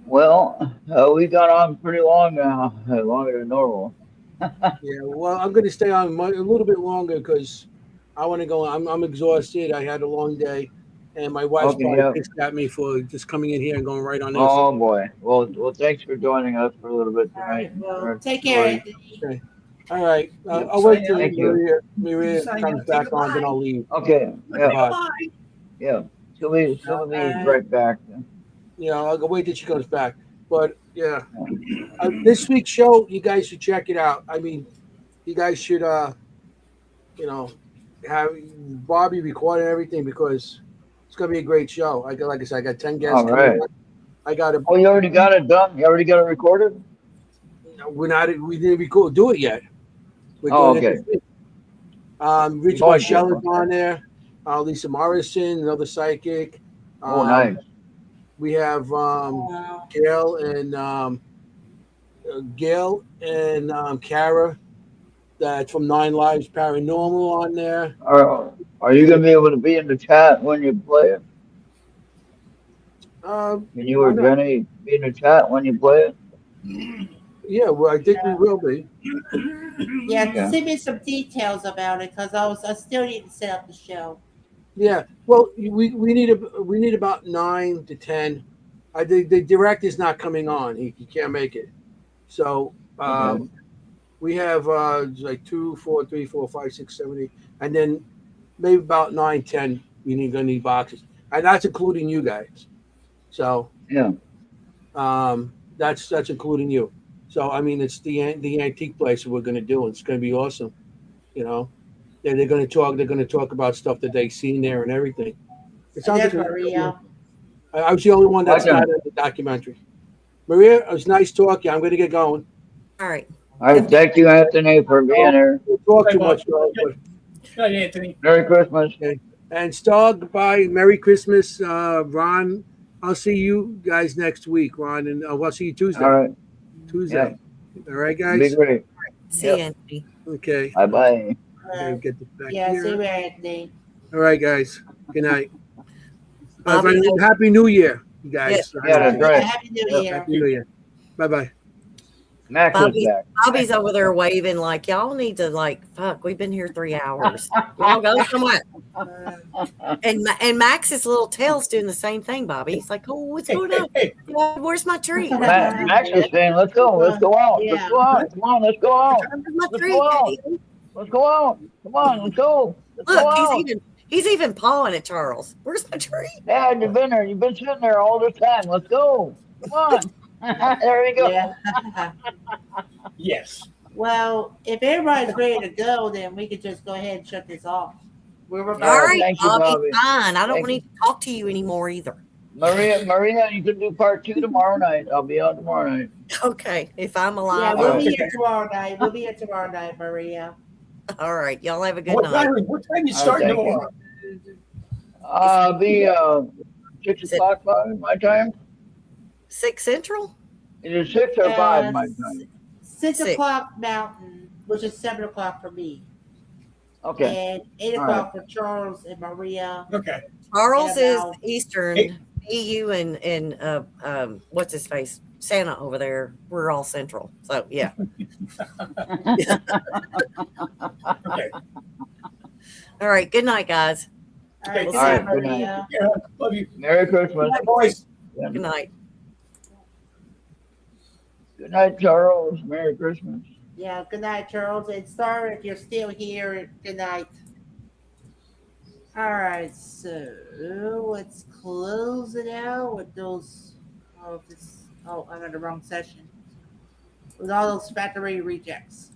Well, we got on pretty long now, longer than normal. yeah. Well, I'm going to stay on a little bit longer because I want to go. I'm exhausted. I had a long day, and my wife's Okay, probably yeah. pissed at me for just coming in here and going right on this. Oh boy. Well, thanks for joining us for a little bit All tonight. right. Well, Our take care, stories. Anthony. Okay. All right. Yep. I'll wait till Thank you. Maria Sign comes out. back Say on, then goodbye. I'll leave. Okay. Yeah. Bye. Bye. Yeah. She'll be right back. Yeah, I'll go wait till she comes back. But yeah, this week's show, you guys should check it out. I mean, you guys should, have Bobby recording everything because it's gonna be a great show. Like I said, I got 10 guests All coming right. on. I got a. Oh, you already got it done? You already got it recorded? We didn't record, do it yet. We're Oh, doing it okay. this week. Rich Oh, Marshall sure. is on there. Lisa Morrison, another psychic. Oh, nice. We have Wow. Gail and Kara. That's from Nine Lives Paranormal on there. Are you gonna be able to be in the chat when you play it? Can you Why or not? Jenny be in the chat when you play it? Yeah, well, I think we will be. Yeah. Okay. Send me some details about it because I still need to set up the show. Yeah. Well, we need about 9 to 10. The director's not coming on. He can't make it. So Okay. we have like 2, 4, 3, 4, 5, 6, 7, 8, and then maybe about 9, 10. Gonna need boxes, and that's including you guys. So Yeah. that's including you. So I mean, it's the antique place that we're gonna do. And it's gonna be awesome. You know, they're gonna talk. They're gonna talk about stuff that they've seen there and everything. It And sounds there's like Maria. I was the only one that's Okay. not in the documentary. Maria, it was nice talking. I'm gonna get going. All right. All right. Thank you, Anthony, for being here. We'll talk Bye, too Bob. much, though, but Good night, Anthony. Merry Christmas. and Star, goodbye. Merry Christmas, Ron. I'll see you guys next week, Ron, and I'll see you Tuesday. All right. Tuesday. All right, Be guys. great. See Yep. you, Anthony. Okay. Bye bye. Get this back Yeah. here. See you, Anthony. All right, guys. Good night. Bobby, Happy New Year, you guys. Yeah, that's right. Happy New Yep. Year. Happy New Year. Bye bye. Max is Bobby's, back. Bobby's over there waving like y'all need to fuck. We've been here 3 hours. Y'all go somewhere. And Max's little tail's doing the same thing, Bobby. He's like, oh, what's going on? Where's my tree? Where's my tree? Max is saying, let's go out. Let's go out. Come on, let's go out. Where's my Let's tree, go out. Daddy? Let's go out. Come on, let's go. Let's go Look, out. he's even pawing at Charles. Where's my tree? Dad, you've been there. You've been sitting there all this time. Let's go. Come on. There we go. Yeah. Yes. Well, if everybody's ready to go, then we could just go ahead and shut this off. We're Yeah, All about right, thank you, Bobby, Bobby. fine. I don't Thank need to talk to you anymore either. Maria, you can do part 2 tomorrow night. I'll be on tomorrow night. Okay, if I'm Yeah, alive. we'll All be right. here tomorrow night. We'll be here tomorrow night, Maria. All right, y'all have a good What night. time you starting thank you. tomorrow? Be 6 o'clock my time. 6 Central? It is 6 or 5 my time. 6 Six. o'clock Mountain, which is 7 o'clock for me. Okay. And 8 All o'clock for Charles and Maria. Okay. Charles Yeah, is now- Eastern. Hey. EU and what's his face? Santa over there. We're all Central. So yeah. Okay. All right. Good night, guys. All right, Okay. good All night, right, good night. Maria. Yeah, love you. Merry Christmas. Bye, boys. Good night. Good night, Charles. Merry Christmas. Yeah, good night, Charles. And sorry if you're still here. Good night. All right, so let's close it out with those. Oh, this. Oh, I'm in the wrong session. With all those factory rejects.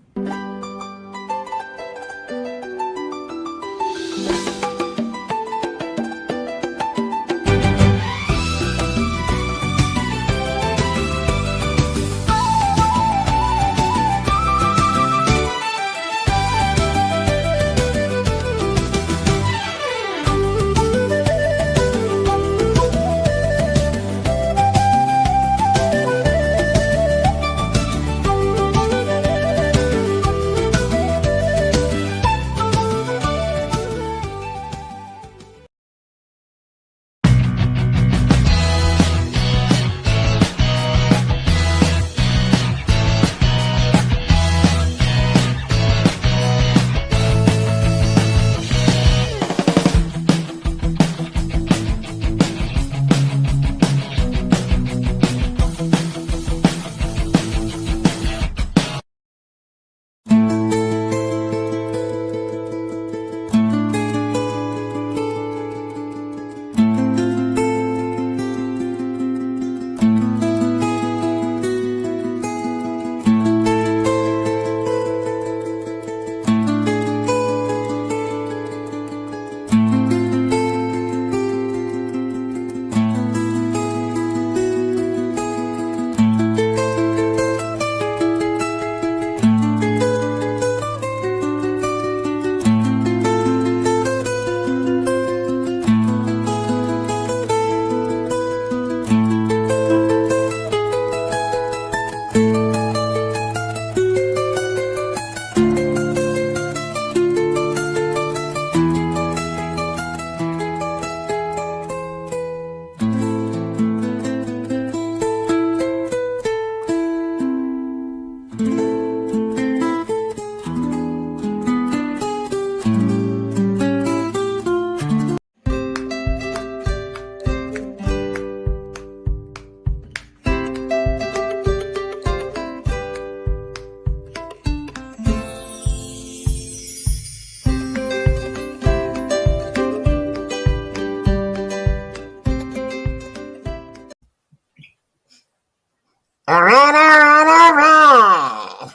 All right, all right, all right.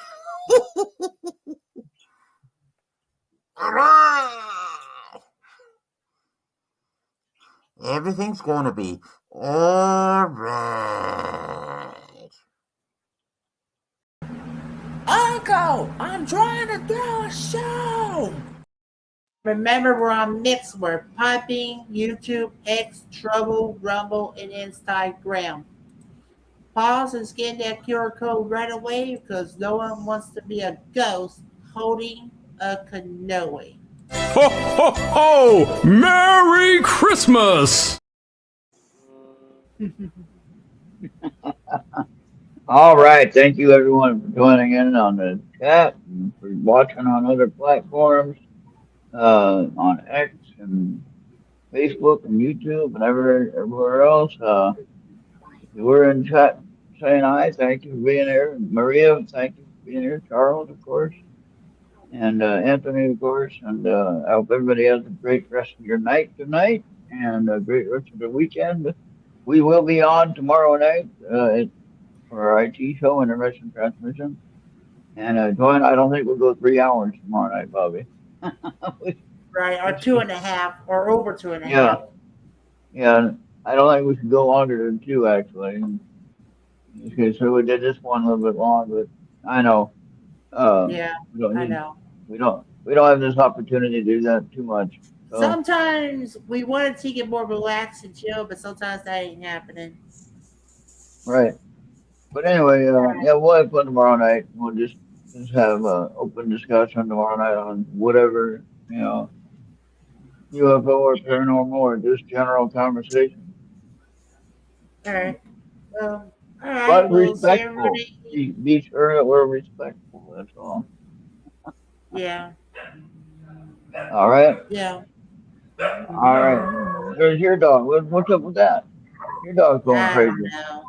All right. Everything's going to be all right. Uncle, I'm trying to do a show. Remember, we're on Mixware, Piping, YouTube, X, Trouble, Rumble, and Instagram. Pause and scan that QR code right away because no one wants to be a ghost holding a canoe. Ho, ho, ho! Merry Christmas! All right. Thank you, everyone, for joining in on the chat and for watching on other platforms, on X and Facebook and YouTube and everywhere else. If you were in chat saying hi, thank you for being here. And Maria, thank you for being here. Charles, of course, and Anthony, of course. And I hope everybody has a great rest of your night tonight and a great rest of the weekend. We will be on tomorrow night for our IT show, Intermission Transmission. And join, I don't think we'll go 3 hours tomorrow night, Bobby. Right, or 2.5, or over 2.5. Yeah, yeah. I don't think we should go longer than two, actually. Okay, so we did this one a little bit long, but I know Yeah, we don't I need, know. we don't have this opportunity to do that too much. So Sometimes we want to take it more relaxed and chill, but sometimes that ain't happening. right. But anyway, yeah, we'll have fun tomorrow night. We'll just have open discussion tomorrow night on whatever, UFO or paranormal or just general conversation. All right. Well, all right. But We'll see respectful. everybody. Be sure that we're respectful. That's all. Yeah, All right. yeah. All right. There's your dog. What's up with that? Your dog's going I don't crazy. know.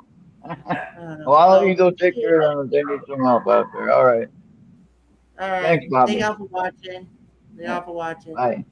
I don't know. Well, I'll let you Well, go take care of them if they need some help out there. All right. all right. Thanks, Thank Bobby. y'all for watching. Thank y'all for watching. Bye.